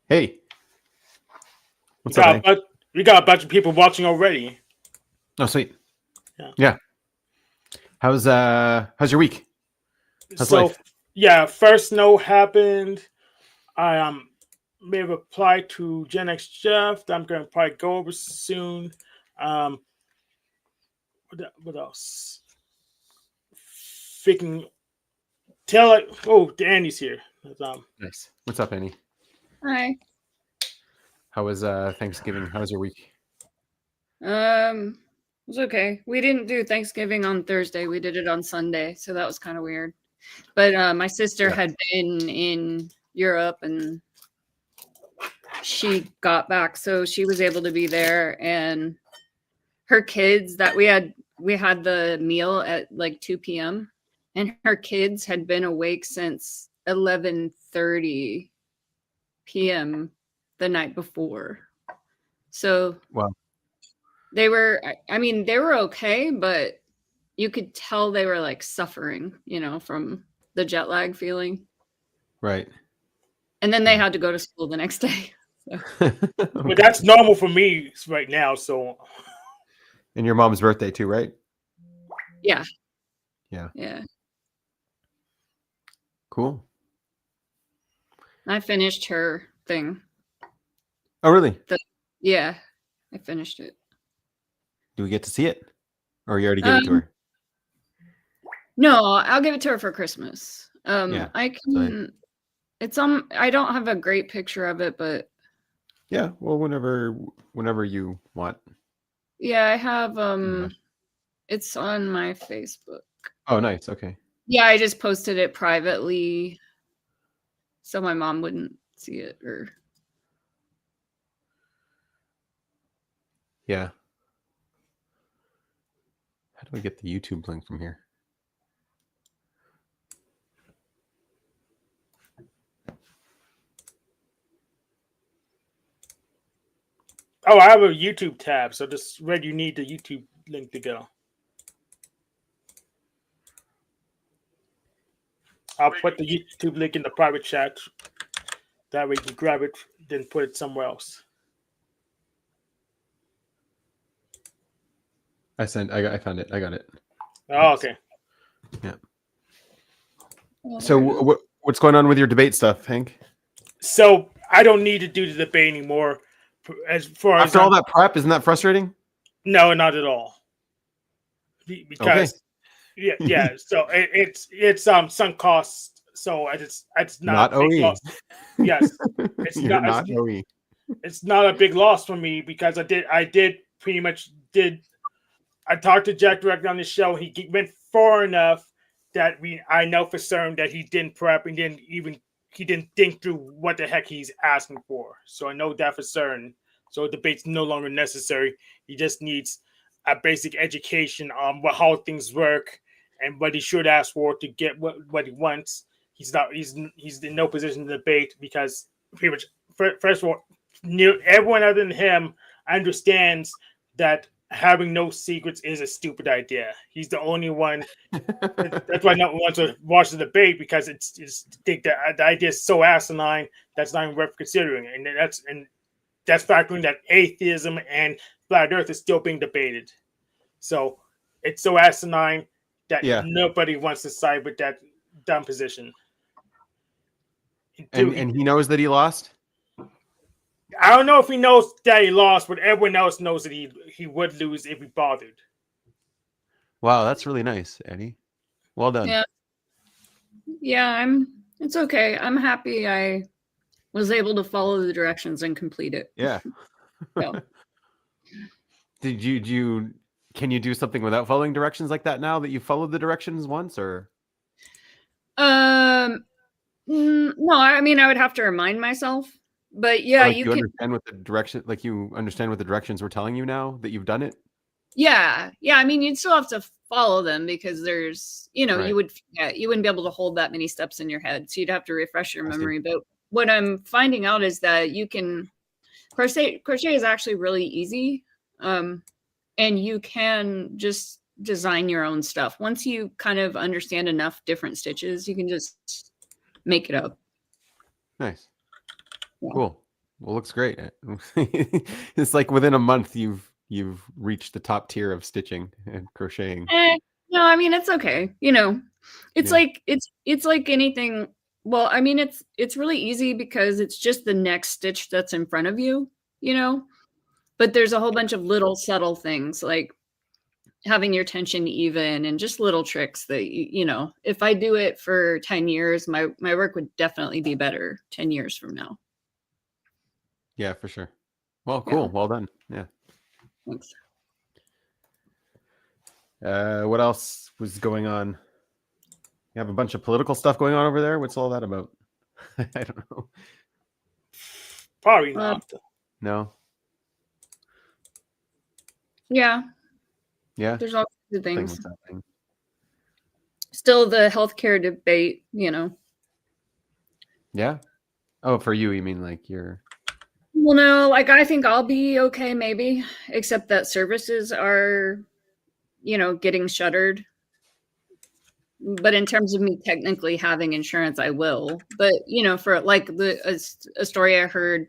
Hey, what's up? We got a bunch of people watching already. Oh, sweet. Yeah. How's your week? How's life? First snow happened. I made a reply to Gen X Jeff that I'm going to probably go over soon. What else? Freaking tell it. Oh, Danny's here. Nice. What's up, Annie? Hi. How was Thanksgiving? How was your week? It was okay. We didn't do Thanksgiving on Thursday. We did it on Sunday, so that was kind of weird. But my sister had been in Europe and she got back, so she was able to be there. And her kids we had the meal at like 2 p.m. and her kids had been awake since 11:30 p.m. the night before. So wow. They were okay, but you could tell they were like suffering, from the jet lag feeling. Right. And then they had to go to school the next day. So. But that's normal for me right now. So. And your mom's birthday too, right? Yeah. Yeah. Yeah. Cool. I finished her thing. Oh, really? Yeah, I finished it. Do we get to see it? Or you already gave it to her? No, I'll give it to her for Christmas. I can. Sorry. I don't have a great picture of it, but yeah. Well, whenever you want. Yeah, I have. It's on my Facebook. Oh, nice. Okay. Yeah, I just posted it privately, so my mom wouldn't see it. Yeah. How do I get the YouTube link from here? Oh, I have a YouTube tab, so just where you need the YouTube link to go. I'll put the YouTube link in the private chat. That way you can grab it, then put it somewhere else. I found it. I got it. Oh, okay. Yeah. So what's going on with your debate stuff, Hank? So I don't need to do the debate anymore. After all that prep, isn't that frustrating? No, not at all. Because yeah. So it's sunk costs. So it's not OE. Loss. Yes, it's not OE. It's not a big loss for me because I talked to Jack directly on the show. He went far enough that I know for certain that he didn't prep and he didn't think through what the heck he's asking for. So I know that for certain. So debate's no longer necessary. He just needs a basic education on how things work and what he should ask for to get what he wants. He's in no position to debate because pretty much first of all, everyone other than him understands that having no secrets is a stupid idea. He's the only one. That's why no one wants to watch the debate because the idea is so asinine that's not even worth considering, and that's factoring that atheism and flat Earth is still being debated. So it's so asinine that nobody wants to side with that dumb position. And he knows that he lost? I don't know if he knows that he lost, but everyone else knows that he would lose if he bothered. Wow, that's really nice, Eddie. Well done. Yeah, it's okay. I'm happy I was able to follow the directions and complete it. Yeah. So. Can you do something without following directions like that now that you followed the directions once, or? No, I mean I would have to remind myself, but yeah, Like you you can. understand what the direction, like you understand what the directions we're telling you now that you've done it. Yeah, yeah. I mean, you'd still have to follow them because there's, you Right. you wouldn't be able to hold that many steps in your head, so you'd have to refresh your I see. memory. But what I'm finding out is that you can crochet. Crochet is actually really easy, and you can just design your own stuff. Once you kind of understand enough different stitches, you can just make it up. Nice. Yeah. Cool. Well, looks great. It's like within a month you've reached the top tier of stitching and crocheting. No, I mean it's okay. It's Yeah. like it's like anything. Well, I mean it's really easy because it's just the next stitch that's in front of you, you know. But there's a whole bunch of little subtle things like having your tension even and just little tricks that if I do it for 10 years, my work would definitely be better 10 years from now. Yeah, for sure. Well, Yeah. cool. Well done. Yeah. Thanks. What else was going on? You have a bunch of political stuff going on over there. What's all that about? I don't know. Probably not. No. Yeah, Yeah. there's all kinds of Thing things. was happening. Still the healthcare debate, Yeah. Oh, for you mean like you're. Well, no, like I think I'll be okay, maybe, except that services are, getting shuttered. But in terms of me technically having insurance, I will. But for like a story I heard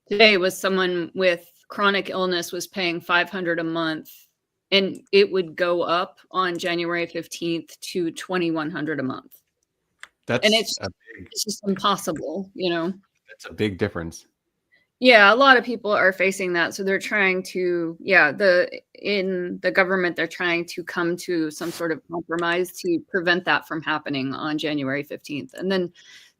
today was someone with chronic illness was paying $500 a month, and it would go up on January 15th to $2,100 a month, That's and it's a big. it's just impossible, That's a big difference. Yeah, a lot of people are facing that. So they're trying to, in the government, they're trying to come to some sort of compromise to prevent that from happening on January 15th. And then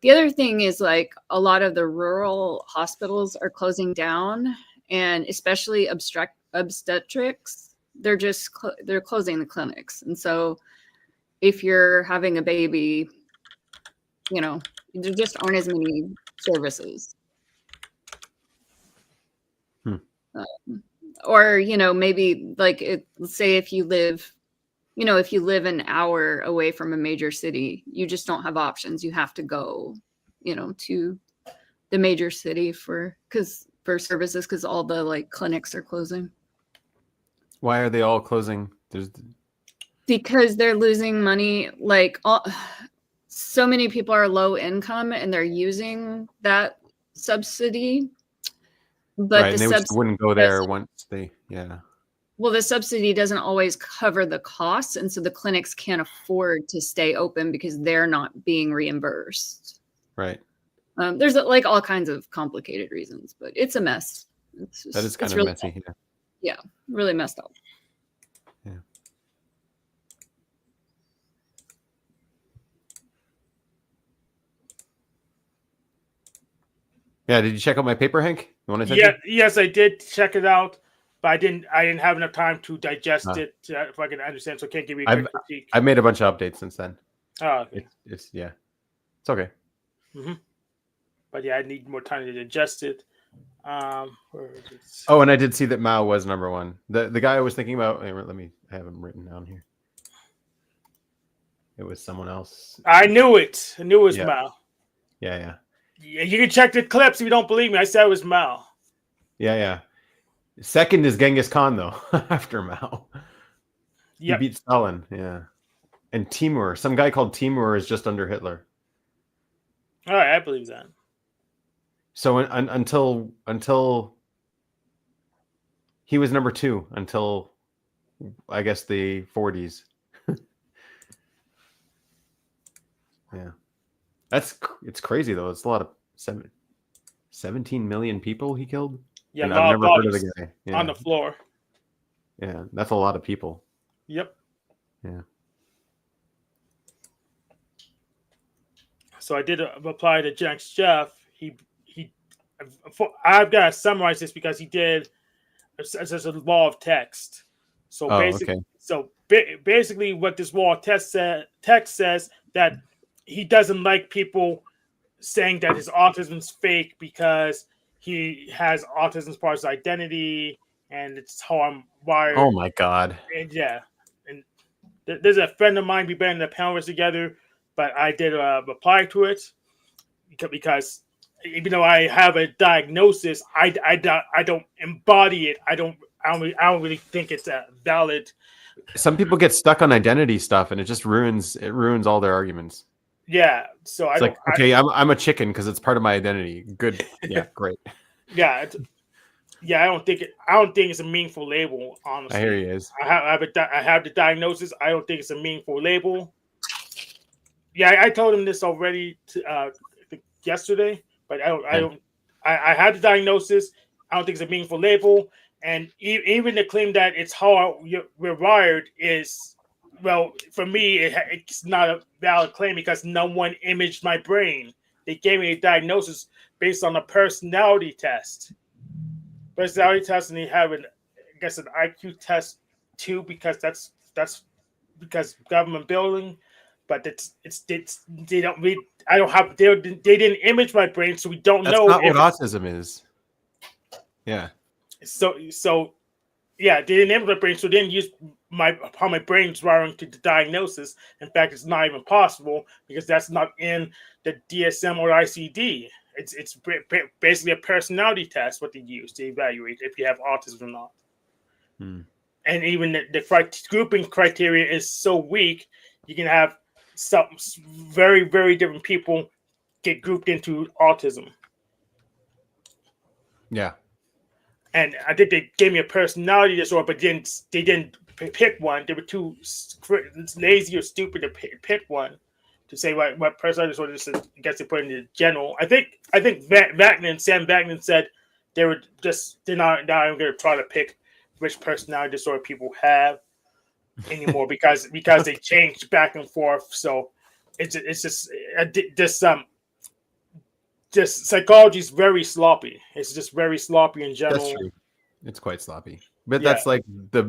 the other thing is like a lot of the rural hospitals are closing down, and especially obstetrics, they're closing the clinics. And so if you're having a baby, there just aren't as many services. Or maybe like let's say if you live an hour away from a major city, you just don't have options. You have to go to the major city for services because all the like clinics are closing. Why are they all closing? Because they're losing money. Like so many people are low income and they're using that subsidy. But right, and they just wouldn't go there once they, Well, the subsidy doesn't always cover the costs, and so the clinics can't afford to stay open because they're not being reimbursed. Right. There's like all kinds of complicated reasons, but it's a mess. That is kind of really messy. Yeah, really messed up. Yeah. Yeah, did you check out my paper, Hank? You want to? Yes, I did check it out, but I didn't have enough time to digest it if I can understand. So I can't give you a quick critique. I've made a bunch of updates since then. Oh, okay. It's okay. Mm-hmm. But yeah, I need more time to digest it. Oh, and I did see that Mao was number one. The guy I was thinking about. I have him written down here. It was someone else. I knew it. I knew it was Mao. Yeah. Yeah, you can check the clips if you don't believe me. I said it was Mao. Yeah. Second is Genghis Khan, though, after Mao. Yep. He beat Stalin, yeah. And Timur, some guy called Timur is just under Hitler. All right, I believe that. So until he was number 2 until I guess the 40s. Yeah. It's crazy though. It's a lot of 17 million people he killed. Yeah, and I've never heard of the guy on the floor. Yeah, that's a lot of people. Yep. Yeah. So I did apply to Jack's Jeff. I've got to summarize this because he did as a law of text. So basically, what this law of text says that he doesn't like people saying that his autism's fake because he has autism as part of his identity and it's how I'm wired. Oh my God. And yeah, and there's a friend of mine. We've been in the panels together, but I did reply to it because even though I have a diagnosis, I don't embody it. I don't really think it's a valid. Some people get stuck on identity stuff, and it just ruins all their arguments. Yeah, so it's I'm a chicken because it's part of my identity. Good, yeah, great. Yeah, I don't think it's a meaningful label. Honestly, I hear you. I have the diagnosis. I don't think it's a meaningful label. Yeah, I told him this already yesterday, but I had the diagnosis. I don't think it's a meaningful label, and even the claim that it's how we're wired is, well, for me, it's not a valid claim because no one imaged my brain. They gave me a diagnosis based on a personality test. Personality test, and they have an IQ test too, because that's because government building. But they don't read. I don't have. They didn't image my brain, so we don't know. That's not what autism is. Yeah. So yeah, they didn't image my brain, so they didn't use how my brain's wiring to the diagnosis. In fact, it's not even possible because that's not in the DSM or ICD. It's basically a personality test what they use to evaluate if you have autism or not. And even the grouping criteria is so weak, you can have some very, very different people get grouped into autism. Yeah. And I think they gave me a personality disorder, but they didn't pick one. They were too lazy or stupid to pick one to say what personality disorder is. I guess they put in the general. I think Sam Vaknin said they're not even going to try to pick which personality disorder people have anymore because they changed back and forth. So it's just psychology is very sloppy. It's just very sloppy in general. That's true. It's quite sloppy. But that's like the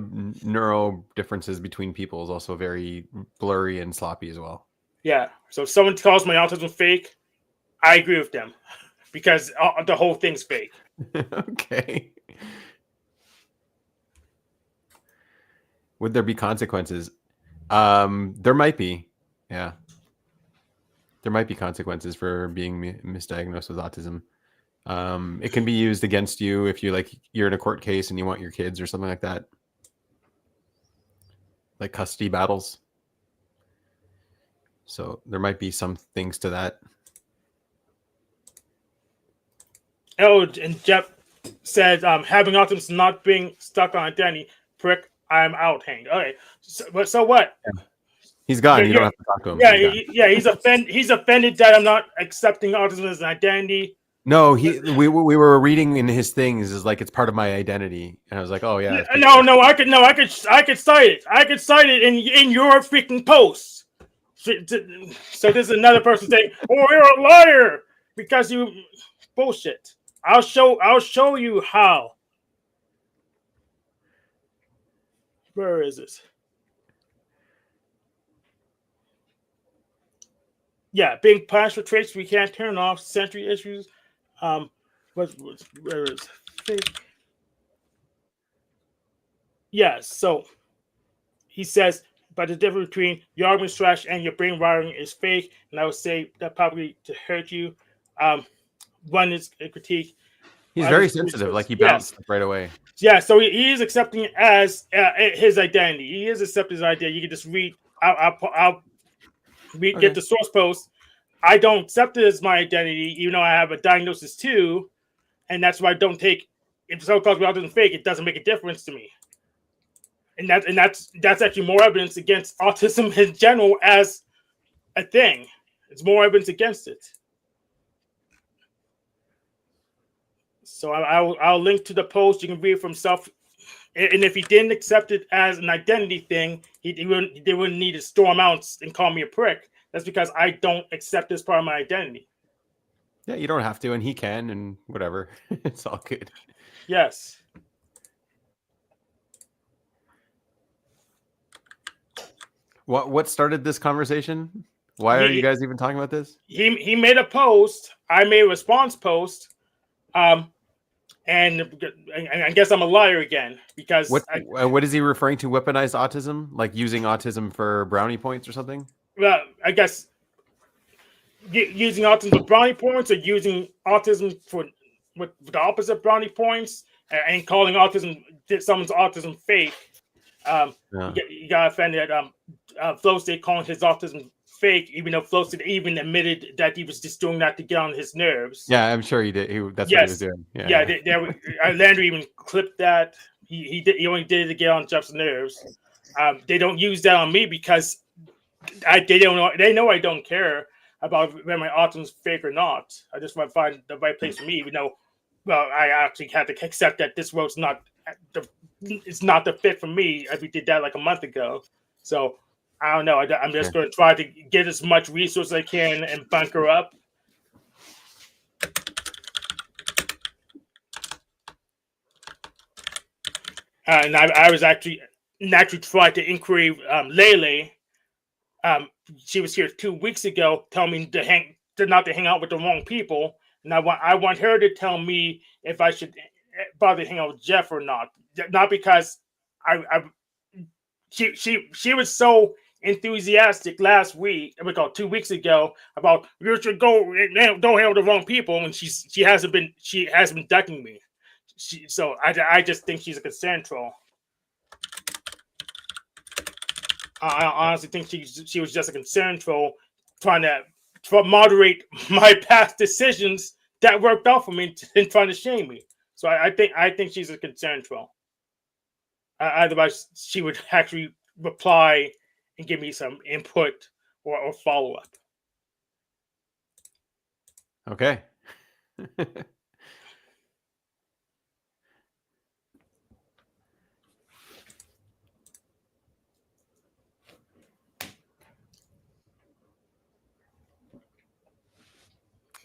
neuro differences between people is also very blurry and sloppy as well. Yeah. So if someone calls my autism fake, I agree with them because the whole thing's fake. Okay. Would there be consequences? There might be. Yeah. There might be consequences for being misdiagnosed with autism. It can be used against you if you're in a court case and you want your kids or something like that. Like custody battles. So there might be some things to that. Oh, and Jeff said, having autism is not being stuck on identity. Prick, I'm out, Hank. Okay. So what? Yeah. He's gone. You don't have to talk to him. Yeah, he's offended that I'm not accepting autism as an identity. No, we were reading in his things is like it's part of my identity, and I was like, oh yeah. No, I could cite it. I could cite it in your freaking post. So there's another person saying, "Oh, you're a liar because you bullshit." I'll show you how. Where is it? Yeah, being punished for traits we can't turn off, sensory issues. Where is it? Yeah, so he says, but the difference between your argument trash and your brain wiring is fake, and I would say that probably to hurt you. One is a critique. He's very sensitive, like he bounced right away. Yeah, so he is accepting it as his identity. He is accepting his identity. You can just read. I'll get the source post. I don't accept it as my identity, even though I have a diagnosis too, and that's why I don't take. If someone calls me autism fake, it doesn't make a difference to me. And that's actually more evidence against autism in general as a thing. It's more evidence against it. So I'll link to the post. You can read it for himself. And if he didn't accept it as an identity thing, they wouldn't need to storm out and call me a prick. That's because I don't accept this part of my identity. Yeah, you don't have to, and he can, and whatever. It's all good. Yes. What started this conversation? Why are you guys even talking about this? He made a post. I made a response post. And I guess I'm a liar again because what is he referring to? Weaponized autism, like using autism for brownie points or something? Well, I guess using autism for brownie points, or using autism for with the opposite of brownie points, and calling someone's autism fake. You got offended. Flow State calling his autism fake, even though Flow State even admitted that he was just doing that to get on his nerves. Yeah, I'm sure he did. That's what he was doing. Landry even clipped that. He only did it to get on Jeff's nerves. They don't use that on me because they know I don't care about whether my autism is fake or not. I just want to find the right place for me, even though, well, I actually had to accept that this road's not the fit for me. We did that like a month ago, so I don't know. I'm just going to try to get as much resource as I can and bunker up. And I was actually tried to inquiry Lele. She was here 2 weeks ago, telling me not to hang out with the wrong people, and I want her to tell me if I should bother to hang out with Jeff or not. Not because she was so enthusiastic last week, 2 weeks ago, about you should don't hang out with the wrong people, and she hasn't been ducking me. So I just think she's a concern troll. I honestly think she was just a concern troll, trying to moderate my past decisions that worked out for me and trying to shame me. So I think she's a concern troll. Otherwise, she would actually reply and give me some input or follow up. Okay.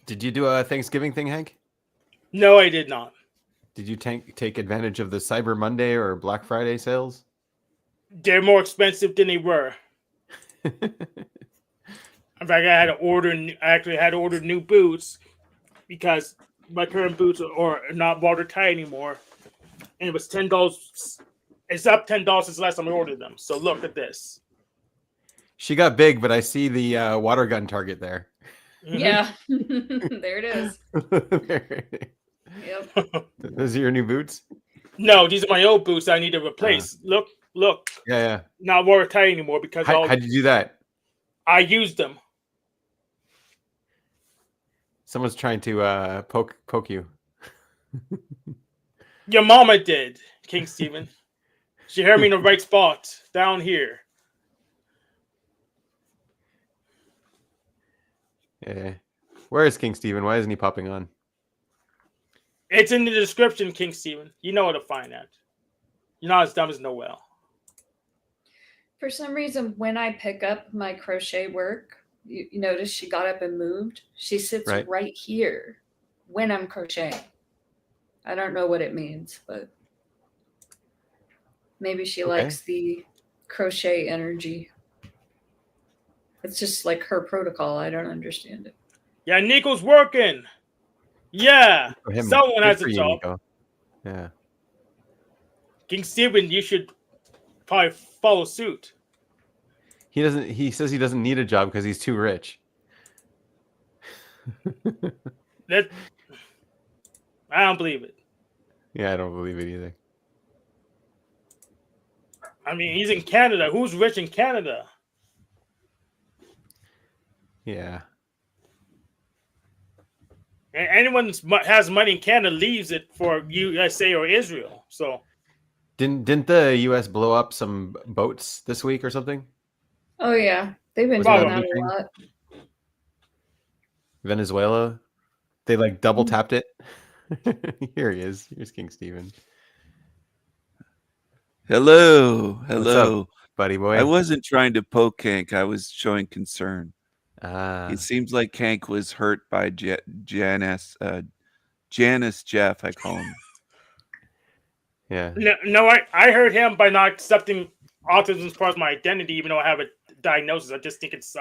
Did you do a Thanksgiving thing, Hank? No, I did not. Did you take advantage of the Cyber Monday or Black Friday sales? They're more expensive than they were. In fact, I had to order new boots because my current boots are not watertight anymore, and it was $10. It's up $10 since the last time I ordered them. So look at this. Mm-hmm. She got big, but I see the water gun target there. Mm-hmm. Yeah, there it is. Yep. Those are your new boots? No, these are my old boots I need to replace. Look. Yeah. Not watertight anymore because how'd you do that? I used them. Someone's trying to poke you. Your mama did, King Stephen. She heard me in the right spot down here. Yeah. Where is King Stephen? Why isn't he popping on? It's in the description, King Stephen. You know where to find that. You're not as dumb as Noel. For some reason, when I pick up my crochet work, you notice she got up and moved. She sits right here when I'm crocheting. I don't know what it means, but maybe she likes the crochet energy. It's just like her protocol. I don't understand it. Yeah, Nico's working. Yeah, someone has a job. Nico. Yeah. King Stephen, you should probably follow suit. He says he doesn't need a job because he's too rich. I don't believe it. Yeah, I don't believe it either. I mean, he's in Canada. Who's rich in Canada? Yeah. And anyone has money in Canada leaves it for USA or Israel. So didn't the U.S. blow up some boats this week or something? Oh yeah, they've been doing that a lot. Venezuela, they like double tapped it. Here he is. Here's King Stephen. Hello, What's up, buddy boy? I wasn't trying to poke Hank. I was showing concern. It seems like Hank was hurt by Janice Jeff, I call him. Yeah. No, I heard him by not accepting autism as part of my identity, even though I have a diagnosis. I just think it's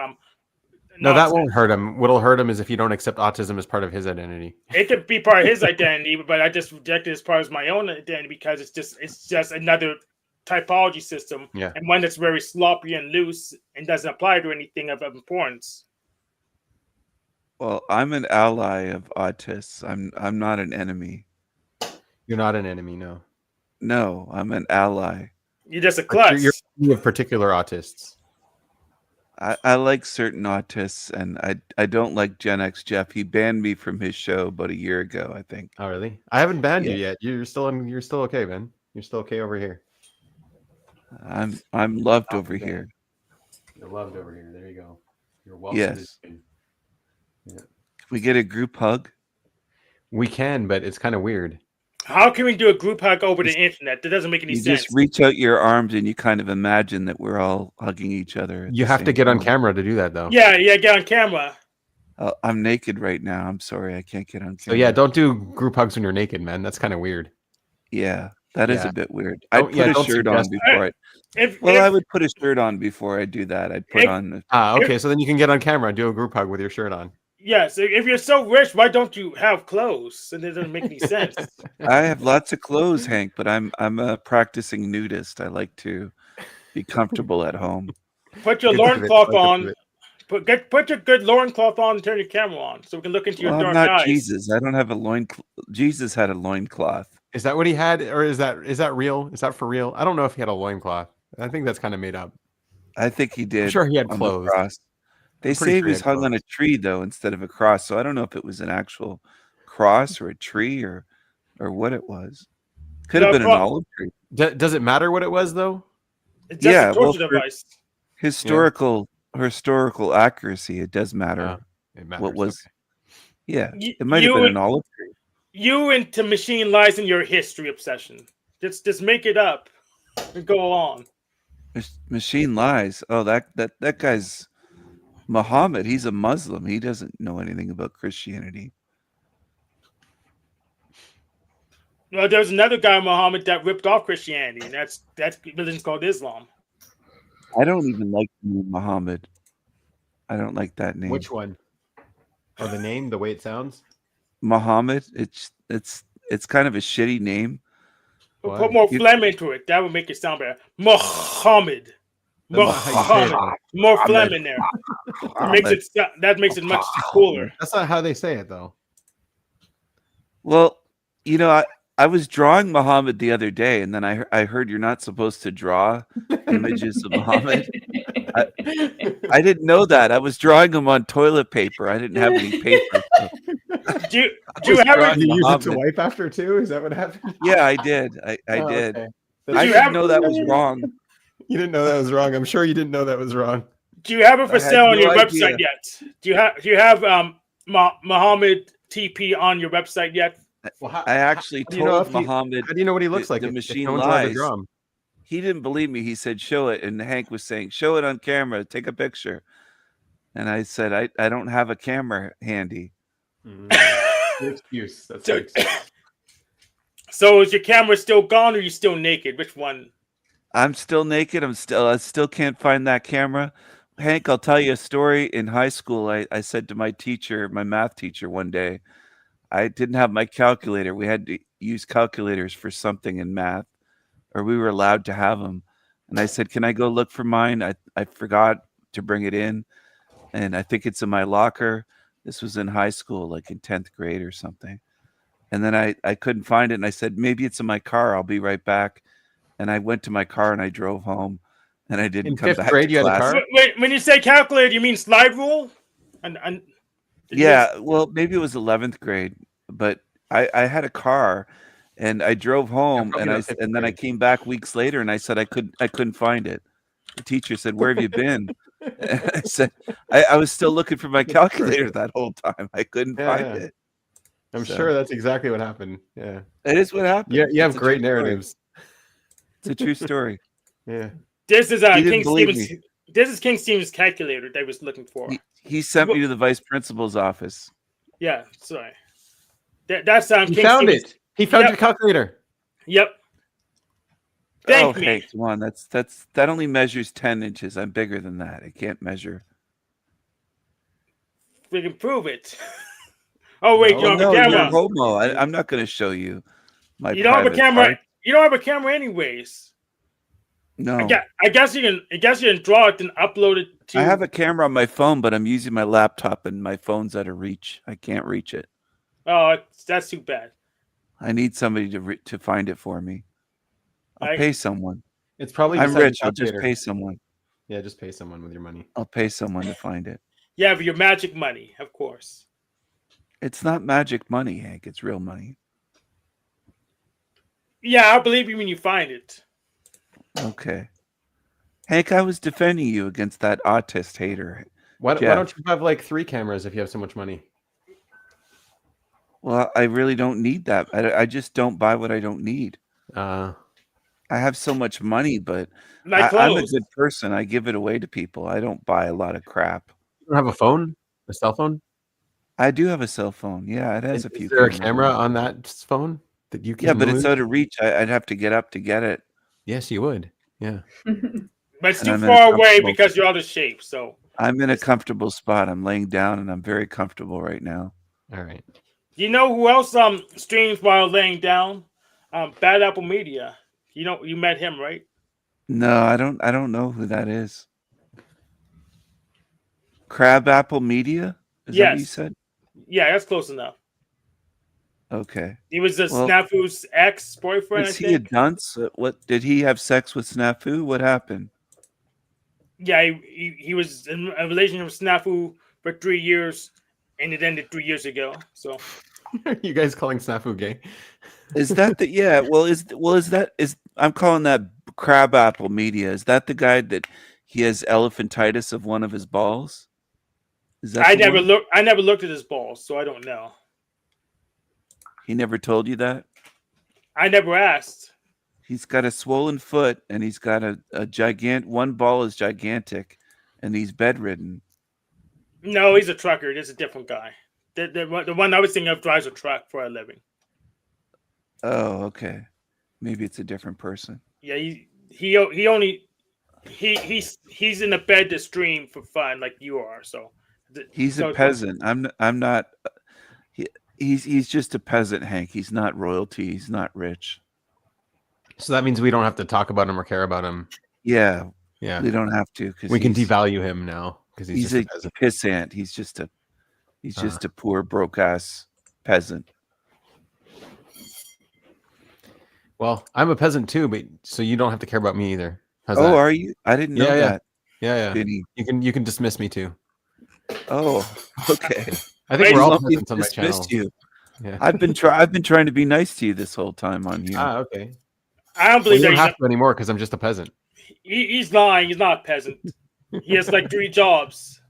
No, that nonsense. won't hurt him. What'll hurt him is if you don't accept autism as part of his identity. It could be part of his identity, but I just reject it as part of my own identity because it's just another typology system, Yeah. and one that's very sloppy and loose and doesn't apply to anything of importance. Well, I'm an ally of autists. I'm not an enemy. You're not an enemy, no. No, I'm an ally. You're just a But klutz. you're of particular autists. I like certain autists, and I don't like Gen X Jeff. He banned me from his show about a year ago, I think. Oh, really? I haven't banned Yeah. you yet. You're still okay, man. You're still okay over here. I'm loved over here. You're loved over here. There you go. You're welcome. Yes. Can we get a group hug? We can, but it's kind of weird. How can we do a group hug over the internet? That doesn't make any You sense. just reach out your arms and you kind of imagine that we're all hugging each other. You have to get on camera to do that, though. Yeah, get on camera. I'm naked right now. I'm sorry, I can't get on camera. So yeah, don't do group hugs when you're naked, man. That's kind of weird. Yeah, that is Yeah. a bit weird. Don't- I'd yeah, put a don't shirt on suggest before If I would put a shirt on before I do that. I'd put If- on. Okay, so then you can get on camera and do a group hug with your shirt on. yes, if you're so rich, why don't you have clothes? And it doesn't make any sense. I have lots of clothes, Hank, but I'm a practicing nudist. I like to be comfortable at home. Put your Get rid of it, loincloth like on. it. Put your good loincloth on and turn your camera on so we can look into your Well, I'm dark not eyes. Jesus. I don't have a loin. Jesus had a loincloth. Is that what he had, or is that real? Is that for real? I don't know if he had a loincloth. I think that's kind of made up. I think he did. I'm sure he had on the clothes. cross. They I'm pretty say he sure he was had hung on a clothes. tree though instead of a cross. So I don't know if it was an actual cross or a tree or what it was. Could have No, been an olive tree. Does it matter what it was, though? It's just Yeah, a well, torture for- device. Historical accuracy. It does matter. It matters. What was? okay. Yeah, You- it might have been you- an olive tree. You into machine lies in your history obsession. Just make it up and go along. Machine lies. Oh, that guy's Muhammad. He's a Muslim. He doesn't know anything about Christianity. Well, there's another guy, Muhammad, that ripped off Christianity, and that's religion's called Islam. I don't even like the name Muhammad. I don't like that name. Which one? Oh, the name, the way it sounds. Muhammad. It's kind of a shitty name. Why? Put more You- phlegm into it. That would make it sound better. Muhammad. Muhammad. More phlegm in there. That makes it much cooler. That's not how they say it, though. Well, I was drawing Muhammad the other day, and then I heard you're not supposed to draw images of Muhammad. I didn't know that. I was drawing him on toilet paper. I didn't have any paper. So Do you have drawing- it? You use it Muhammad. to wipe after too? Is that what happened? Yeah, I did. I Oh, did. okay. I you didn't have- know that was wrong. You didn't know that was wrong. I'm sure you didn't know that was wrong. Do you have it for I had sale on no your idea. website yet? Do you have Muhammad TP on your website yet? Well, how, I actually how do you know told if he- Muhammad. how do you know what he looks the- like? the if machine no one's allowed to lies. draw him? He didn't believe me. He said, "Show it," and Hank was saying, "Show it on camera. Take a picture." And I said, "I don't have a camera handy." Your excuse. That's your So- excuse. So is your camera still gone, or are you still naked? Which one? I'm still naked. I still can't find that camera. Hank, I'll tell you a story. In high school, I said to my teacher, my math teacher, one day, I didn't have my calculator. We had to use calculators for something in math, or we were allowed to have them. And I said, "Can I go look for mine?" I forgot to bring it in, and I think it's in my locker. This was in high school, like in 10th grade or something. And then I couldn't find it, and I said, "Maybe it's in my car. I'll be right back." And I went to my car and I drove home, and I didn't In come 5th back grade, to you had a class. car? Wait, when you say calculator, you mean slide rule? And Yeah, well, maybe it was 11th grade, but I had a car, and I drove home, probably and not 5th then I grade. came back weeks later, and I said I couldn't find it. The teacher said, "Where have you been?" And I said, I was still looking for my calculator that whole time. I couldn't Yeah, find yeah. it. I'm So- sure that's exactly what happened. Yeah. It is what happened. Yeah, you have It's a great true story. narratives. It's a true story. Yeah. this is He didn't King believe Stevens. This is King Stevens' calculator that I was looking for. He sent me to the vice principal's office. Yeah, sorry. That's He King found Stevens. it. He found Yep. your calculator. Yep. Oh, Thank me. hey, come on. That only measures 10 inches. I'm bigger than that. I can't measure. freaking prove it. Oh wait, No. you don't Well, have a no, you're camera. homo. I'm not going to show you my You don't have a private camera. part. You don't have a camera, anyways. No, I guess you can. I guess you can draw it and upload it to. I have a camera on my phone, but I'm using my laptop, and my phone's out of reach. I can't reach it. Oh, that's too bad. I need somebody to find it for me. I'll pay someone. It's probably I'm beside the rich. I'll just calculator. pay someone. Yeah, just pay someone with your money. I'll pay someone to find it. Yeah, but your magic money, of course. It's not magic money, Hank. It's real money. Yeah, I'll believe you when you find it. Okay. Hank, I was defending you against that autist hater. Why Jeff. don't you have like 3 cameras if you have so much money? Well, I really don't need that. I just don't buy what I don't need. Uh, I have so much money, but Like I'm a clothes. good person. I give it away to people. I don't buy a lot of crap. you don't have a phone? A cell phone? I do have a cell phone. Yeah, it has a few. Is there a cameras camera on it. on that phone that you can Yeah, but it's move? out of reach. I'd have to get up to get it. Yes, you would. Yeah. But it's And too I'm in a far away comfortable- because you're out of shape. So I'm in a comfortable spot. I'm laying down, and I'm very comfortable right now. All right. you know who else streams while laying down? Bad Apple Media. You met him, right? No, I don't. I don't know who that is. Crab Apple Media? Is that what you Yes. said? Yeah, that's close enough. Okay. He was the Well, Snafu's ex-boyfriend, I Is he a think. dunce? What did he have sex with Snafu? What happened? Yeah, he was in a relationship with Snafu for 3 years, and it ended 3 years ago. So Are you guys calling Snafu gay? Is that the yeah? I'm calling that Crab Apple Media. Is that the guy that he has elephantitis of one of his balls? Is that I the never one? looked. I never looked at his balls, so I don't know. He never told you that? I never asked. He's got a swollen foot and he's got a gigantic one ball is gigantic and he's bedridden. No, he's a trucker. There's a different guy. The one I was thinking of drives a truck for a living. Oh, okay. Maybe it's a different person. Yeah, he's in the bed to stream for fun like you are. So He's a peasant. I'm not he's just a peasant, Hank. He's not royalty. He's not rich. So that means we don't have to talk about him or care about him. Yeah, Yeah. we don't have to because We can devalue him now because he's he's just a a peasant. pissant. He's just a poor broke ass peasant. Well, I'm a peasant too, but so you don't have to care about me either. How's Oh, that? are you? I didn't know Yeah, yeah. that. Yeah, yeah. Vinny. You can dismiss me too. Oh, okay. I think Wait, we're all Want me to peasants on my dismiss channel. you. Yeah. I've been trying to be nice to you this whole time on here. Ah, okay. I don't Well, believe you don't that have to anymore because I'm just a peasant. he's lying. He's not a peasant. He has like 3 jobs.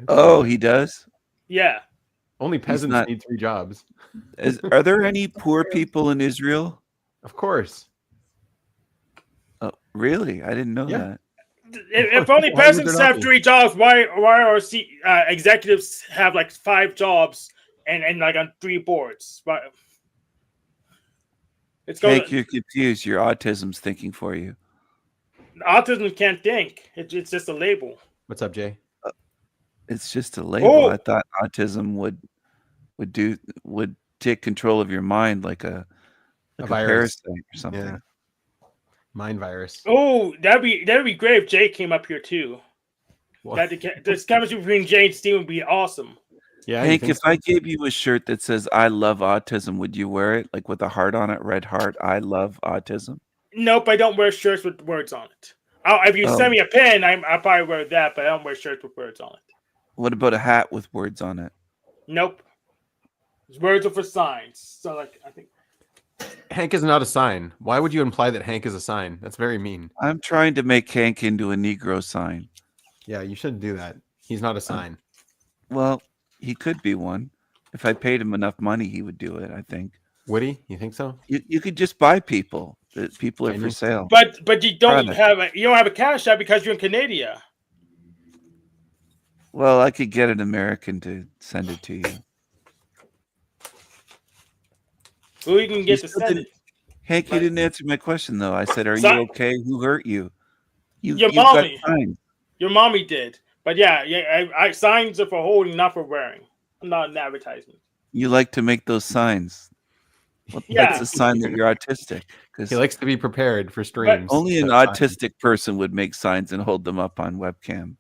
Oh, he does? Yeah. Only peasants not- need 3 jobs. Are there any poor people in Israel? Of course. Oh, really? I didn't know Yeah. that. If only Why would peasants there not have be? 3 jobs, why are executives have like 5 jobs and like on 3 boards? But it's going. Hank, you're confused. Your autism's thinking for you. Autism can't think. It's just a label. What's up, Jay? It's just a label. Oh. I thought autism would take control of your mind like a virus. parasite or something. Yeah. Mind virus. Oh, that'd be great if Jay came up here too. What? This chemistry between Jay and Steve would be awesome. Yeah, you Hank, think if so? I gave you a shirt that says "I love autism," would you wear it, like with a heart on it, red heart? I love autism. Nope, I don't wear shirts with words on it. If you Oh. send me a pen, I'll probably wear that, but I don't wear shirts with words on it. What about a hat with words on it? Nope. Words are for signs. So like I think Hank is not a sign. Why would you imply that Hank is a sign? That's very mean. I'm trying to make Hank into a Negro sign. Yeah, you shouldn't do that. He's not a sign. Well, he could be one. If I paid him enough money, he would do it, I think. Would he? You think so? You could just buy people. That people are Can for you? sale. but you don't Product. have a cash app because you're in Canada. Well, I could get an American to send it to you. Who you can get to still send didn't- it? Hank, you didn't answer my question though. I said, "Are you Sorry. okay? Who hurt you?" Your You've got mommy. time. Your mommy did. But yeah, signs are for holding, not for wearing. I'm not an advertisement. You like to make those signs. Well, Yeah. that's a sign that you're autistic. He Because likes to be prepared for streams. only an That's fine. autistic person would make signs and hold them up on webcam,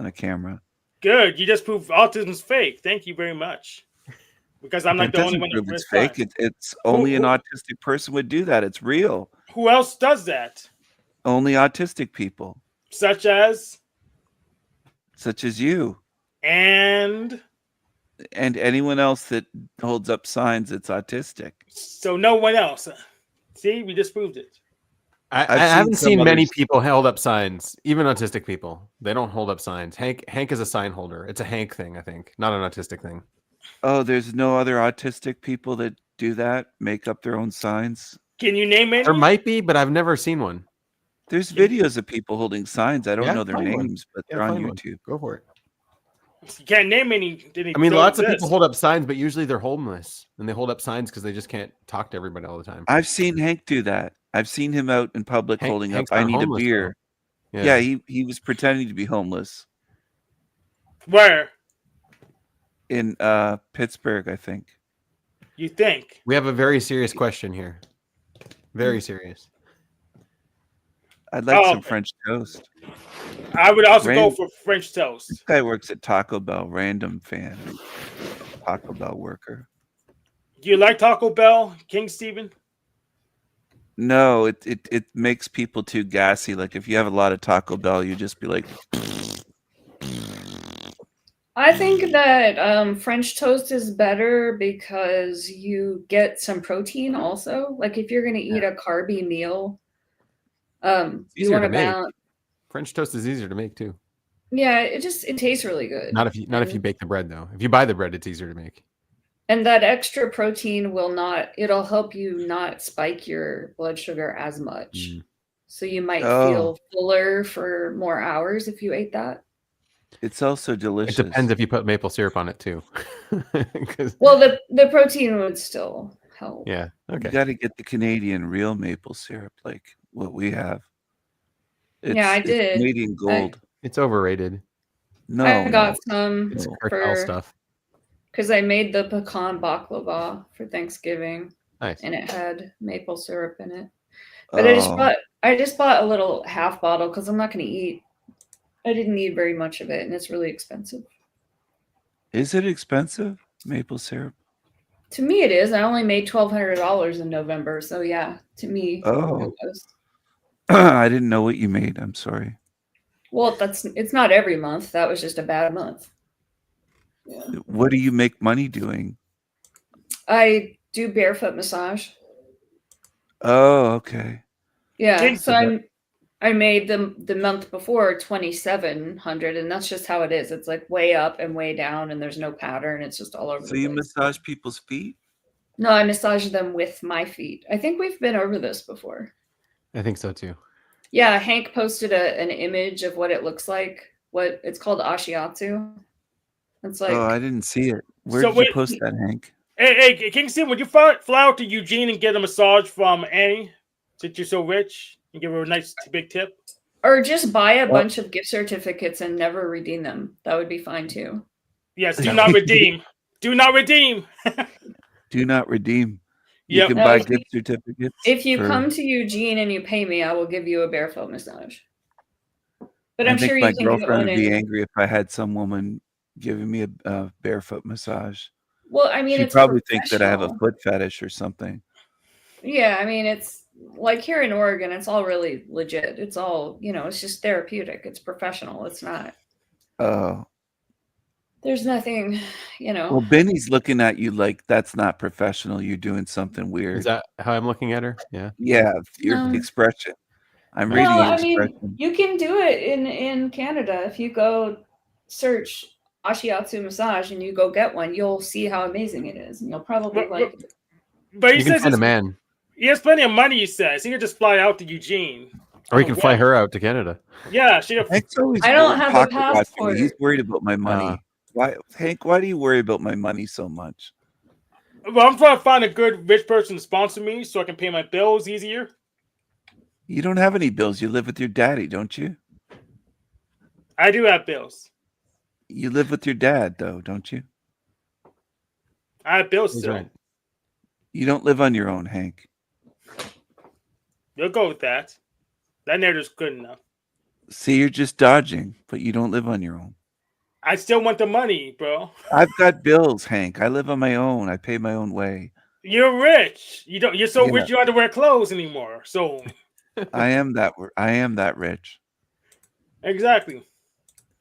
on a camera. Good. You just proved autism's fake. Thank you very much. Because I'm not It the only doesn't one prove that it's responds. fake. It's only an who- autistic person would do that. It's real. Who else does that? Only autistic people, Such as such as you and and anyone else that holds up signs that's autistic. so no one else. See, we just proved it. I I've haven't some seen many others- people hold up signs, even autistic people. They don't hold up signs. Hank is a sign holder. It's a Hank thing, I think, not an autistic thing. Oh, there's no other autistic people that do that, make up their own signs. Can you name any? There might be, but I've never seen one. There's videos of people holding signs. I don't Yeah, know their find one. names, but Yeah, they're on find one. YouTube. Go for it. You can't name any. I mean, lots of people hold up signs, but usually they're homeless and they hold up signs because they just can't talk to everybody all the time. I've seen Hank do that. I've seen him out in public holding Hank's up, "I not need a homeless, beer." though. Yeah, he was pretending to be homeless Where in Pittsburgh, I think. you think? We have a very serious question here. Very serious. I'd like some Oh. French toast. I would also go Rand- for French toast. This guy works at Taco Bell. Random fan, Taco Bell worker. Do you like Taco Bell, King Steven? No, it makes people too gassy. Like if you have a lot of Taco Bell, you just be like, I think that French toast is better because you get some protein also. Like if you're going to eat a carby meal, you easier want to to make. balance. French toast is easier to make too. Yeah, it tastes really good. Not if you bake the bread though. If you buy the bread, it's easier to make. And that extra protein it'll help you not spike your blood sugar as much. Mm. So you might Oh. feel fuller for more hours if you ate that. it's also delicious. It depends if you put maple syrup on it too. 'Cause- Well, the protein would still help. yeah. You Okay. got to get the Canadian real maple syrup, like what we have. Yeah, I it's did. Canadian gold. It's overrated. No, I got no. some It's No. cartel stuff. because I made the pecan baklava for Thanksgiving, Nice. and it had maple syrup in it. But I just bought a little half bottle because I'm not going to eat. I didn't need very much of it, and it's really expensive. Is it expensive? Maple syrup? To me, it is. I only made $1,200 in November, so yeah, to me, Oh. it was. I didn't know what you made. I'm sorry. Well, it's not every month. That was just a bad month. Yeah. What do you make money doing? I do barefoot massage. Oh, okay. Yeah, Kids so do I made the month before 2,700, and that's just how it is. It's like way up and way down, and there's no pattern. It's just all over So the you place. massage people's feet? No, I massage them with my feet. I think we've been over this before. I think so too. Yeah, Hank posted an image of what it looks like. What it's called ashiatsu. It's like Oh, I didn't see it. Where So did wait- you post that, Hank? Hey, King Steven, would you fly out to Eugene and get a massage from Annie, since you're so rich, and give her a nice big tip? or just buy a Well- bunch of gift certificates and never redeem them. That would be fine too. Yes, do not redeem. Do not redeem. Do not redeem. You Yep. can No, buy if you- gift certificates. If you for- come to Eugene and you pay me, I will give you a barefoot massage. But I I'm think sure my you can get girlfriend one would be in. angry if I had some woman giving me a barefoot massage. Well, I mean, She'd it's probably think that I have a professional. foot fetish or something. Yeah, I mean, it's like here in Oregon, it's all really legit. It's all, it's just therapeutic. It's professional. It's not. Oh, There's nothing, well, Benny's looking at you like that's not professional. You're doing something Is weird. that how I'm looking at her? Yeah. Yeah, your No. expression. I'm No, reading your I mean, expression. you can do it in Canada. If you go search ashiatsu massage and you go get one, you'll see how amazing it is, and you'll probably But- like it. But he You can says find a man, he has plenty of money. He says he can just fly out to Eugene. or he Oh, can fly wow. her out to Canada. Yeah, she. Hank's always I don't have a pocket watching me. passport. He's worried about my money. Uh. Why, Hank? Why do you worry about my money so much? Well, I'm trying to find a good rich person to sponsor me so I can pay my bills easier. You don't have any bills. You live with your daddy, don't you? I do have bills. You live with your dad, though, don't you? I have bills He's still. right. You don't live on your own, Hank. You'll go with that. That narrative's good enough. See, you're just dodging, but you don't live on your own. I still want the money, bro. I've got bills, Hank. I live on my own. I pay my own way. You're rich. You don't. You're so Yeah. rich you don't have to wear clothes anymore. So I am that rich. exactly.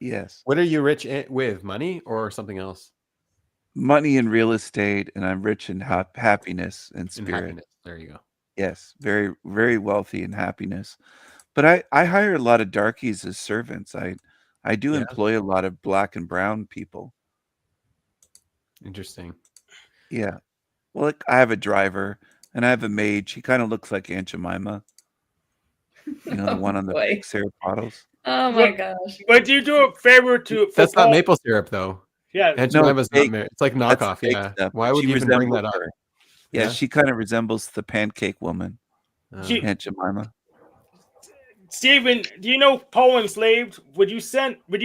Yes. What are you rich with? Money or something else? Money and real estate, and I'm rich in happiness and In spirit. happiness. There you go. Yes, very, very wealthy in happiness. But I hire a lot of darkies as servants. I do Yeah. employ a lot of black and brown people. Interesting. Yeah. Well, like, I have a driver and I have a maid. She kind of looks like Aunt Jemima. You know, the one on the boy. big syrup bottles. Oh my gosh. But do you do a favor to? for That's not Paul? maple syrup, though. Yeah. Aunt No, Jemima's not. fake. It's like That's knockoff. fake Yeah. stuff, Why but would she you even bring resembles that up? her. Yeah, Yeah? she kind of resembles the pancake woman, She- Aunt Jemima. Steven, do you know Paul enslaved? Would you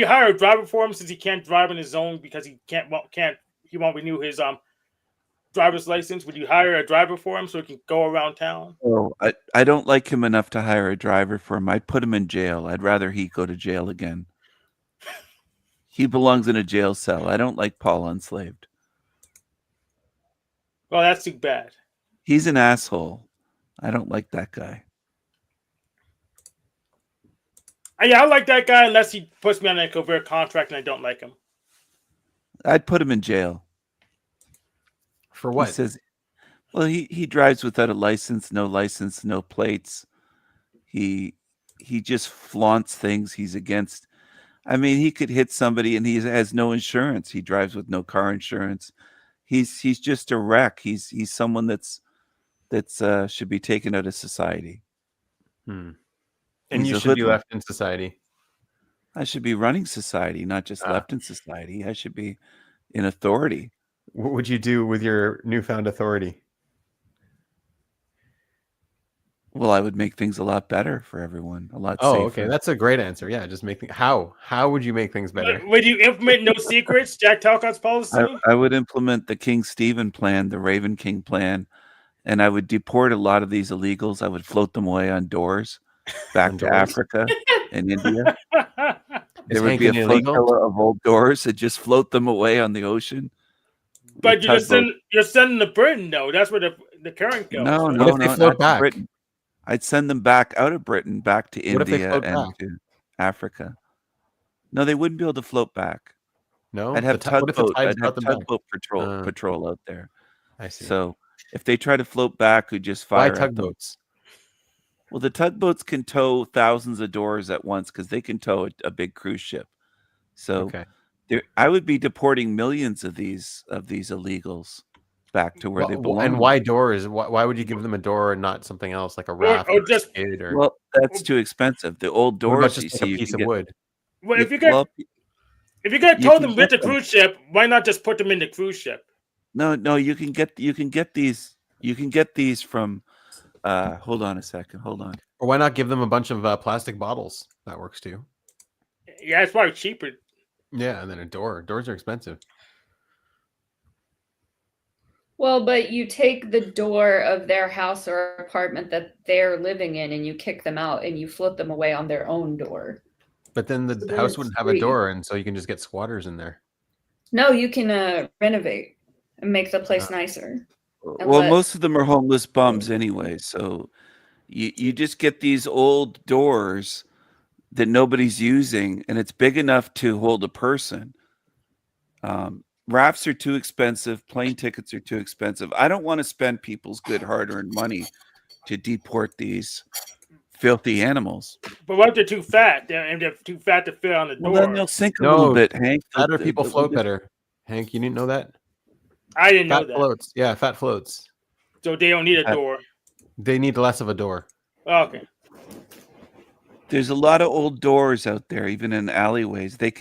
hire a driver for him since he can't drive on his own because he he won't renew his driver's license? Would you hire a driver for him so he can go around town? Oh, I don't like him enough to hire a driver for him. I'd put him in jail. I'd rather he go to jail again. He belongs in a jail cell. I don't like Paul enslaved. Well, that's too bad. He's an asshole. I don't like that guy. Yeah, I like that guy unless he puts me on a covert contract and I don't like him. I'd put him in jail. For He what? says, well, he drives without a license, no plates. He just flaunts things. He's against. I mean, he could hit somebody and he has no insurance. He drives with no car insurance. He's just a wreck. He's someone that's should be taken out of society. Hmm. And He's you a should be hoodlum. left in society. I should be running society, not just Ah. left in society. I should be in authority. What would you do with your newfound authority? Well, I would make things a lot better for everyone, a lot Oh, safer. okay. That's a great answer. Yeah, just make things. How would you make things better? Would you implement no secrets, Jack Talcott's policy? I would implement the King Stephen plan, the Raven King plan, and I would deport a lot of these illegals. I would float them away on doors back On to doors? Africa and India. Is There would Hank be a an illegal? flotilla of old doors that just float them away on the ocean. But with you're sending to Britain, though. That's where the current goes. No, right? no, What if they no, float not to back? Britain. I'd send them back out of Britain, back to What if they India float and back? to Africa. No, they wouldn't be able to float back. No. I'd have What if the tugboat. tides I'd have brought them back? tugboat patrol out there. I see. So if they try to float back, we just Why fire at them. tugboats? Well, the tugboats can tow thousands of doors at once because they can tow a big cruise ship. So Okay. I would be deporting millions of these illegals back to where they belong. And why doors? Why would you give them a door and not something else like a raft or just- a skid or Well, that's too expensive. The old what about doors, just you like see, a you piece can of get- wood? Well, if you- you're well, gonna you tow can them with get the them. cruise ship, why not just put them in the cruise ship? no, you can get these. You can get these from. Hold on a second. Hold on. Or why not give them a bunch of plastic bottles? That works too. Yeah, it's probably cheaper. Yeah, and then a door. Doors are expensive. Well, but you take the door of their house or apartment that they're living in and you kick them out and you float them away on their own door. But then the So then house it's wouldn't have a free. door, and so you can just get squatters in there. No, you can renovate and make the place nicer. And Well, let- most of them are homeless bums anyway. So you just get these old doors that nobody's using, and it's big enough to hold a person. Rafts are too expensive. Plane tickets are too expensive. I don't want to spend people's good hard-earned money to deport these filthy animals. But what if they're too fat? They're too fat to fit on the Well, door. then they'll sink a No, little bit, Hank. Fatter people They'll float just- better. Hank, you didn't know that? I didn't know Fat that. floats. Yeah, fat floats. So they don't need a Fat- door. They need less of a door. Okay. There's a lot of old doors out there, even in alleyways. They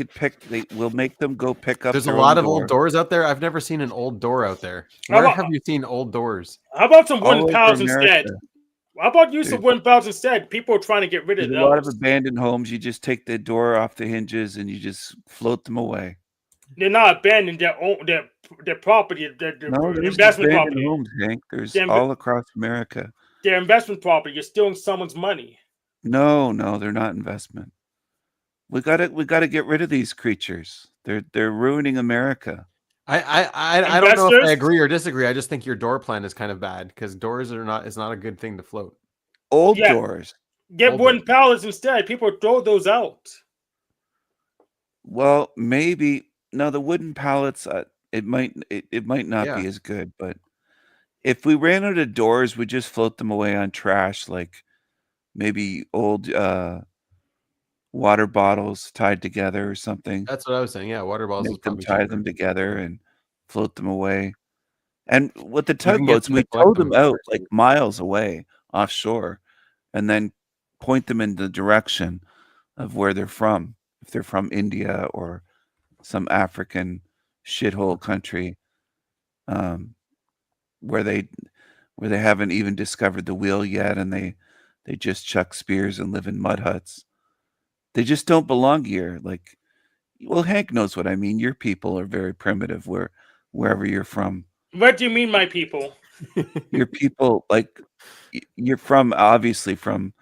will make them go pick up. There's a their lot own of old door. doors out there. I've never seen an old door out there. How Where about- have you seen old doors? How about some All wooden over pals instead? America. How about use Dude. of wooden pals instead? People are trying to get rid of There's a lot of those. abandoned homes. You just take the door off the hinges and you just float them away. They're not abandoning their property, their No, there's investment abandoned property. homes, Hank. There's They're, all across America. their investment property. You're stealing someone's money. No, they're not investment. We gotta get rid of these creatures. They're ruining America. I don't know if I Investors? agree or disagree. I just think your door plan is kind of bad because doors are not. It's not a good thing to float. Old Yeah. doors. Get Hold wooden on. pallets instead. People throw those out. Well, maybe no. The wooden pallets. It might not Yeah. be as good, but if we ran out of doors, we'd just float them away on trash, like maybe old water bottles tied together or something. That's what I was saying. Yeah, water bottles is Make them probably tie cheaper. them together and float them away. And with the You can get tugboats, them to we collect tow them them out cheaper, like too. miles away offshore and then point them in the direction of where they're from. If they're from India or some African shithole country, where they haven't even discovered the wheel yet, and they just chuck spears and live in mud huts. They just don't belong here. Like, well, Hank knows what I mean. Your people are very primitive wherever you're from. What do you mean, my people? Your people, like, you're obviously from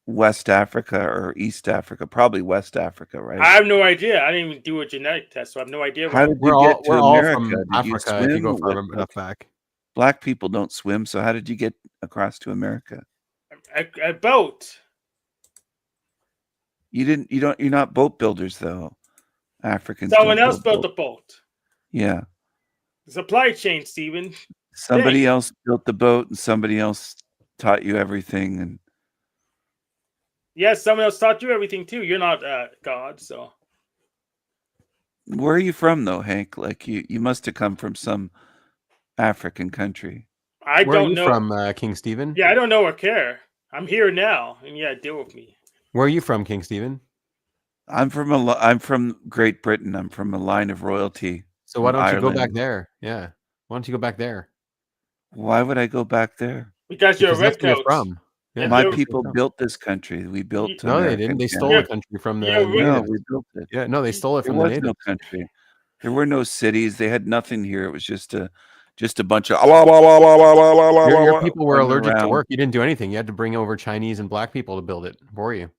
West Africa or East Africa, probably West Africa, right? I have no idea. I didn't even do a genetic test, so I have no idea. How did We're you get to all America? from Did you Africa if you swim? go far enough back. Black people don't swim, so how did you get across to America? A boat. You're not boat builders though. Africans Someone don't else build built the boat. Yeah. The supply chain, Stephen. Somebody else built the boat and somebody else taught you everything. And yes, someone else taught you everything too. You're not God, so. where are you from though, Hank? Like you must have come from some African country. I Where are don't you know. from, King Stephen? Yeah, I don't know or care. I'm here now, and yeah, deal with me. Where are you from, King Stephen? I'm from Great Britain. I'm from a line of royalty. So why from don't you go back Ireland. there? Yeah. Why don't you go back there? Why would I go back there? Because you're a Because that's where you're redcoat. from. Yeah, If My you're- people built this country. We built No, they America didn't. and They stole Canada. the country from the Yeah, No, natives. we built it. Yeah, no, they stole it There from the was natives. no country. There were no cities. They had nothing here. It was just a bunch of your Your people were allergic to work. You didn't do anything. You had to bring over Chinese and black people to build it for you.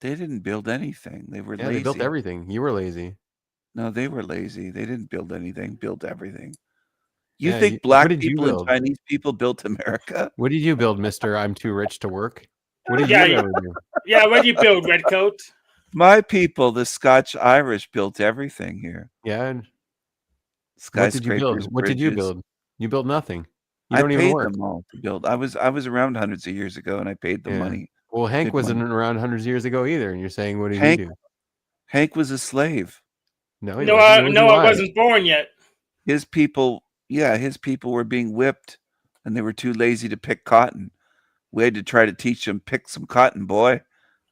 They didn't build anything. They were Yeah, lazy. they built everything. You were lazy. No, they were lazy. They didn't build anything. Built everything. You Yeah, think what black did you people and build? Chinese people built America? What did you build, Mister? I'm too rich to work. What did Yeah, you you- ever do? Yeah, what do you build, redcoat? My people, the Scotch Irish, built everything here. Yeah. and What did you Skyscrapers, build? What did you bridges. build? You built nothing. You I don't even paid work. them all to build. I was around hundreds of years ago, and I paid them Yeah. money. Well, Hank Good wasn't money. around hundreds of years ago either, and you're saying, what did Hank- he do? Hank was a slave. No, he No, wasn't. I, Neither no, was I wasn't born yet. His people were being whipped, and they were too lazy to pick cotton. We had to try to teach him, pick some cotton, boy.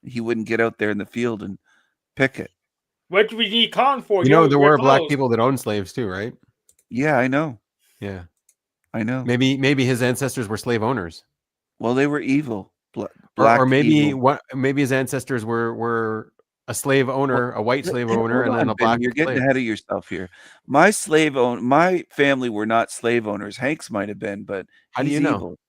He wouldn't get out there in the field and pick it. What do we need cotton for? You know, You're- there you're were black close. people that owned slaves too, right? Yeah, I know. Yeah. I know. Maybe his ancestors were slave owners. Well, they were evil. Black Or maybe evil. maybe his ancestors were a slave owner, a white slave owner, Hold and then on, a Ben, black you're getting slave. ahead of yourself here. My family were not slave owners. Hank's might have been, but How do he's you know? evil.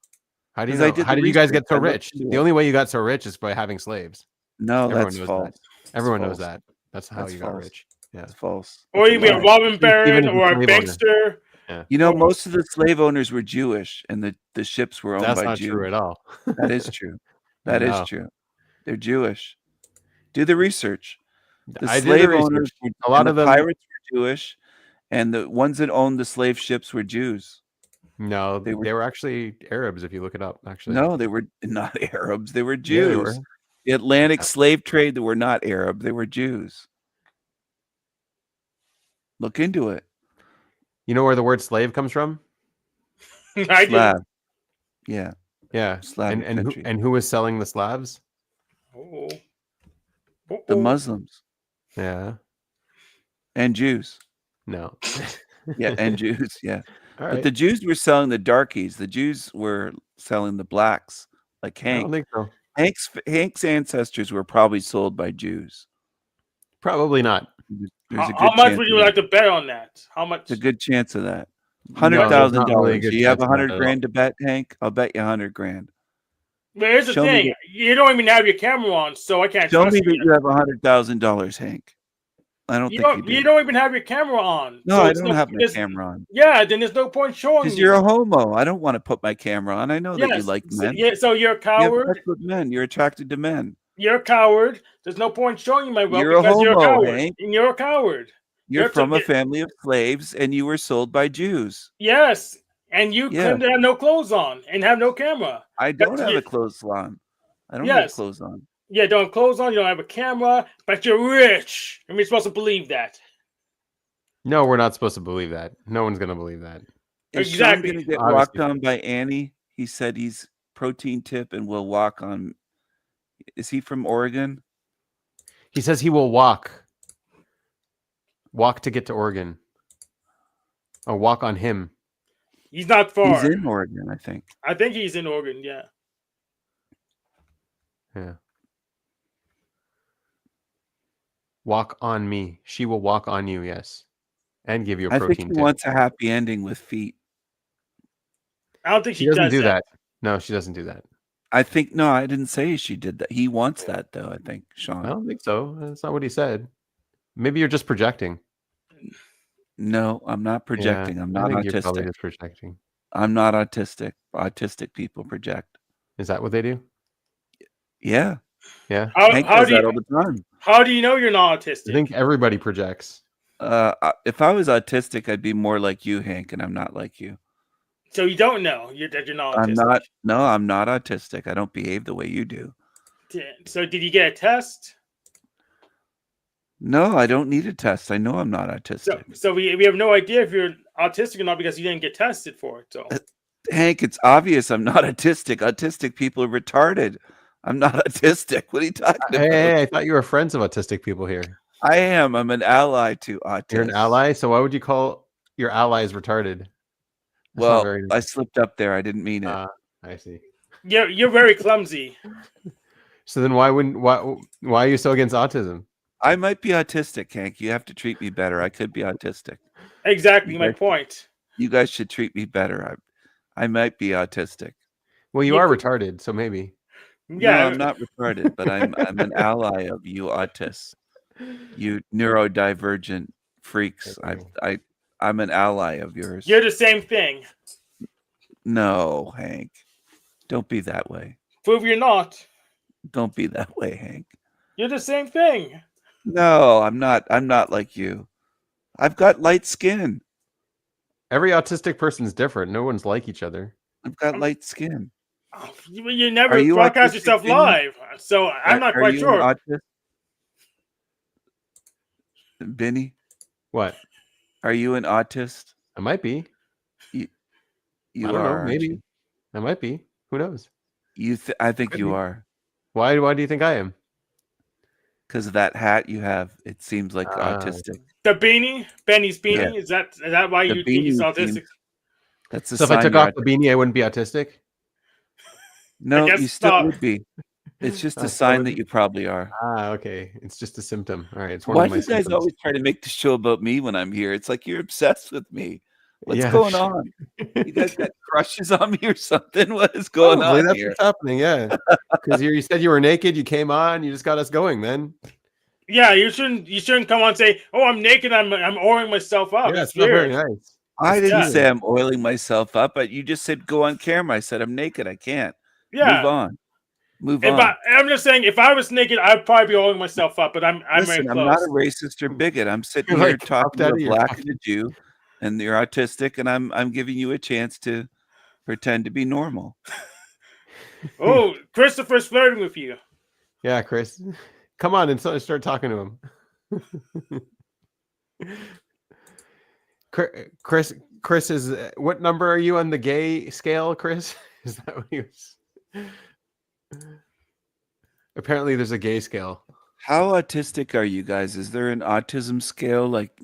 How do you 'Cause I know? did How the did you guys research. get so I looked rich? into The it. only way you got so rich is by having slaves. No, Everyone that's knows false. that. Everyone That's knows false. that. That's how That's you got false. rich. Yeah. That's false. Or That's you be a lie. robin Stephen baron is a or a slave owner. bankster. You know, Or- most of the slave owners were Jewish, and the ships were owned That's by not Jews. true at all. That is true. That is No. true. They're Jewish. Do the research. The I did the slave research. owners were, A lot and of the them. pirates were Jewish, and the ones that owned the slave ships were Jews. No, They they were- were actually Arabs. If you look it up, actually. No, they were not Arabs. They were Yeah, Jews. they were. The Atlantic Yeah. slave trade, they were not Arab. They were Jews. Look into it. You know where the word slave comes from? I do. Slav. Yeah. Yeah. Slavic And country. who was selling the Slavs? Oh. The Muslims Yeah. and Jews. No. Yeah, and Jews. Yeah. All But right. the Jews were selling the darkies. The Jews were selling the blacks, like I don't Hank. think so. Hank's ancestors were probably sold by Jews. Probably not. There's a How good much chance would of you that. like to bet on that? How much? It's a good chance of that. No, there's $100,000. not really a good You have chance of that at all. $100,000 to bet, Hank? I'll bet you $100,000. But here's the Show me thing: you don't even have your camera on, so I can't Show trust me you. that you have $100,000, Hank. I don't think you do. You don't even have your camera on. No, so I it's don't have my camera on. Yeah, then there's no point showing Because me. you're a homo. I don't want to put my camera on. I know that you Yes. like men. So you're a You have coward. sex with men. You're attracted to men. You're a coward. There's no point showing you my wealth You're a because you're a homo, coward. Hank. And you're a coward. You're from a family of slaves, and you were sold by Jews. Yes, and you Yeah. claim to have no clothes on and have no camera. I don't have a clothes on. I don't have clothes on. Yeah, don't have clothes on. You don't have a camera, but you're rich. And we're supposed to believe that. No, we're not supposed to believe that. No one's gonna believe that. Is Exactly. Sean going to get Obviously. walked on by Annie? He said he's protein tip and will walk on. Is he from Oregon? He says he will walk to get to Oregon. Oh, walk on him. He's not far. He's in Oregon, I think. I think he's in Oregon, yeah. Yeah. Walk on me. She will walk on you, yes. And give you a I protein think he tip. wants a happy ending with feet. I don't think She she doesn't does do that. No, she doesn't do that. I think, no, I didn't say she did that. He wants that, though, I think, Sean. I don't think so. That's not what he said. Maybe you're just projecting. No, I'm not projecting. Yeah, I'm I not think you're probably autistic. just projecting. I'm not autistic. Autistic people project. Is that what they do? Yeah. Yeah. Hank How does do that you, all the time. how do you know you're not autistic? I think everybody projects. If I was autistic, I'd be more like you, Hank, and I'm not like you. So you don't know that you're not autistic. I'm not. No, I'm not autistic. I don't behave the way you do. So did you get a test? No, I don't need a test. I know I'm not autistic. So we have no idea if you're autistic or not because you didn't get tested for it. So Hank, it's obvious I'm not autistic. Autistic people are retarded. I'm not autistic. What are you talking about? Hey, I thought you were friends of autistic people here. I am. I'm an ally to autism. You're an ally, so why would you call your allies retarded? That's not Well, very I slipped up there. I didn't mean it. I see. you're very clumsy. So then why are you so against autism? I might be autistic, Hank. You have to treat me better. I could be autistic. Exactly my point. You guys should treat me better. I might be autistic. Well, you are retarded, so maybe. Yeah, No, I'm not retarded, but I'm an ally of you autists. You neurodivergent freaks. I'm an ally of yours. You're the same thing. No, Hank. Don't be that way. Prove you're not. Don't be that way, Hank. You're the same thing. No, I'm not. I'm not like you. I've got light skin. Every autistic person is different. No one's like each other. I've got light skin. You never Are you broadcast autistic, yourself Vinny? live, so I'm not quite sure. Are you an autist? Benny, What? are you an autist? I might be. You I don't are. know. aren't Maybe. you? I might be. Who knows? I think Could you be. are. Why do you think I am? Because of that hat you have, it seems like autistic. The beanie, Benny's beanie, Yeah. is that why The you think he's beanie autistic? seems- That's a So if I sign took you're off the beanie, I wouldn't be autistic? No, guess you still not. would be. It's just I a still sign would that be. you probably are. Okay. It's just a symptom. All right. It's one Why of do my you guys symptoms. always try to make the show about me when I'm here? It's like you're obsessed with me. What's Yeah. going on? You guys got crushes on me or something? What is going Probably, on that's here? what's happening, yeah. Because you said you were naked, you came on, you just got us going then. Yeah, you shouldn't come on and say, "Oh, I'm naked. I'm oiling myself up." Yeah, It's it's not very weird. nice. I didn't Yeah. say I'm oiling myself up, but you just said go on camera. I said I'm naked. I can't. Yeah. Move on. Move If on. I'm just saying, if I was naked, I'd probably be oiling myself up. But I'm Listen, very I'm close. not a racist or bigot. I'm sitting You're here like talking popped to out a of your black pocket. and a Jew, and you're autistic, and I'm giving you a chance to pretend to be normal. Oh, Christopher's flirting with you. Yeah, Chris. Come on and start talking to him. Chris is what number are you on the gay scale, Chris? Is that what he was? Apparently there's a gay scale. How autistic are you guys? Is there an autism scale? Like,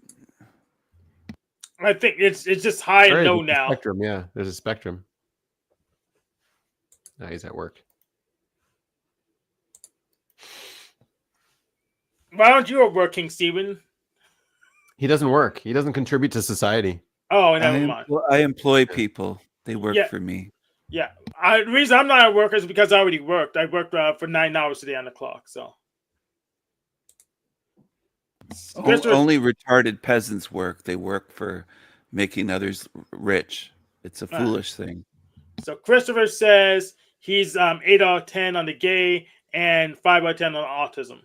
I think it's just high There and is, low it's a now. spectrum, yeah. There's a spectrum. Now he's at work. Why aren't you at work, King Steven? He doesn't work. He doesn't contribute to society. Oh, never mind. I employ people. They work Yeah. for me. Yeah. The reason I'm not at work is because I already worked. I worked for 9 hours today on the clock. So Only retarded peasants work. They work for making others rich. It's a foolish thing. So Christopher says he's 8 out of 10 on the gay and 5 out of 10 on autism.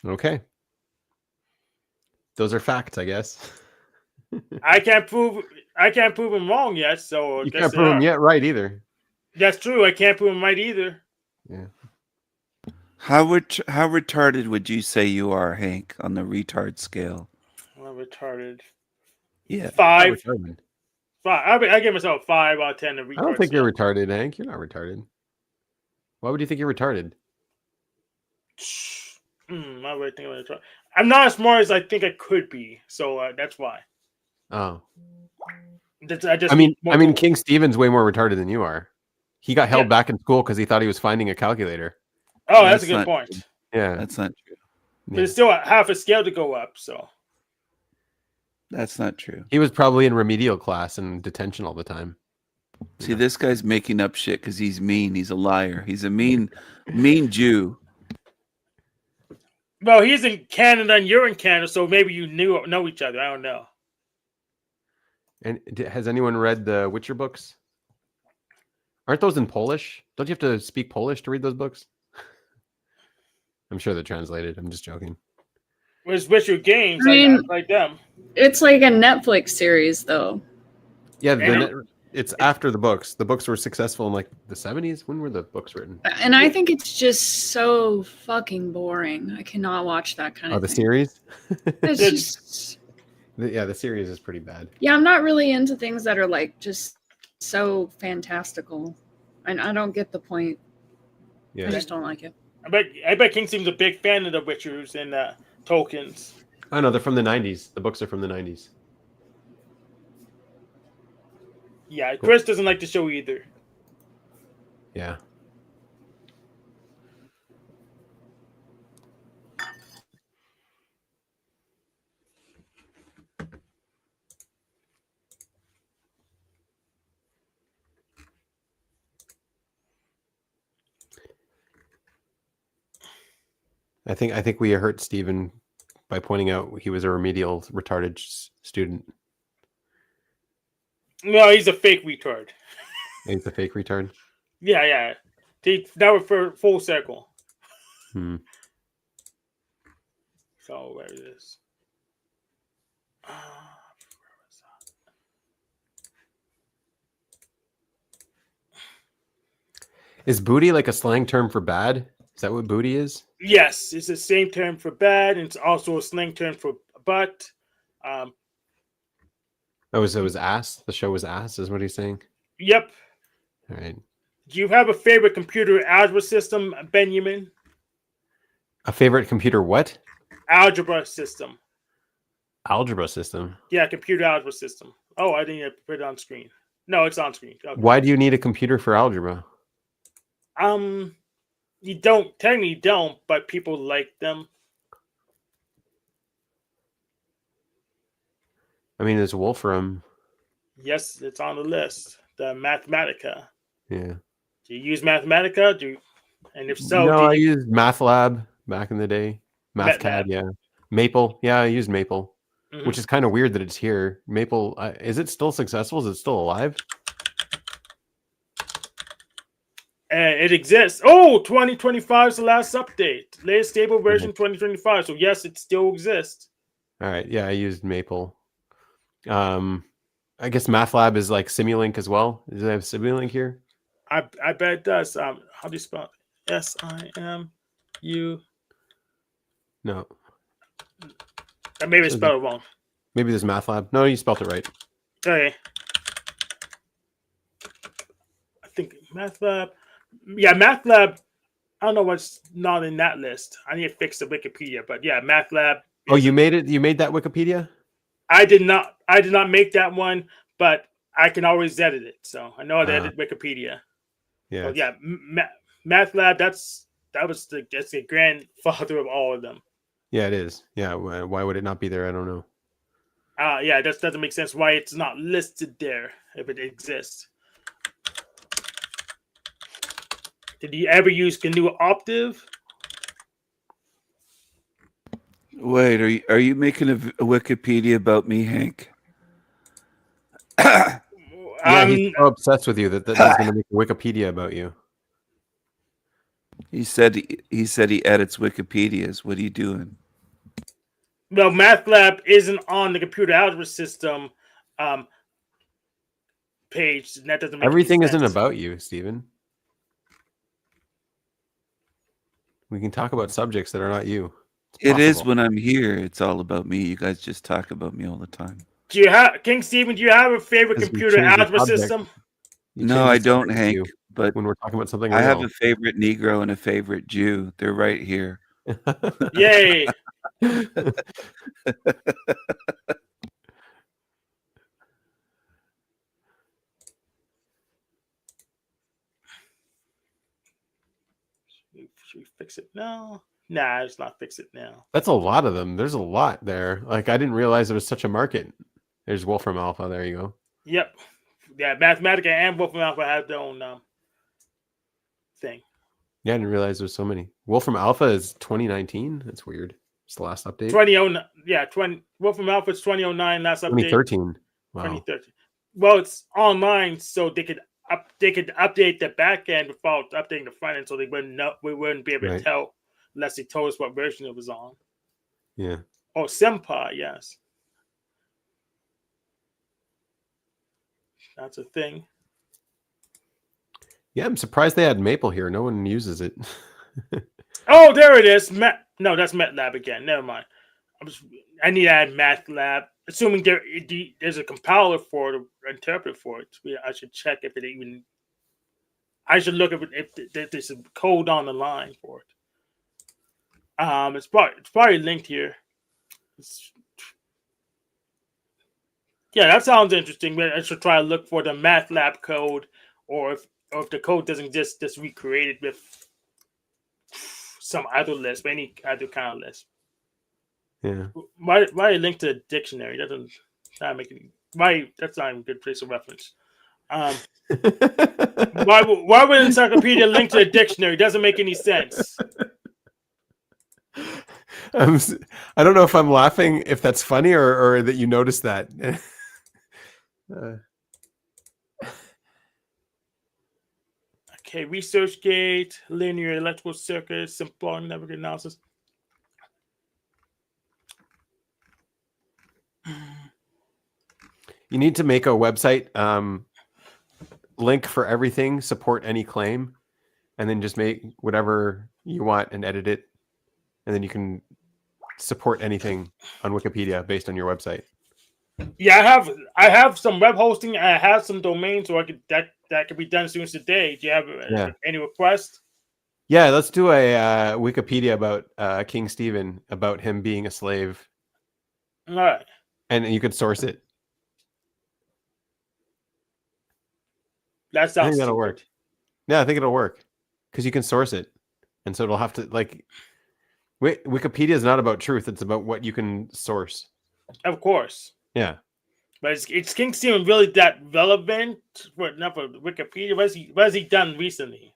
Okay. Those are facts, I guess. I can't prove him wrong yet. So You can't prove him yet right either. That's true. I can't prove him right either. Yeah. How retarded would you say you are, Hank, on the retard scale? I'm retarded. Yeah. 5. Retarded. 5. I give myself 5 out of 10. I don't think you're retarded, Hank. You're not retarded. Why would you think you're retarded? I'm not as smart as I think I could be, so that's why. Oh. I mean, King Steven's way more retarded than you are. He got held back in school because he thought he was finding a calculator. Oh, that's a good point. True. Yeah, that's not true. But it's still half a scale to go up, so. That's not true. He was probably in remedial class and detention all the time. See, this guy's making up shit because he's mean. He's a liar. He's a mean Jew. Well, he's in Canada and you're in Canada, so maybe you know each other. I don't know. And has anyone read the Witcher books? Aren't those in Polish? Don't you have to speak Polish to read those books? I'm sure they're translated. I'm just joking. Where's Witcher games? Like them. It's like a Netflix series, though. Yeah, it's after the books. The books were successful in like the 70s. When were the books written? And I think it's just so fucking boring. I cannot watch that kind of the thing. Series? It's just... Yeah, the series is pretty bad. Yeah, I'm not really into things that are like just so fantastical. And I don't get the point. Yeah. I just don't like it. I bet King seems a big fan of the Witchers and Tolkien's. Oh no, they're from the 90s. The books are from the 90s. Yeah, Chris doesn't like the show either. Yeah. I think we hurt Steven by pointing out he was a remedial retarded student. No, he's a fake retard. He's a fake retard? Yeah. That was for full circle. So where is this? Is booty like a slang term for bad? Is that what booty is? Yes, it's the same term for bad, and it's also a slang term for butt. Oh, so it was ass? The show was ass, is what he's saying? Yep. All right. Do you have a favorite computer algebra system, Benjamin? A favorite computer what? Algebra system. Algebra system? Yeah, computer algebra system. Oh, I didn't put it on screen. No, it's on screen. Okay. Why do you need a computer for algebra? You technically don't, but people like them. I mean, there's Wolfram. Yes, it's on the list. The Mathematica. Yeah. Do you use Mathematica? And if so, no, I used MathLab back in the day. MathCAD, yeah. Maple, yeah, I used Maple, which is kind of weird that it's here. Maple, is it still successful? Is it still alive? And it exists. Oh, 2025 is the last update. Latest stable version 2025. So yes, it still exists. All right. Yeah, I used Maple. I guess MathLab is like Simulink as well. Does it have Simulink here? I bet it does. How do you spell it? SIMU? No. Maybe I spelled it wrong. Maybe there's MathLab. No, you spelled it right. Okay. I think MathLab. Yeah, MathLab. I don't know what's not in that list. I need to fix the Wikipedia, but yeah, MathLab. Oh, you made it? You made that Wikipedia? I did not make that one, but I can always edit it. So I know how to edit Wikipedia. Yeah. So yeah, MathLab. That's the grandfather of all of them. Yeah, it is. Yeah, why would it not be there? I don't know. Yeah, it just doesn't make sense why it's not listed there if it exists. Did you ever use GNU Optiv? Wait, are you making a Wikipedia about me, Hank? Yeah, he's so obsessed with you that he's going to make a Wikipedia about you. He said he edits Wikipedias. What are you doing? Well, MathLab isn't on the computer algebra system page, and that doesn't make Everything any sense. isn't about you, Stephen. We can talk about subjects that are not you. It is when I'm here. It's all about me. You guys just talk about me all the time. Do you have King Stephen? Do you have a favorite computer algebra system? No, I don't, Hank. But when we're talking about something, I have a favorite Negro and a favorite Jew. They're right here. Yay! Should we fix it now? Nah, let's not fix it now. That's a lot of them. There's a lot there. Like, I didn't realize there was such a market. There's Wolfram Alpha. There you go. Yep. Yeah, Mathematica and Wolfram Alpha have their own thing. Yeah, I didn't realize there's so many. Wolfram Alpha is 2019. That's weird. It's the last update. 2009. Yeah, Wolfram Alpha is 2009. Last update. 2013. Wow. 2013. Well, it's online, so they could update the back end without updating the front end, so we wouldn't be able to tell unless they told us what version it was on. Yeah. Oh, Senpai, yes. That's a thing. Yeah, I'm surprised they had Maple here. No one uses it. Oh, there it is. No, that's MATLAB again. Never mind. I need to add MATLAB. Assuming there's a compiler for it, or interpreter for it. I should check if it even. I should look at if there's a code on the line for it. It's probably linked here. Yeah, that sounds interesting. I should try to look for the MATLAB code, or if the code doesn't exist, just recreate it with some other list, any other kind of list. Yeah. Why link to the dictionary? That doesn't not make any. Why that's not even a good place of reference. Why would encyclopedia link to a dictionary? Doesn't make any sense. I don't know if I'm laughing, if that's funny, or that you noticed that. Okay, ResearchGate, linear electrical circuits, simple network analysis. You need to make a website link for everything, support any claim, and then just make whatever you want and edit it, and then you can support anything on Wikipedia based on your website. Yeah, I have some web hosting. I have some domains, so that could be done as soon as today. Do you have any requests? Yeah, let's do a Wikipedia about King Stephen, about him being a slave. All right. And you could source it. That sounds. I think that'll work. Yeah, I think it'll work because you can source it, and so it'll have to like. Wikipedia is not about truth; it's about what you can source. Of course. Yeah. But is King Stephen really that relevant for Wikipedia? What has he done recently?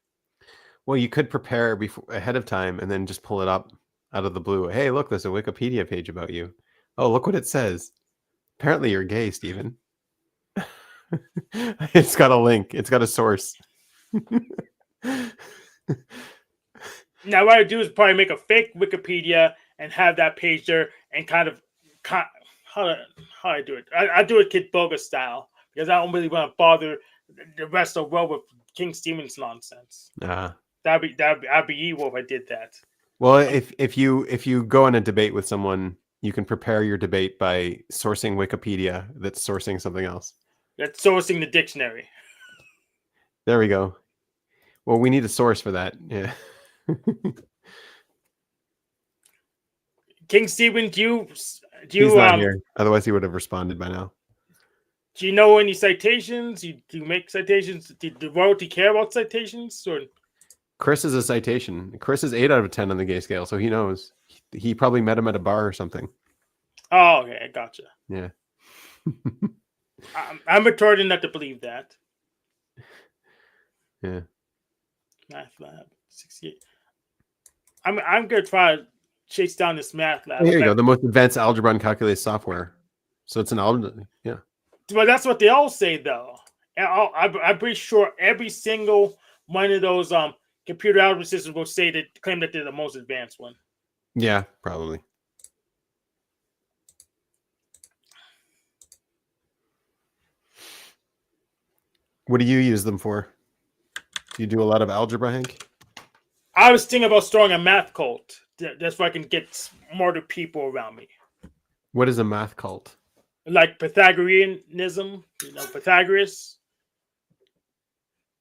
Well, you could prepare ahead of time and then just pull it up out of the blue. Hey, look, there's a Wikipedia page about you. Oh, look what it says. Apparently you're gay, Stephen. It's got a link. It's got a source. Now, what I do is probably make a fake Wikipedia and have that page there and how do I do it? I do it Kid Bogus style because I don't really want to bother the rest of the world with King Stephen's nonsense. I'd be evil if I did that. Well, if you go on a debate with someone, you can prepare your debate by sourcing Wikipedia that's sourcing something else. That's sourcing the dictionary. There we go. Well, we need a source for that. Yeah. King Stephen, do you He's not here. Otherwise, he would have responded by now. Do you know any citations? Do you make citations? Did the royalty care about citations? Or Chris is a citation. Chris is 8 out of 10 on the gay scale, so he knows. He probably met him at a bar or something. Oh, okay, I gotcha. Yeah. I'm retarded enough to believe that. Yeah. Math lab 68. I'm gonna try to chase down this math lab. Oh, here you go. The most advanced algebra and calculus software. So it's an algebra. Yeah. Well, that's what they all say, though. And I'm pretty sure every single one of those computer algebra systems will claim that they're the most advanced one. Yeah, probably. What do you use them for? Do you do a lot of algebra, Hank? I was thinking about starting a math cult. That's why I can get smarter people around me. What is a math cult? Like Pythagoreanism, Pythagoras.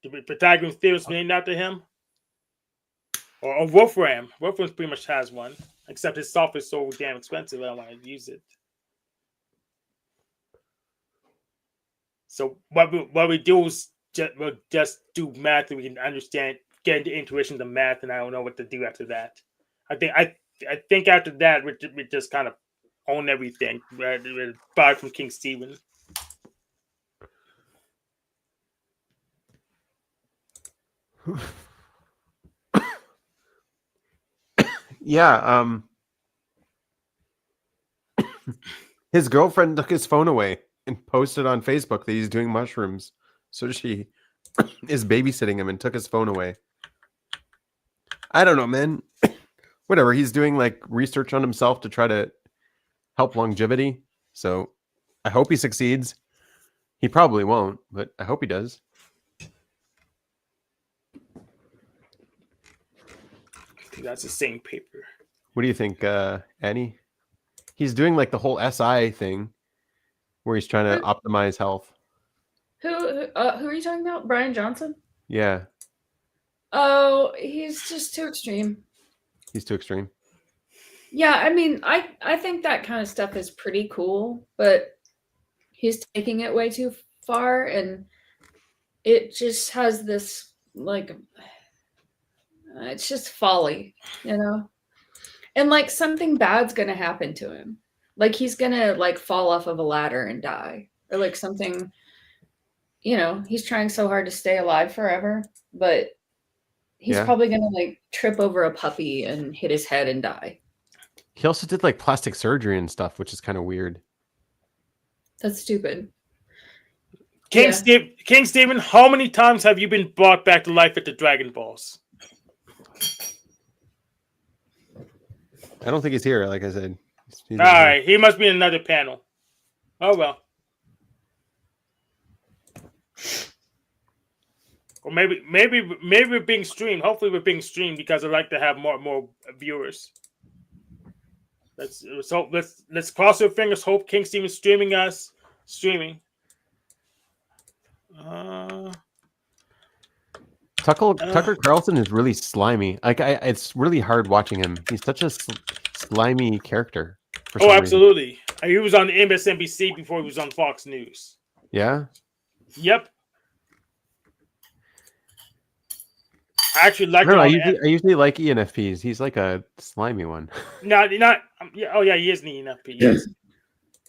The Pythagorean theorem was named after him. Or Wolfram. Wolfram pretty much has one. Except his software is so damn expensive, I don't want to use it. So what we do is we'll just do math and we can understand, get into intuition of math, and I don't know what to do after that. I think after that we just kind of own everything. We buy from King Stephen. Yeah. His girlfriend took his phone away and posted on Facebook that he's doing mushrooms. So she is babysitting him and took his phone away. I don't know, man. Whatever. He's doing like research on himself to try to help longevity. So I hope he succeeds. He probably won't, but I hope he does. That's the same paper. What do you think, Annie? He's doing like the whole SI thing where he's trying to optimize health. Who are you talking about? Brian Johnson? Yeah, Oh, he's just too extreme. he's too extreme. Yeah, I mean, I think that kind of stuff is pretty cool, but he's taking it way too far, and it just has this like, it's just folly, you know? And like something bad's gonna happen to him. Like he's gonna like fall off of a ladder and die. Or like something, you know, he's trying so hard to stay alive forever, but he's Yeah. probably gonna like trip over a puppy and hit his head and die. He also did like plastic surgery and stuff, which is kind of weird. That's stupid. King Yeah. Stephen, how many times have you been brought back to life at the Dragon Balls? I don't think he's here, like I said. He's All not here. right, he must be in another panel. Oh well. Or maybe we're being streamed. Hopefully we're being streamed because I like to have more viewers. Let's hope. Let's cross our fingers. Hope King Stephen's streaming. Tucker Carlson is really slimy. Like it's really hard watching him. He's such a slimy character. For some reason. Absolutely. He was on MSNBC before he was on Fox News. Yeah. Yep. I actually like. I usually like ENFPs. He's like a slimy one. No, not. Yeah, oh yeah, he is an ENFP. Yes,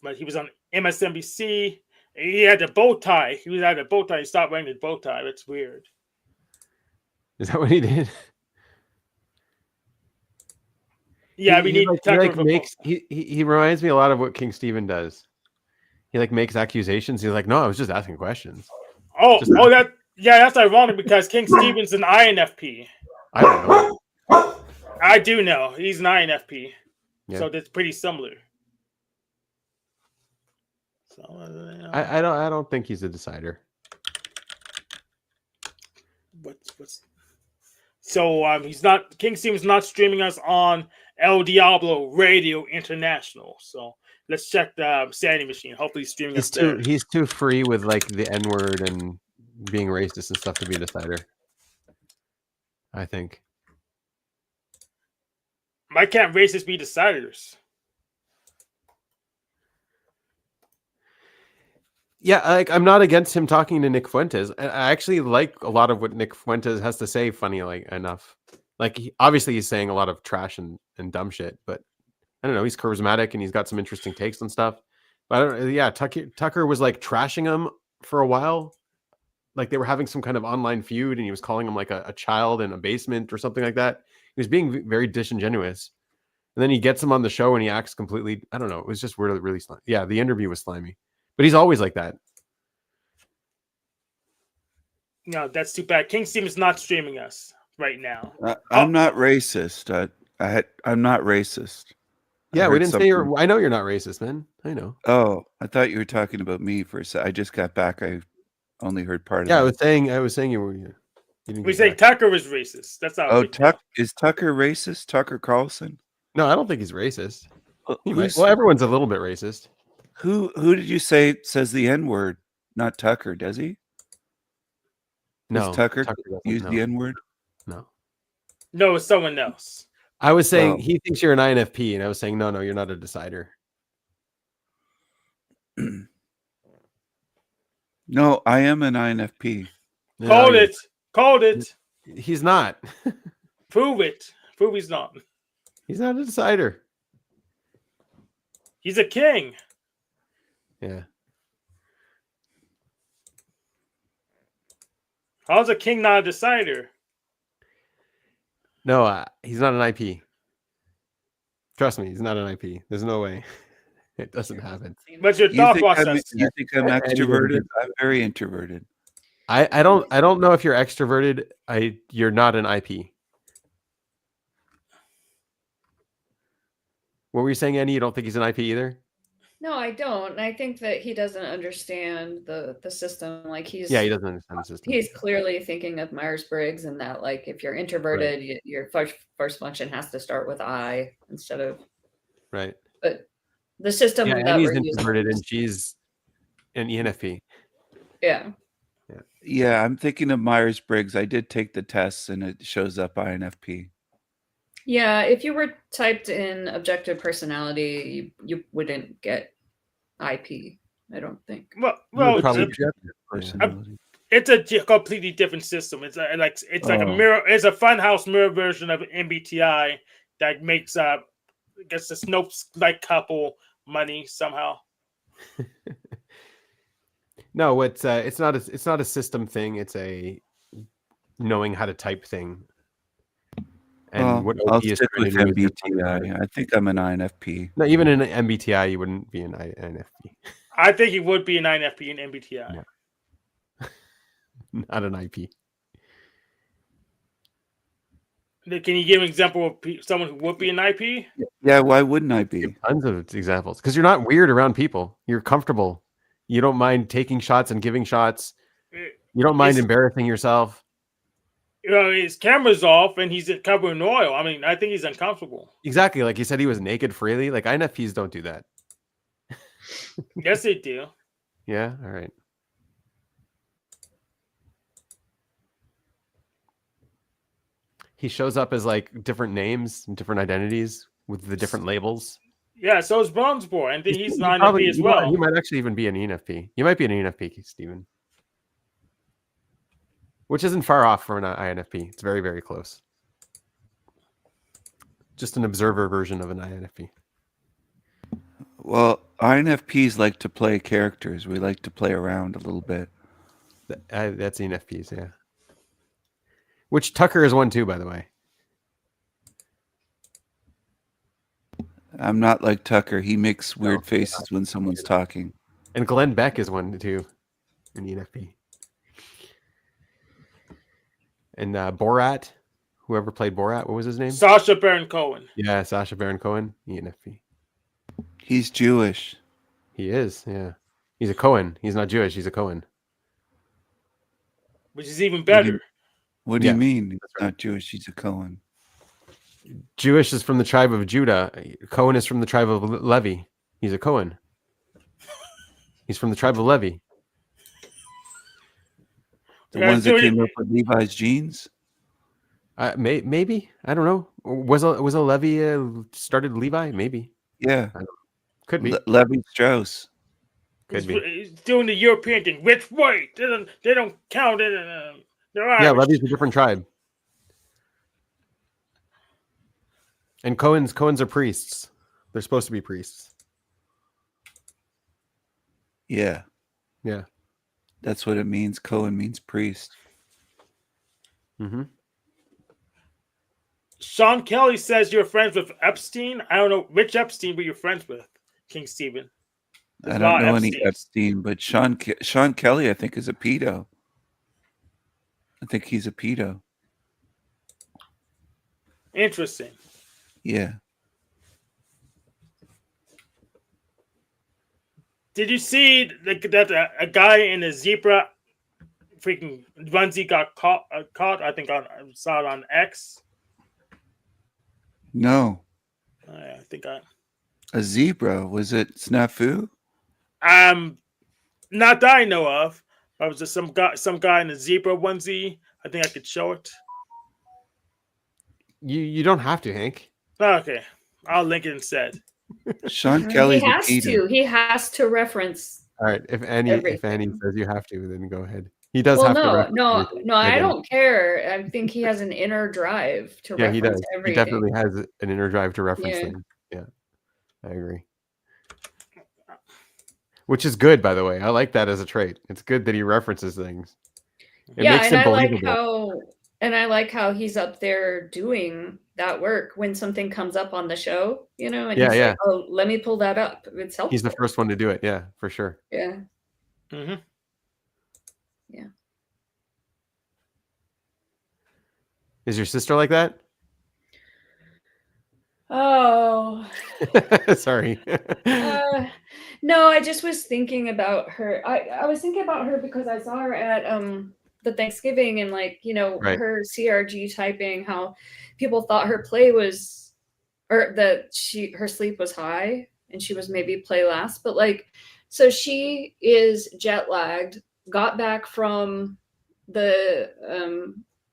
but he was on MSNBC. He had the bow tie. He had a bow tie. He stopped wearing the bow tie. That's weird. Is that what he did? Yeah, we need. He reminds me a lot of what King Stephen does. He like makes accusations. He's like, no, I was just asking questions. That's ironic because King Stephen's an INFP. I don't know. I do know he's an INFP, so that's pretty similar. So I don't think he's a decider. So he's not. King Stephen's not streaming us on El Diablo Radio International. So let's check the Sandy Machine. Hopefully, he's streaming us there. He's too free with like the N word and being racist and stuff to be a decider. I think. Why can't racists be deciders? Yeah, like I'm not against him talking to Nick Fuentes. I actually like a lot of what Nick Fuentes has to say. Funny, like enough. Like obviously he's saying a lot of trash and dumb shit, but I don't know. He's charismatic and he's got some interesting takes and stuff. But I don't. Yeah, Tucker was like trashing him for a while. Like they were having some kind of online feud, and he was calling him like a child in a basement or something like that. He was being very disingenuous. And then he gets him on the show and he acts completely. I don't know. It was just really, really slimy. Yeah, the interview was slimy. But he's always like that. No, that's too bad. King Steven's not streaming us right now. I'm not racist. I'm not racist. Yeah, we heard didn't say something. you're. I know you're not racist, man. I know. Oh, I thought you were talking about me for a sec. I just got back. I only heard part of Yeah, that. I was saying you were. You didn't We get say back. Tucker is racist. That's all. Oh, is Tucker racist? Tucker Carlson? No, I don't think he's racist. He might. Who's, Well, everyone's a little bit racist. who did you say says the N-word? Not Tucker, does he? No, Does Tucker doesn't, use no, the N-word? no. No, it's someone else. I was saying Well- he thinks you're an INFP, and I was saying no, you're not a decider. No, I am an INFP. No, Called you're- it. Called it. He's not. Prove it. Prove he's not. He's not a decider. He's a king. Yeah. How's a king not a decider? No, he's not an IP. Trust me, he's not an IP. There's no way. It doesn't happen. What's your You thought think I'm process? extroverted? I'm very introverted. I don't know if you're extroverted. You're not an IP. What were you saying, Annie? You don't think he's an IP either? No, I don't. I think that he doesn't understand the system. Like Yeah, he doesn't understand the system. he's clearly thinking of Myers-Briggs and that, like, if you're introverted, your first function has to start with I instead of Right. But the system Yeah, that Annie's we're introverted using, and she's an ENFP. yeah. Yeah, I'm thinking of Myers-Briggs. I did take the tests, and it shows up INFP. Yeah, if you were typed in objective personality, you wouldn't get IP, I don't think. Well, probably it's, objective Personality. it's a completely different system. It's like a Oh. mirror. It's a funhouse mirror version of MBTI that makes I guess the Snopes like couple money somehow. No, it's not a system thing. It's a knowing how to type thing. And Well, what I'll OP is stick trying with to do is MBTI. I think I'm an INFP. no, even in an MBTI, you wouldn't be an INFP, I think he would be an INFP in MBTI. Yeah. not an IP. Can you give an example of someone who would be an IP? Yeah, why wouldn't I be? Tons of examples because you're not weird around people. You're comfortable. You don't mind taking shots and giving shots. You don't mind It's- embarrassing yourself. You know, his camera's off and he's covered in oil. I mean, I think he's uncomfortable. Exactly. Like you said, he was naked freely. Like INFPs don't do that. Yes, they do. Yeah. All right. He shows up as like different names and different identities with the different labels. Yeah, so is Bronze Boy. I think he's an INFP probably- as well. He might actually even be an ENFP. You might be an ENFP, Stephen. Which isn't far off from an INFP. It's very, very close. Just an observer version of an INFP. Well, INFPs like to play characters. We like to play around a little bit. That's ENFPs, yeah. Which Tucker is one too, by the way. I'm not like Tucker. He makes weird No, faces when someone's talking. And Glenn Beck is one too, an ENFP. And Borat, whoever played Borat, what was his name? Sacha Baron Cohen. Yeah, Sacha Baron Cohen, ENFP. He's Jewish. He is, yeah. He's a Cohen. He's not Jewish. He's a Cohen. Which is even better. What do Yeah, you mean? He's not Jewish. He's a Cohen. Jewish is from the tribe of Judah. Cohen is from the tribe of Levi. He's a Cohen. He's from the tribe of Levi. The Yeah, ones that dude, came up with Levi's jeans? Maybe, I don't know. Was a Levi started Levi? Maybe Yeah. could be. Levi Strauss. Could be. He's doing the European thing. Which way? They don't count it. They're Irish. Yeah, Levi's a different tribe. And Cohen's are priests. They're supposed to be priests. Yeah, Yeah. that's what it means. Cohen means priest. Mm-hmm. Sean Kelly says you're friends with Epstein. I don't know which Epstein were you friends with, King Stephen. I don't know any Epstein, but Sean Kelly, I think, is a pedo. I think he's a pedo. Interesting. Yeah. Did you see that a guy in a zebra freaking onesie got caught? I think I saw it on X. No. I think I. A zebra. Was it Snafu? Not that I know of. I was just some guy in a zebra onesie. I think I could show it. You don't have to, Hank. Okay, I'll link it instead. Sean Kelly's he a has pedo. to. He has to reference. All right. If Annie Everything. says you have to, then go ahead. He does Well, have to. no, reference no, everything. no. I don't care. I think he has an inner drive to Yeah, reference he does. everything. He definitely has an inner drive to reference Yeah. things. Yeah, I agree. Which is good, by the way. I like that as a trait. It's good that he references things. It makes and him I like believable. how he's up there doing that work when something comes up on the show, and Yeah, he's yeah. like, "Oh, let me pull that up." It's helpful. He's the first one to do it. Yeah, for sure. Yeah. Mm-hmm. Yeah. Is your sister like that? Oh. Sorry. No, I just was thinking about her. I was thinking about her because I saw her at the Thanksgiving and Right. her CRG typing, how people thought her play was, or that her sleep was high and she was maybe play last, but so she is jet lagged, got back from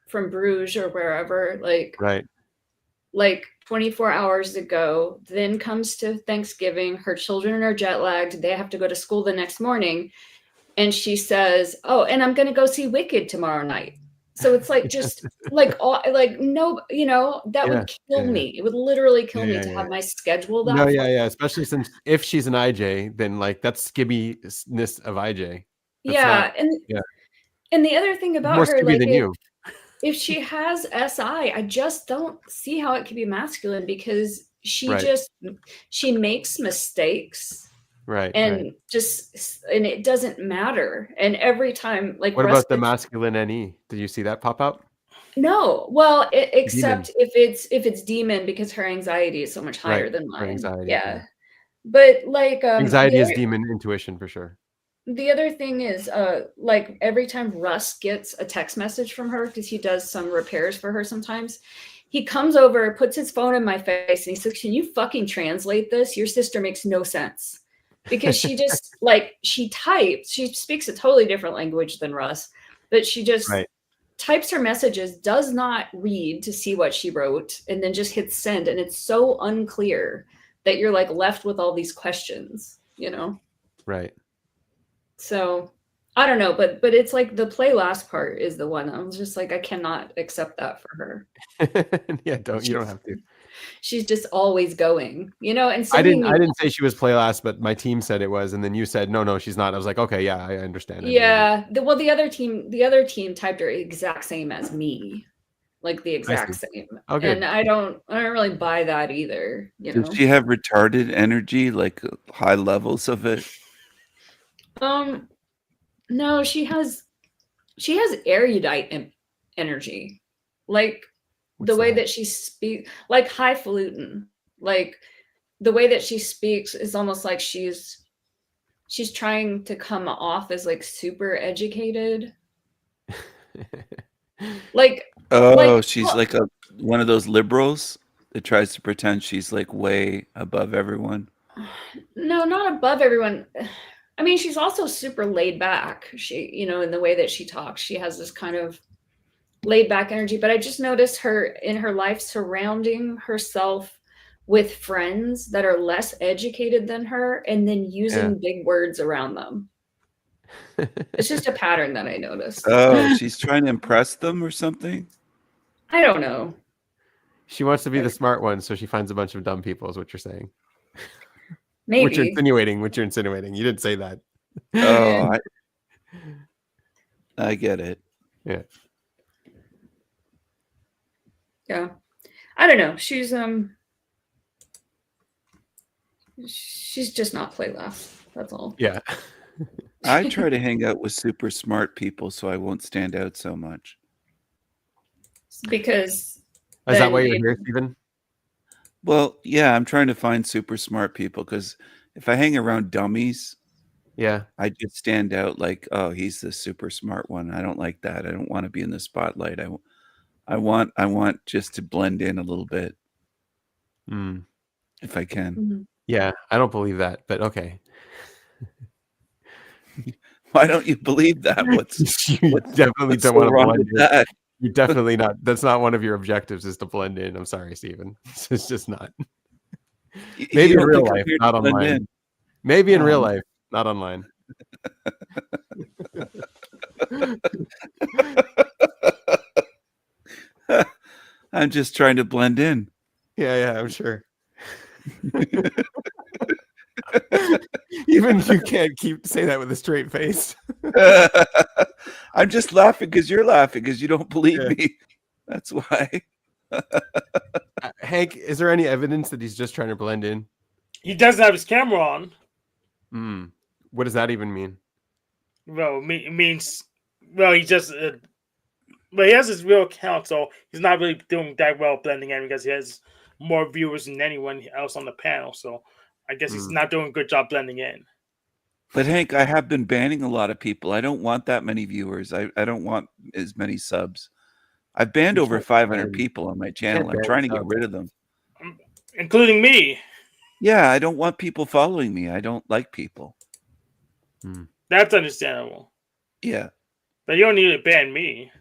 from Bruges or wherever, Right. 24 hours ago, then comes to Thanksgiving. Her children are jet lagged. They have to go to school the next morning. And she says, "Oh, and I'm going to go see Wicked tomorrow night." So it's just no, that would kill me. It would literally kill me to have my schedule that. No, yeah. Especially since if she's an IJ, then that's skibbiness of IJ. That's and the other thing about more her, skibby than you. if she has SI, I just don't see how it could be masculine, because she she makes mistakes. Right. And and it doesn't matter. And every time, what about the masculine NE? Did you see that pop up? No. Well, except if it's demon, because her anxiety is so much higher than mine. Her anxiety. Yeah. But anxiety is demon intuition for sure. The other thing is, every time Russ gets a text message from her, because he does some repairs for her sometimes, he comes over, puts his phone in my face, and he says, "Can you fucking translate this? Your sister makes no sense." Because she just she types, she speaks a totally different language than Russ, but she just types her messages, does not read to see what she wrote, and then just hits send. And it's so unclear that you're left with all these questions, Right. So I don't know, but it's the play last part is the one I'm just I cannot accept that for her. Yeah, you don't have to. She's just always going, and I didn't say she was play last, but my team said it was, and then you said no, she's not. I was like, okay, yeah, I understand. Yeah, the other team typed her exact same as me, the exact same. Okay. And I don't really buy that either. Does she have retarded energy, high levels of it? No, she has erudite energy, the way that she speaks, highfalutin, the way that she speaks is almost like she's trying to come off as super educated. She's one of those liberals that tries to pretend she's way above everyone. No, not above everyone. I mean, she's also super laid back. She, in the way that she talks, she has this kind of laid back energy. But I just noticed her in her life surrounding herself with friends that are less educated than her and then using big words around them. It's just a pattern that I noticed. Oh, she's trying to impress them or something? I don't know. She wants to be the smart one, so she finds a bunch of dumb people, is what you're saying. Maybe. Which you're insinuating. You didn't say that. Oh, I get it. Yeah. Yeah. I don't know. She's just not play laugh. That's all. Yeah. I try to hang out with super smart people so I won't stand out so much. Because Is that why you're here, Stephen? Well, yeah, I'm trying to find super smart people because if I hang around dummies, I just stand out like, oh, he's the super smart one. I don't like that. I don't want to be in the spotlight. I want just to blend in a little bit, if I can. Mm-hmm. Yeah, I don't believe that, but okay. Why don't you believe that? You definitely don't want to blend in. That? You're definitely not. That's not one of your objectives, is to blend in. I'm sorry, Stephen. It's just not. Maybe in real life, not online. Maybe in real life, not online. I'm just trying to blend in. Yeah, I'm sure. Even you can't say that with a straight face. I'm just laughing because you're laughing because you don't believe me. That's why. Hank, is there any evidence that he's just trying to blend in? He doesn't have his camera on. What does that even mean? Well, it means, well, he just, but he has his real account, so he's not really doing that well blending in because he has more viewers than anyone else on the panel. So I guess he's not doing a good job blending in. But Hank, I have been banning a lot of people. I don't want that many viewers. I don't want as many subs. I've banned over 500 people on my channel. I'm trying to get rid of them. Including me. Yeah, I don't want people following me. I don't like people. That's understandable. Yeah. But you don't need to ban me.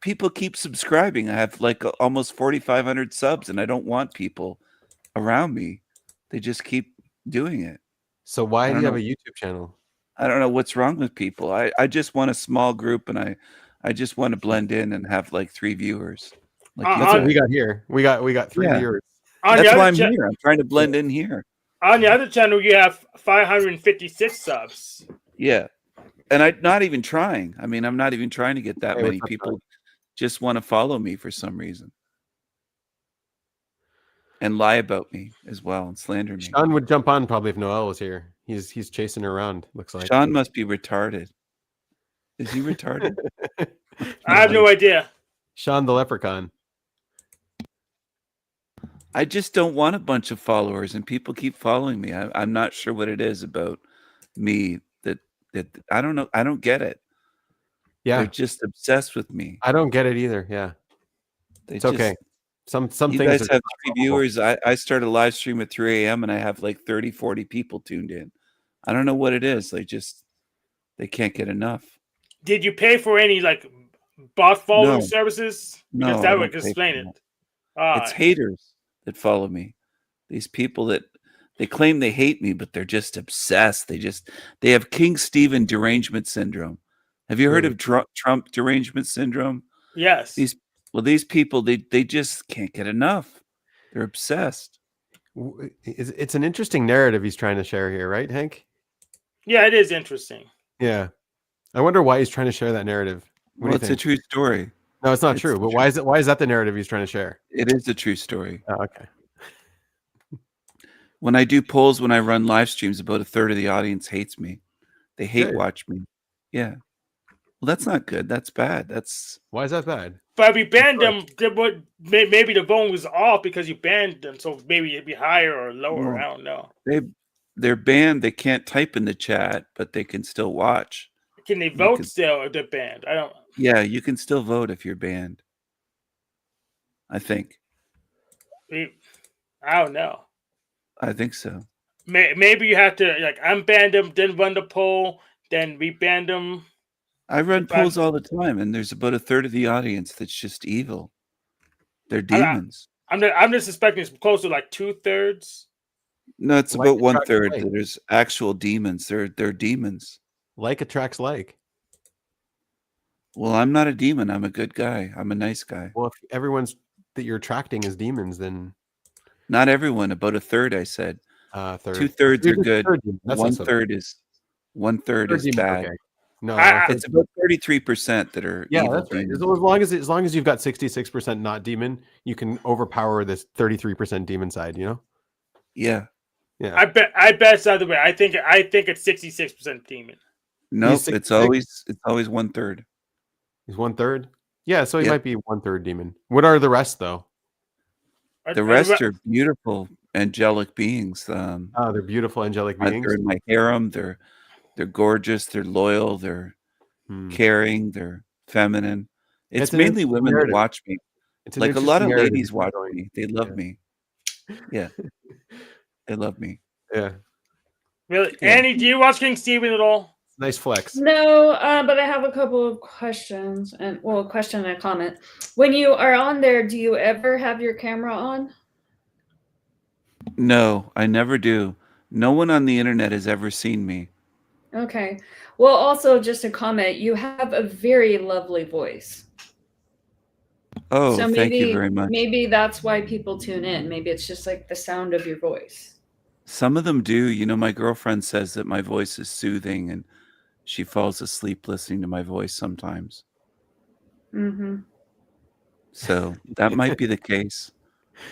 People keep subscribing. I have like almost 4,500 subs, and I don't want people around me. They just keep doing it. So why do you have a YouTube channel? I don't know what's wrong with people. I just want a small group, and I just want to blend in and have like 3 viewers. Like that's what we got here. We got 3 viewers. That's why I'm here. I'm trying to blend in here. On the other channel, you have 556 subs. Yeah. And I'm not even trying. I mean, I'm not even trying to get that many people. Just want to follow me for some reason. And lie about me as well and slander me. Sean would jump on probably if Noelle was here. He's chasing her around, looks like. Sean must be retarded. Is he retarded? I have no idea. Sean the leprechaun. I just don't want a bunch of followers, and people keep following me. I'm not sure what it is about me that I don't know. I don't get it. Yeah, they're just obsessed with me. I don't get it either. Yeah, it's okay. Some you things guys have 3 viewers. I start a live stream at 3 a.m. and I have like 30, 40 people tuned in. I don't know what it is. They can't get enough. Did you pay for any like bot following services? Because no, that would explain it. It's haters that follow me. These people that they claim they hate me, but they're just obsessed. They have King Stephen derangement syndrome. Have you heard of Trump derangement syndrome? Yes. These people, they just can't get enough. They're obsessed. It's an interesting narrative he's trying to share here, right, Hank? Yeah, it is interesting. Yeah. I wonder why he's trying to share that narrative. Well, it's a true story. No, it's not true. But why is that the narrative he's trying to share? It is a true story. Oh, okay. When I do polls, when I run live streams, about 1/3 of the audience hates me. They hate watch me. Yeah. Well, that's not good. That's bad. Why is that bad? But we banned them. Maybe the vote was off because you banned them. So maybe it'd be higher or lower. I don't know. They're banned. They can't type in the chat, but they can still watch. Can they vote still if they're banned? I don't. Yeah, you can still vote if you're banned. I think. I don't know. I think so. Maybe you have to unban them, then run the poll, then reban them. I run polls all the time, and there's about 1/3 of the audience that's just evil. They're demons. I'm just suspecting it's close to like 2/3. No, it's Like about attracts 1/3. like. There's actual demons. They're demons. Like attracts like. Well, I'm not a demon. I'm a good guy. I'm a nice guy. Well, if everyone's that you're attracting is demons, then Not everyone. About a third, I said. third. 2/3 You're are just good. third demon. That's not so bad. 1/3 is Third demon, bad. okay. No, I- third It's about 33% that are yeah, evil that's right. demons. As long as you've got 66% not demon, you can overpower this 33% demon side. You know? Yeah. Yeah. I bet it's the other way. I think it's 66% demon. Nope. 66? It's always 1/3. He's 1/3. Yeah, so he Yeah. might be 1/3 demon. What are the rest though? The rest are beautiful angelic beings. Oh, they're beautiful angelic They're beings. in my harem. They're gorgeous. They're loyal. They're Hmm. caring. They're feminine. It's It's an mainly interesting women that narrative. watch me. It's an Like a lot interesting of narrative ladies you're watch going. me. They love Yeah. me. Yeah. They love me. Yeah, Really, Yeah. Annie, do you watch King Steven at all? nice flex. No, but I have a couple of questions, and a question and a comment. When you are on there, do you ever have your camera on? No, I never do. No one on the internet has ever seen me. Okay. Well, also just a comment. You have a very lovely voice. Oh, So thank you very much. maybe that's why people tune in. Maybe it's just like the sound of your voice. Some of them do. You know, my girlfriend says that my voice is soothing and she falls asleep listening to my voice sometimes. Mm-hmm. So that might be the case.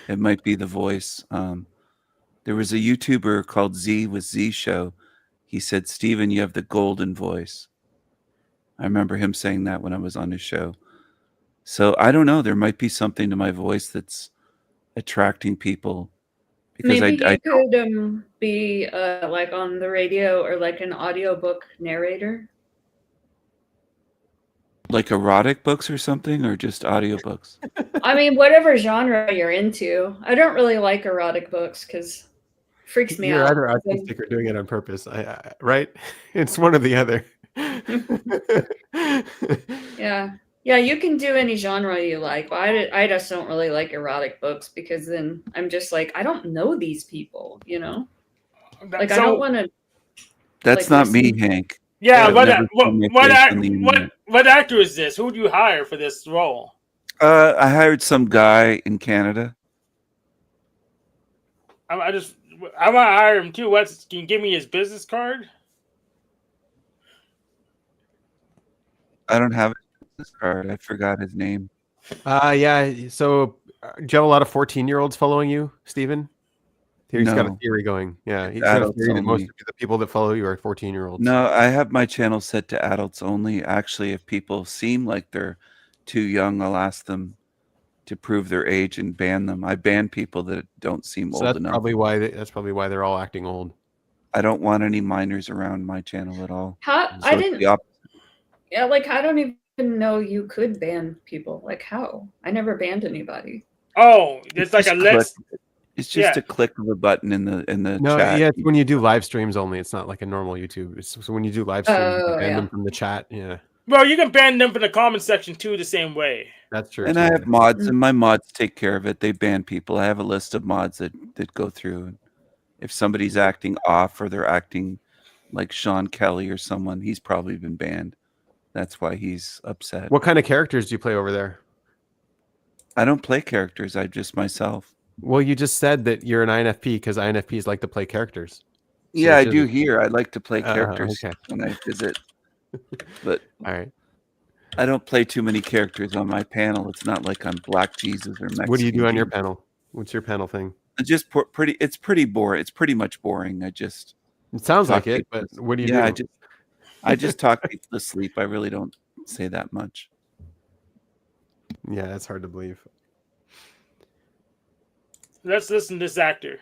It might be the voice. There was a YouTuber called Z with Z Show. He said, "Steven, you have the golden voice." I remember him saying that when I was on his show. So I don't know. There might be something to my voice that's attracting people. Because Maybe I you could be like on the radio or like an audiobook narrator. like erotic books or something, or just audiobooks. I mean, whatever genre you're into. I don't really like erotic books because freaks me You're out. either autistic or doing it on purpose. Right? It's one or the other. Yeah, you can do any genre you like. But I just don't really like erotic books because then I'm just like, I don't know these people, you know? Like, I don't want to. That's Like, not me, listen- Hank. Yeah, I've never seen my face on the internet. what actor is this? Who do you hire for this role? I hired some guy in Canada. I want to hire him too. Can you give me his business card? I don't have his business card. I forgot his name. Yeah. So, do you have a lot of 14-year-olds following you, Steven? He's got a No. theory going. Yeah, he's got a Adults theory that most only. of the people that follow you are 14-year-olds. No, I have my channel set to adults only. Actually, if people seem like they're too young, I'll ask them to prove their age and ban them. I ban people that don't seem So old that's enough. probably why they're all acting old. I don't want any minors around my channel at all. How So I it's didn't. the opposite. Yeah, like I don't even know you could ban people. Like how? I never banned anybody. Oh, there's like a Just click. list. It's just Yeah. a click of a button in the No, chat. yeah, it's when you do live streams only. It's not like a normal YouTube. So when you do live streams, you Oh, can ban yeah. them from the chat. Yeah, Well, you can ban them from the comment section too, the same way. that's true. And too, I yeah. have mods, and my mods take care of it. They ban people. I have a list of mods that go through. And if somebody's acting off or they're acting like Sean Kelly or someone, he's probably been banned. That's why he's upset. What kind of characters do you play over there? I don't play characters. I'm just myself. Well, you just said that you're an INFP because INFPs like to play characters. Yeah, I which do is- here. I like to play characters okay. when I visit. But All right. I don't play too many characters on my panel. It's not like I'm Black Jesus or Mexican. What do you do on your Jesus. panel? What's your panel thing? It's just pretty. It's pretty boring. It's pretty much boring. I just It sounds talk like it, but people- what do you yeah, do? I just talk people to sleep. I really don't say that much. Yeah, that's hard to believe. Let's listen to this actor.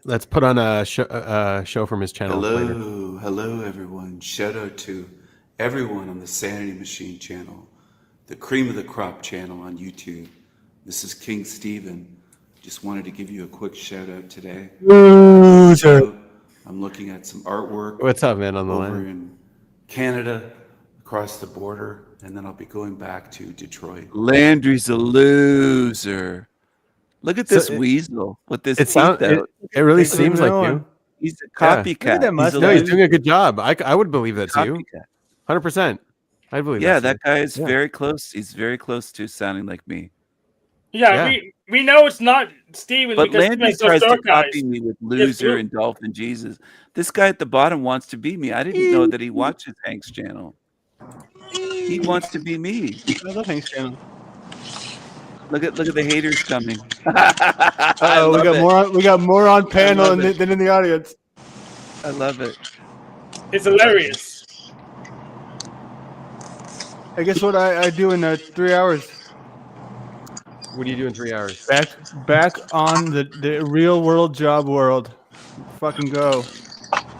Let's put on a show from his channel later. Hello everyone. Shout out to everyone on the Sanity Machine channel, the cream of the crop channel on YouTube. This is King Steven. Just wanted to give you a quick shout out today. So, I'm looking at some artwork What's up, man? On the over line. in Canada, a across the border, and then I'll be going back to Detroit. Landry's a loser. Look at So this it- weasel with this It teeth sounds. out. It really Thanks for seems like knowing. you. He's a Yeah. copycat. Look at that He's a mustache. No, he's loser. doing a good job. I would believe that's you. Copycat. 100%. I believe Yeah, that's that guy is Yeah. very close. He's very close to sounding like me. Yeah, Yeah. we know it's not Steven But because Landry Steven's so tries to dark eyes. copy me with loser Blue. and Dolphin Jesus. This guy at the bottom wants to be me. I didn't know that he watches Hank's channel. He wants to be me. I love Hank's channel. Look at the haters coming. Oh, we got more on panel love it. than in the audience. I love it. It's hilarious. I guess what I do in 3 hours. What do you do in 3 hours? Back on the real world job world. Fucking go.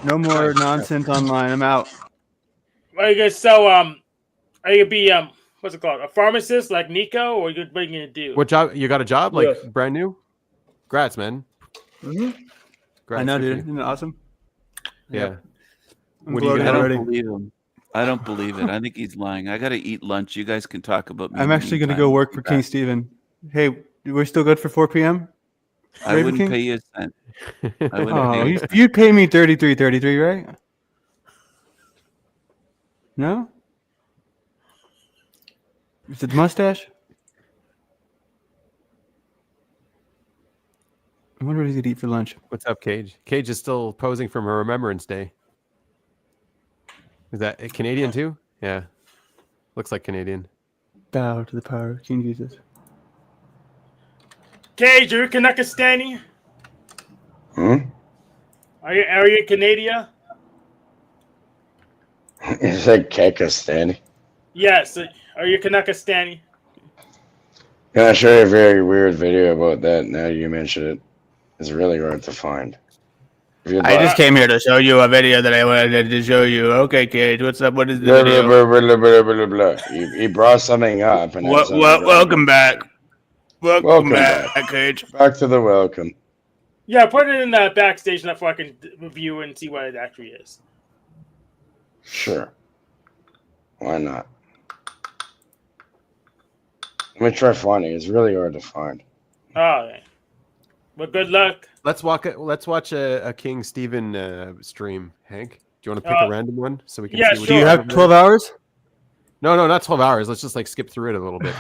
No more nonsense online. I'm out. Are you guys so are you gonna be what's it called? A pharmacist like Nico, or what are you gonna do? What job? You got a job like Yes. brand new? Grats, man. Mm-hmm. Grats, I know, good dude. for Isn't it awesome? you. Yeah. I'm What do you bloated got? I don't already. believe him. I don't believe it. I think he's lying. I got to eat lunch. You guys can talk about me. I'm in the actually going to meantime. go work for King Steven. Hey, we're still good for 4 p.m.? I Raven wouldn't King? pay you a cent. I wouldn't Oh, pay you. you'd pay me $33.33, right? No? Is it mustache? I wonder what he's gonna eat for lunch. What's up, Cage? Cage is still posing from a Remembrance Day. Is that Canadian too? Yeah. Looks like Canadian. Bow to the power of King Jesus. Cage, are you Kanakistani? Hmm? Are you in Canada? You said Kekistani. Yes. Are you Kanakistani? Can I show you a very weird video about that now you mention it? It's really hard to find. If you'd I like- just came here to show you a video that I wanted to show you. Okay, Cage, what's up? What is the blah, blah, video? blah, blah, blah, blah, blah. He brought something up. And that's something really Welcome back. Welcome back. Cage. Back to the welcome. Yeah, put it in the backstage and I can review and see what it actually is. Sure. Why not? Let me try finding it. It's really hard to find. All right. Well, good luck. Let's watch a King Steven stream. Hank, do you want to pick a random one so we can yeah, see what Do you sure. have 12 hours? No, not 12 hours. Let's just like skip through it a little bit.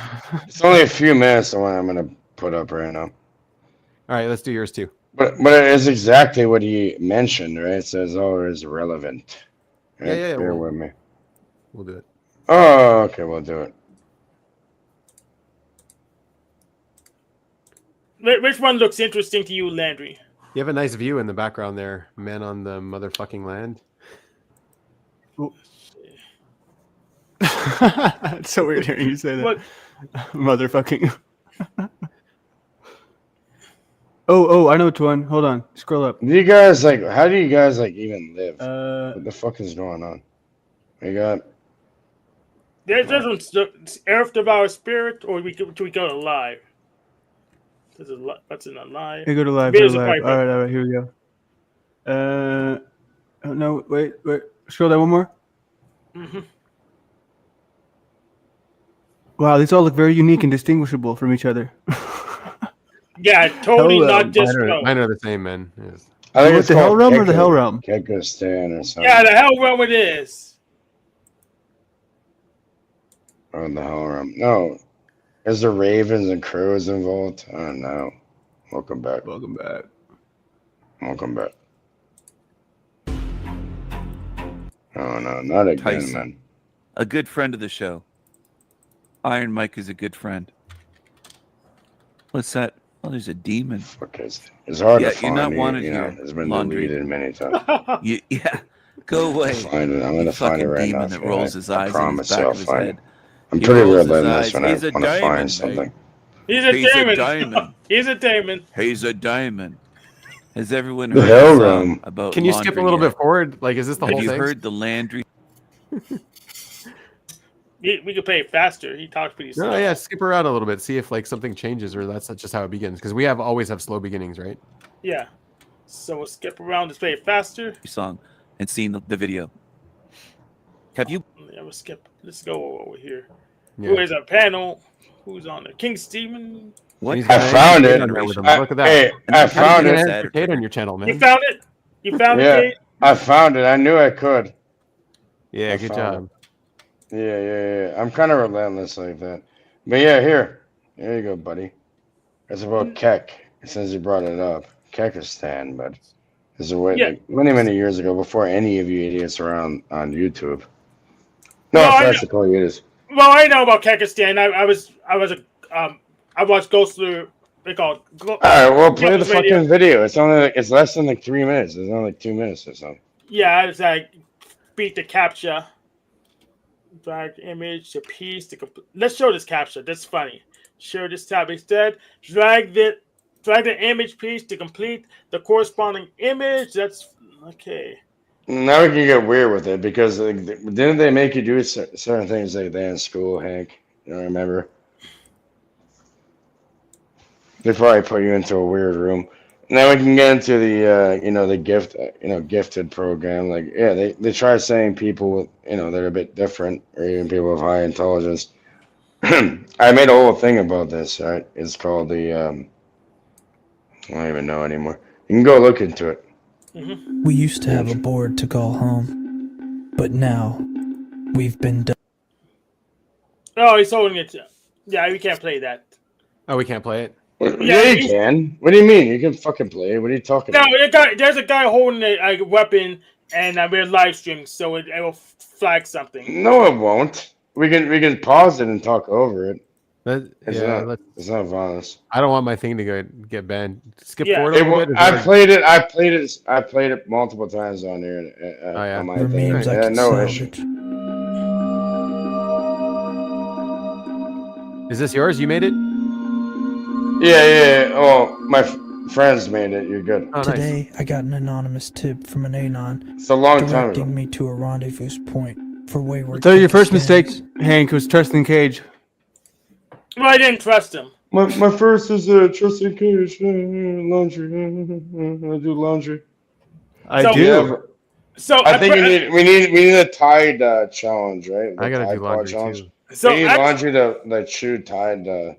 It's only a few minutes of what I'm going to put up right now. All right, let's do yours too. But it is exactly what he mentioned, right? It says, oh, it's relevant. Right? Yeah, Bear we'll- with me. We'll do it. Oh, okay, we'll do it. Which one looks interesting to you, Landry? You have a nice view in the background there, man on the motherfucking land. It's so weird hearing you say that. What? Motherfucking. Oh, I know which one. Hold on. Scroll up. Do you guys how do you guys even live? Uh, What the fuck is going on? We got There's one's Earth Devour Spirit, or we go to live. What's in a live? hey, go to live. Videos Go to are live. quite All right, here we go. Oh, no, wait. Scroll down one more. Mm-hmm. Wow, these all look very unique and distinguishable from each other. Yeah, totally Hello, not just. Mine are the same, man. Yes. I think What, it's the Hell called Realm or the Hell Realm? Kekistan or something. Yeah, the hell realm it is. Or the Hell Realm. No. Is there ravens and crows involved? I don't know. Welcome back. Welcome back. Welcome back. Oh no, not again, Tyson. man. A good friend of the show. Iron Mike is a good friend. What's that? Oh, there's a demon. Fuck it's hard Yeah, to you're find. not wanted you know, here, it's been Laundry. deleted many times. Yeah, go away. Find it. I'm You gonna find it fucking right demon now. that for rolls you. his I eyes in his promise back you I'll of his find head. it. I'm He pretty rolls his relentless eyes. when I He's a want to diamond, find mate. something. He's a He's a demon. diamond. He's a demon. He's a diamond. Has everyone The heard Hell the song Realm. about Can you skip a Laundry little yet? bit forward? Like, is this the Have whole you thing? heard the Landry? We could play it faster. He talks pretty slow. No, yeah, skip around a little bit. See if like something changes or that's just how it begins. Because we always have slow beginnings, right? Yeah. So we'll skip around. Let's play it faster. song and seen the video. Have you? Yeah, we'll skip. Let's go over here. Yeah. Who is our panel? Who's on there? King Steven. What? He's I got an found Andrew it. Tate on there with him. I- Look at that. Hey, I How How found did you it. get that? Andrew Tate on your channel, You man? found it? You found Yeah. it, Kate? I found it. I knew I could. Yeah, I good found job. Yeah. I'm kind of relentless like that. But yeah, here you go, buddy. It's about Keck. Since you brought it up, Kekistan, but there's a way Yeah. like many years ago, before any of you idiots were on YouTube. No No, I offense to call you idiots. Well, I know about Kekistan. I watched Ghost through. They call it. All right, well, play the Ghost Radio. fucking video. It's only it's less than like 3 minutes. It's only like 2 minutes or something. Yeah, it's like beat the captcha, drag image to piece to complete. Let's show this captcha. That's funny. Show this tab instead. Drag the image piece to complete the corresponding image. That's okay. Now we can get weird with it because like, didn't they make you do certain things like that in school, Hank? You don't remember? They probably put you into a weird room. Now we can get into the the gifted program. Like they try saying people with that are a bit different or even people with high intelligence. I made a whole thing about this. Right? It's called the I don't even know anymore. You can go look into it. We used to have a board to call home, but now we've been done. Oh, he's holding it. Yeah, we can't play that. Oh, we can't play it. Yeah, you can. What do you mean? You can fucking play it. What are you talking No, about? there's a guy holding a weapon, and we're live streaming, so it will flag something. No, it won't. We can pause it and talk over it. It's not violence. I don't want my thing to get banned. Skip Yeah. forward a little bit. I played it multiple times on here. On my For thing. memes, I Yeah, could no issue. salvage. Is this yours? You made it? Yeah. Oh, my friends made it. You're good. Oh, nice. Today, I got an anonymous tip from an Anon It's a long time ago. directing me to a rendezvous point for wayward. So your first Pakistanis. mistake, Hank, was trusting Cage. Well, I didn't trust him. My first is trusting cage laundry. I do laundry. I So- do. Yeah, So I think we need a Tide challenge, right? The I gotta Tide do Pod laundry challenge. too. So we need act- laundry to shoot Tide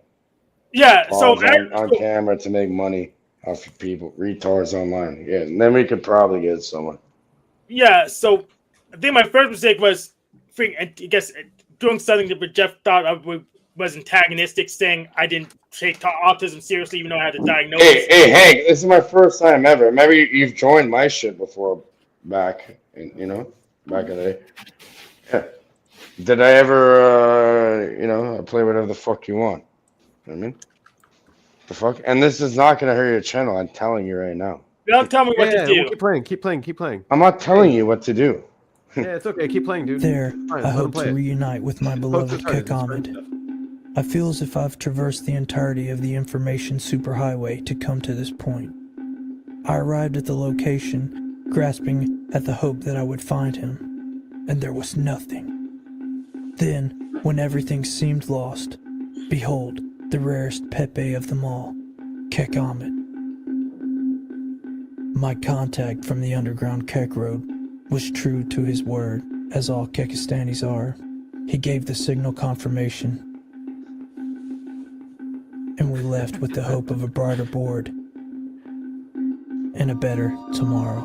yeah. So pods on camera to make money off of people, retards online. Yeah, and then we could probably get someone. yeah. So I think my first mistake was, I guess, doing something that Jeff thought was antagonistic, saying I didn't take autism seriously, even though I had a diagnosis. Hey, Hank, this is my first time ever. Maybe you've joined my shit before, back in back in the day. Yeah. Did I ever, play whatever the fuck you want? You know what I mean? The fuck? And this is not gonna hurt your channel. I'm telling you right now. Don't tell me what to do. We'll keep playing. I'm not telling you what to do. Yeah, it's okay. Keep playing, dude. There, Fine, I let him hope play to it. reunite with my Folks beloved are started. Kek Ahmed. I feel as if I've traversed the entirety of the information superhighway to come to this point. I arrived at the location, grasping at the hope that I would find him, and there was nothing. Then, when everything seemed lost, behold, the rarest Pepe of them all, Kek Ahmed. My contact from the underground Kek Road was true to his word, as all Kekistanis are. He gave the signal confirmation, and we left with the hope of a brighter board and a better tomorrow.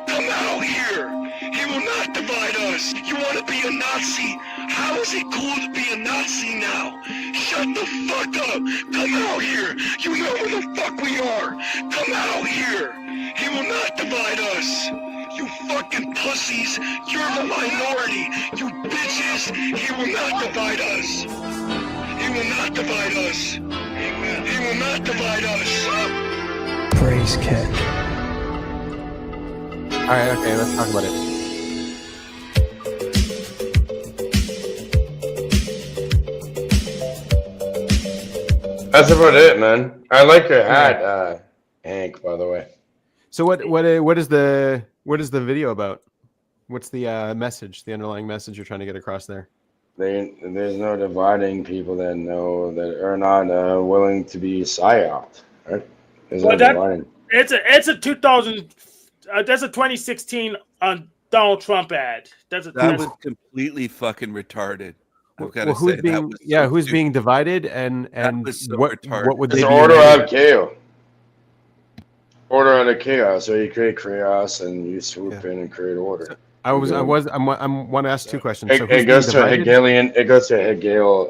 Come out here! He will not divide us! You want to be a Nazi? How is it cool to be a Nazi now? Shut the fuck up! Come out here! You know where the fuck we are! Come out here! He will not divide us! You fucking pussies! You're the minority! You bitches! He will not divide us! He will not divide us! He will not divide us! Praise Kek. All right, okay, let's talk about it. That's about it, man. I like your hat, Hank. By the way. So what is the video about? What's the message? The underlying message you're trying to get across there? There's no dividing people that know that are not willing to be psyoped, right? There's no dividing. It's a 2000. That's a 2016 Donald Trump ad. That was completely fucking retarded. I've got to Well, who's say being that was so who's stupid. being divided and was so what retarded. would It's they an be order united? out of chaos. Order out of chaos. So you create chaos and you swoop in and create order. I want to ask two questions. So It who's goes being to divided? Hegelian. It goes to Hegel.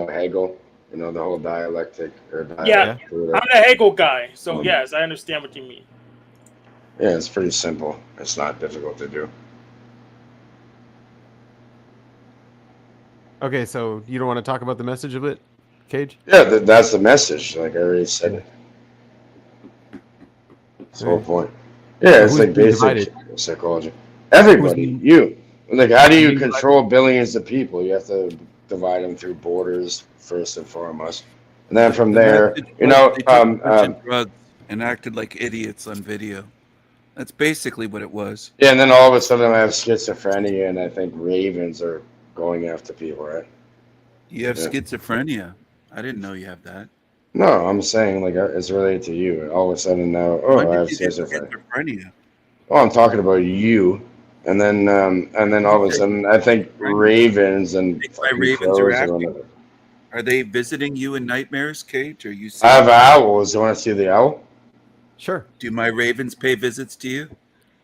Hegel. The whole dialectic or Yeah, dialect. I'm the Hegel guy, so yes, I understand what you mean. Yeah, it's pretty simple. It's not difficult to do. Okay, so you don't want to talk about the message of it, Cage? Yeah, that's the message. Like I already said it. That's the whole point. Yeah, So it's who's like being basic divided? psychology. Everybody, being- you. Like, how do you being divided? control billions of people? You have to divide them through borders first and foremost, and then from The there, message was they took a bunch um, of drugs and acted like idiots on video. That's basically what it was. yeah, and then all of a sudden I have schizophrenia, and I think ravens are going after people, right? You have Yeah. schizophrenia. I didn't know you have that. No, I'm saying like it's related to you. All of a sudden now, When I did have you get schizophrenia. schizophrenia? Well, I'm talking about you, and then all of a sudden I think ravens and Think my fucking ravens are crows are acting? on it. Are they visiting you in nightmares, Cage? Are you? I have owls. You want to see the owl? Sure. Do my ravens pay visits to you?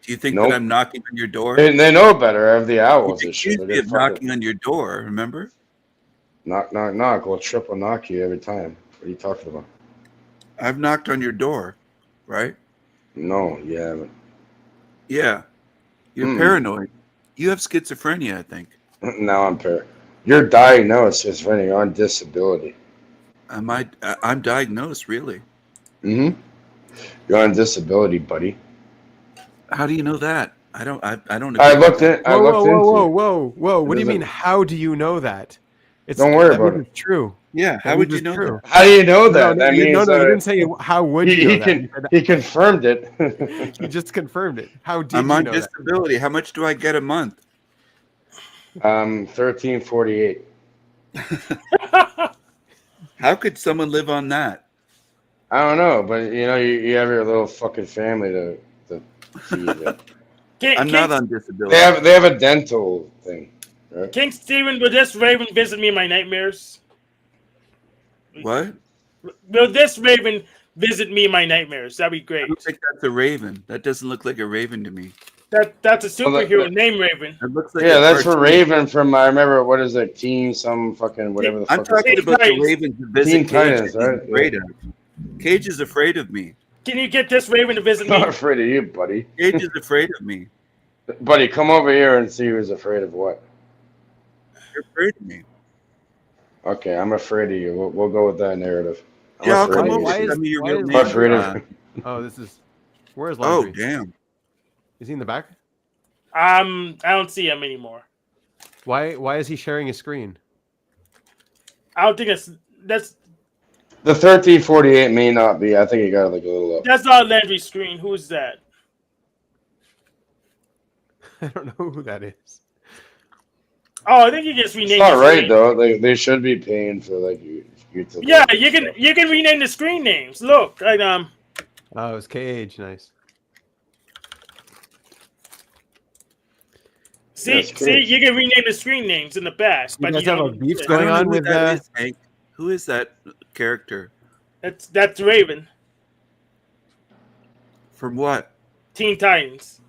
Do you think Nope. that I'm knocking on your door? They know better. I have the You owls and shit. accused me of knocking on your door. Remember? Knock, knock, knock. We'll triple knock you every time. What are you talking about? I've knocked on your door, right? No, you haven't. Yeah. You're paranoid. You have schizophrenia, I think. Now I'm You're diagnosed as schizophrenia. You're on disability. I'm diagnosed, really. You're on disability, buddy. How do you know that? I don't. I don't. I looked in. I looked into. Whoa! What do you mean? How do you know that? Don't worry about it. It's true. Yeah. How would you know that? How do you know that? No, you didn't say how would you know that. He confirmed it. He just confirmed it. How did I'm you on know disability. How much do I get a month? 1348. How could someone live on that? I don't know, but you have your little fucking family to feed it. I'm not on disability. They have a dental thing. Right? King Stephen, will this raven visit me in my nightmares? What? Will this raven visit me in my nightmares? That'd be great. I don't think that's a raven. That doesn't look like a raven to me. That's a superhero named Raven. It looks like That's for Raven from I remember what is it, Teen some fucking whatever the fuck. I'm talking about the ravens that visit Teen Cage. Titans, That he's right? afraid of. Cage is afraid of me. Can you get this raven to visit I'm not me? afraid of you, buddy. Cage is afraid of me. Buddy, come over here and see who's afraid of what. You're afraid of me. Okay, I'm afraid of you. We'll go with that narrative. I'm Yeah, I'll afraid come of over. you. Tell me your real I'm name. afraid of Oh, where's Oh, laundry? damn. Is he in the back? I don't see him anymore. Why is he sharing his screen? I don't think that's The 1348 may not be. I think you got like a little up. that's not Landry's screen. Who is that? I don't know who that is. Oh, I think he just renamed. It's not his right screen. though. They should be paying for like you to. Yeah, you can rename the screen names. Look, like Oh, it's KH. Nice. see, you can rename the screen names in the back. You guys have a beef I going don't know on who with that is, Hank. Who is that character? That's Raven. From what? Teen Titans.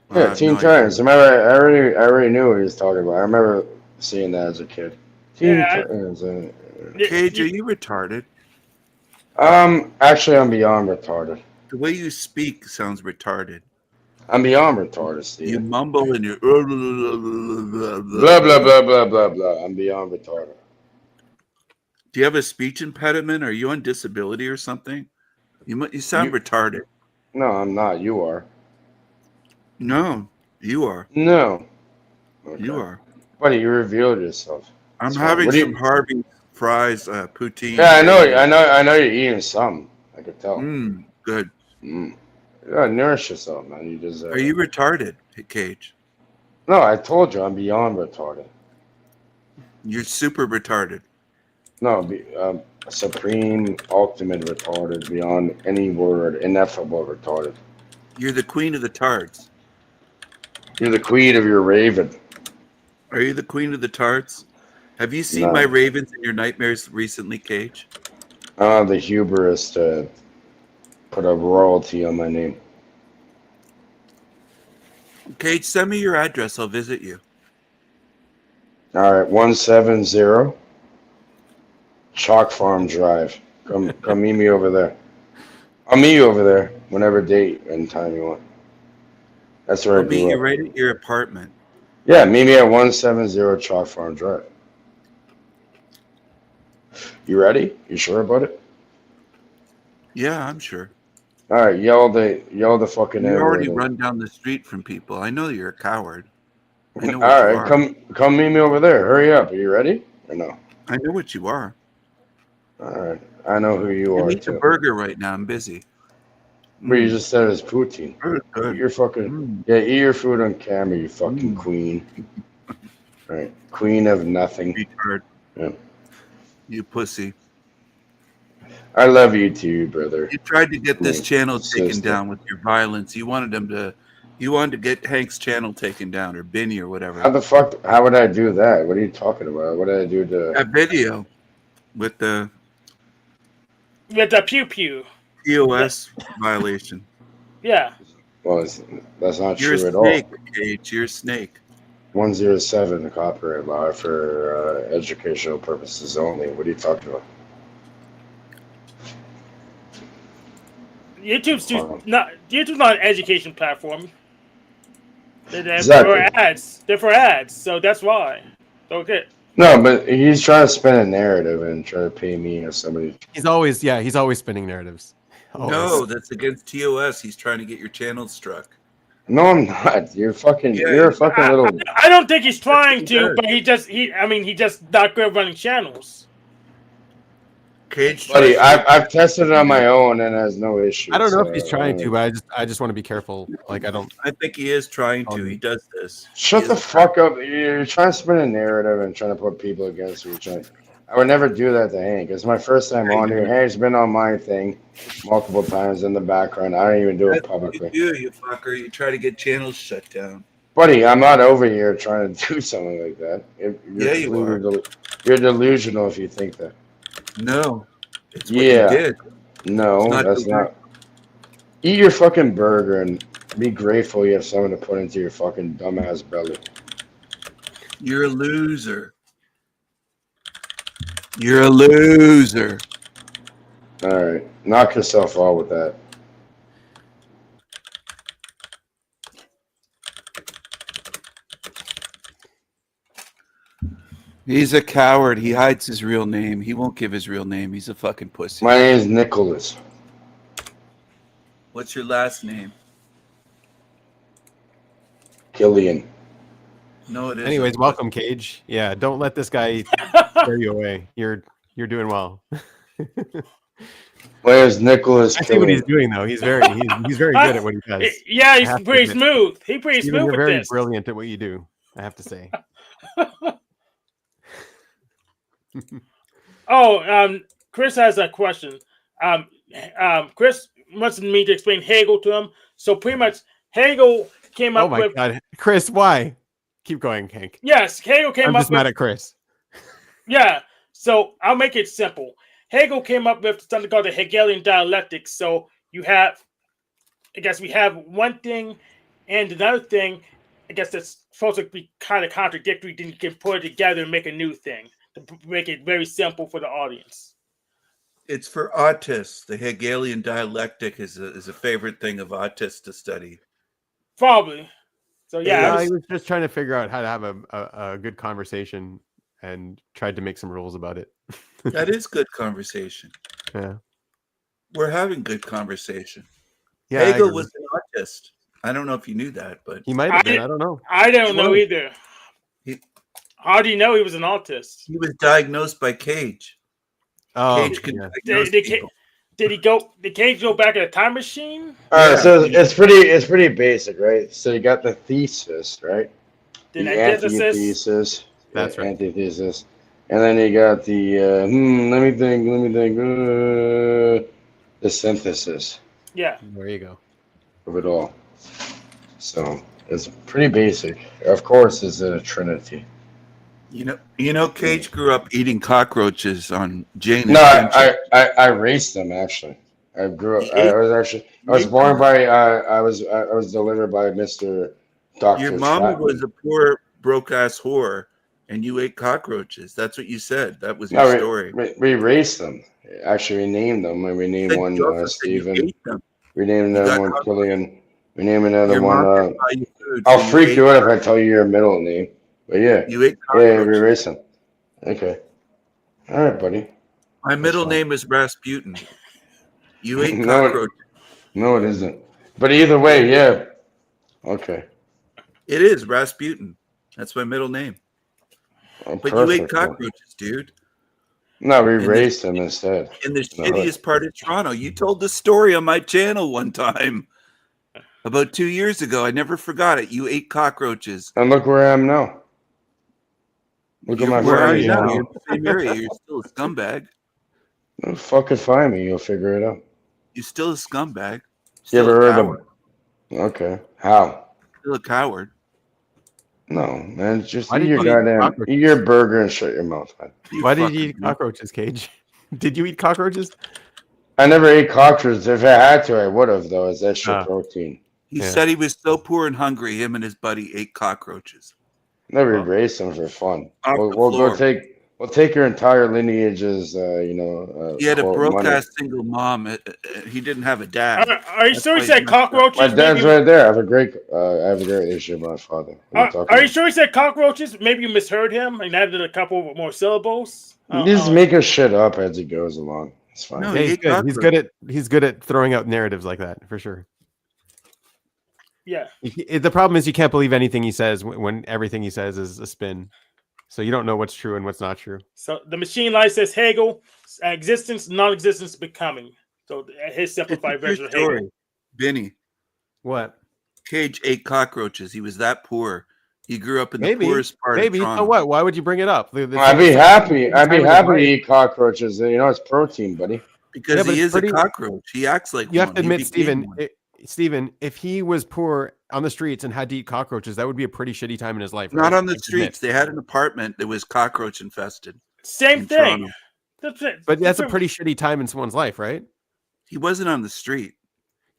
I Yeah, have Teen no idea. Titans. Remember, I already knew what he was talking about. I remember seeing that as a kid. Teen Yeah, Titans. Cage, are you retarded? Actually, I'm beyond retarded. The way you speak sounds retarded. I'm beyond retarded, Steve. You mumble and you Blah blah blah blah blah blah. I'm beyond retarded. Do you have a speech impediment? Are you on disability or something? You sound retarded. No, I'm not. You are. No, you are. No. Okay. You are. Buddy, you revealed yourself. I'm That's fine. having What do you- some Harvey fries, poutine. Yeah, I know you're eating some. I could tell. Good. You gotta nourish yourself, man. You deserve. Are you retarded, Cage? No, I told you I'm beyond retarded. You're super retarded. No, supreme, ultimate retarded, beyond any word, ineffable retarded. You're the queen of the tards. You're the queen of your raven. Are you the queen of the tarts? Have you seen No. my ravens in your nightmares recently, Cage? I don't have the hubris to put a royalty on my name. Cage, send me your address. I'll visit you. All right, 170 Chalk Farm Drive. Come meet me over there. I'll meet you over there whenever date and time you want. That's where I'll I meet grew you up. right at your apartment. Yeah, meet me at 170 Chalk Farm Drive. You ready? You sure about it? Yeah, I'm sure. All right, yell the fucking You N-word. already run down the street from people. I know you're a coward. I know All what you right, are. come meet me over there. Hurry up. Are you ready or no? I know what you are. All right, I know who you I'm are eating a too. burger right now. I'm busy. But you just said it's poutine. Good, good. Eat your fucking Mm. eat your food on camera, you fucking queen. Right, queen of nothing. Retard. Yeah. You pussy. I love you too, brother. You tried to get this My channel taken sister. down with your violence. You wanted to get Hank's channel taken down, or Benny, or How whatever. the fuck? How would I do that? What are you talking about? What did I do to? That video with the With the pew pew. POS violation. Yeah. Well, that's not You're true a at all. snake, Cage. You're a snake. 107 copyright law for educational purposes only. What are you talking about? YouTube's not an education platform. They're Exactly. for ads. They're for ads, so that's why. Okay. No, but he's trying to spin a narrative and try to pay me as somebody. He's always spinning narratives. Always. No, that's against TOS. He's trying to get your channel struck. No, I'm not. You're fucking. Yeah, You're a fucking little. I don't think he's trying he to, does. but he just not good at running channels. Cage, Buddy, tries to- I've tested it on my own and it has no issues. I don't know if he's trying to, but I just want to be careful. Like I don't. I think he is trying to. He does this. Shut He the is- fuck up. You're trying to spin a narrative and trying to put people against each other. I would never do that to Hank. It's my first time on here. Hank's been on my thing multiple times in the background. I don't even do it That's what publicly. you do, you fucker. You try to get channels shut down. Buddy, I'm not over here trying to do something like that. Yeah, you are. You're delusional if you think that. No. It's what Yeah. you did. No, It's not that's delusional. not. Eat your fucking burger and be grateful you have someone to put into your fucking dumbass belly. You're a loser. You're a loser. All right, knock yourself out with that. He's a coward. He hides his real name. He won't give his real name. He's a fucking pussy. My name is Nicholas. What's your last name? Killian. No, it isn't. Anyways, welcome, Cage. Yeah, don't let this guy scare you away. You're doing well. Where's Nicholas I see what he's Killian? doing though. He's very good at what he does. Yeah, I he's have to pretty admit. smooth. He's pretty Steven, smooth you're with very this. brilliant at what you do. I have to say. Chris has a question. Chris wants me to explain Hegel to him. So pretty much, Hegel came Oh up my with. god, Chris, why? Keep going, Hank. Yes, Hegel came I'm up just with. mad at Chris. Yeah, so I'll make it simple. Hegel came up with something called the Hegelian dialectic. So you have, I guess we have one thing and another thing, I guess that's supposed to be kind of contradictory. Then you can put it together and make a new thing to make it very simple for the audience. It's for autists. The Hegelian dialectic is a favorite thing of autists to study. Probably. So yeah, I was just trying to figure out how to have a good conversation and tried to make some rules about it. That is good conversation. Yeah. We're having good conversation. Yeah, I Hegel agree. was an autist. I don't know if you knew that, but He might have been. I don't know. I don't know Well, either. How do you know he was an autist? he was diagnosed by Cage. Oh, Cage can yeah. diagnose people. Did Cage go back in a time machine? All right, so it's pretty basic, right? So you got the thesis, right? The The antithesis? antithesis. That's right. Antithesis. And then you got the let me think, the synthesis Yeah. There you go. of it all. So It's pretty basic. Of course, it's a trinity. You know, Cage grew up eating cockroaches on Jane No, and Fincher. I raced them actually. I grew up. He ate, I he was ate them. born by. I was delivered by Mr. Your Doctor mama was Chapman. a poor broke ass whore, and you ate cockroaches. That's what you said. That was your No, story. we raced them. Actually, we named them. And we You named said one you also said you Steven. ate them. We named You another got one cockroaches. Killian. We named another Your one. mom didn't buy you food, so I'll you freak ate. you out if I tell you your middle name. But yeah, You ate yeah, we cockroaches. raced them. Okay. All right, buddy. My middle fine. name is Rasputin. You ate No, cockroaches. no, it isn't. But either way, yeah. Okay. It is Rasputin. That's my middle name. Oh, But you ate perfect. Well, cockroaches, dude. no, we In the raced them instead. in the In the hood. shittiest part of Toronto. You told the story on my channel one time about 2 years ago. I never forgot it. You ate cockroaches. And look where I am now. Look at my Where are footage you now? now. You're in the same area. You're still a scumbag. Don't fucking find me. You'll figure it out. You're still a scumbag. You Still ever a heard coward. of? Okay. How? Still a coward. No, man. Just Why eat did your you eat goddamn. cockroaches? Eat your burger and shut your mouth, man. Why did you fucking eat cockroaches, Cage? Did you eat cockroaches? I never ate cockroaches. If I had to, I would have, though. It's extra Ah. protein. He Yeah. said he was so poor and hungry, him and his buddy ate cockroaches. Never Well, raced them for fun. Off the We'll go floor. we'll take your entire lineage's, He had a quote, broke money. ass single mom. He didn't have a dad. Are you That's sure why he he's said messed up. My cockroaches? dad's Maybe. right there. I have a great relationship with my father. What are you talking Are you about? sure he said cockroaches? Maybe you misheard him and added a couple more syllables. He's making shit up as he goes along. It's fine. No, yeah, he he's ate good. cockroaches. He's good at throwing out narratives like that for sure. Yeah. The problem is you can't believe anything he says when everything he says is a spin. So you don't know what's true and what's not true. So the machine life says Hegel, existence, non-existence, becoming. So his simplified It's a true version of Hegel. story. Benny. What? Cage ate cockroaches. He was that poor. He grew up in the Maybe. poorest part of Maybe. Toronto. So what? Why would you bring it up? I'd be happy. I'd be happy to eat cockroaches. You know, it's protein, buddy. Because Yeah, but he it's is pretty- a cockroach. He acts like You one. have to He admit, became one. Stephen, if he was poor on the streets and had to eat cockroaches, that would be a pretty shitty time in his life. Not right? on the You have to admit. streets. They had an apartment that was cockroach infested. Same in thing. Toronto. That's it. But that's a pretty shitty time in someone's life, right? He wasn't on the street.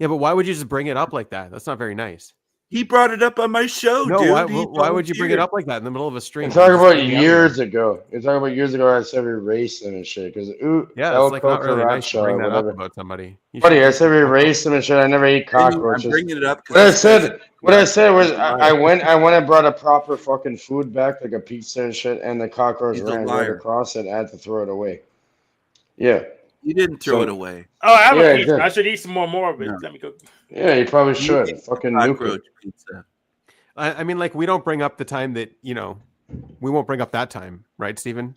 Yeah, but why would you just bring it up like that? That's not very nice. He brought it up on my show, No, dude. why would you bring it up like that in the middle of a stream? You're talking Just about hanging out years ago. You're talking about years ago. I said we raced them and shit. Because Yeah, El it's like not really nice to Cucaracha, bring that whatever. up about somebody. You Buddy, should I just- said we raced them and shit. I never ate I'm cockroaches. bringing it up What I because said was I went and brought a proper fucking food back, like a pizza and shit, and the cockroach He's a ran right liar. across it. I had to throw it away. Yeah. You didn't throw So- it away. Oh, I have Yeah, a I pizza. did. I should eat some more of it. No. Let me go. Yeah, you probably You should. ate Fucking nuke cockroach it. pizza. I mean, like, we don't bring up the time that, we won't bring up that time, right, Stephen?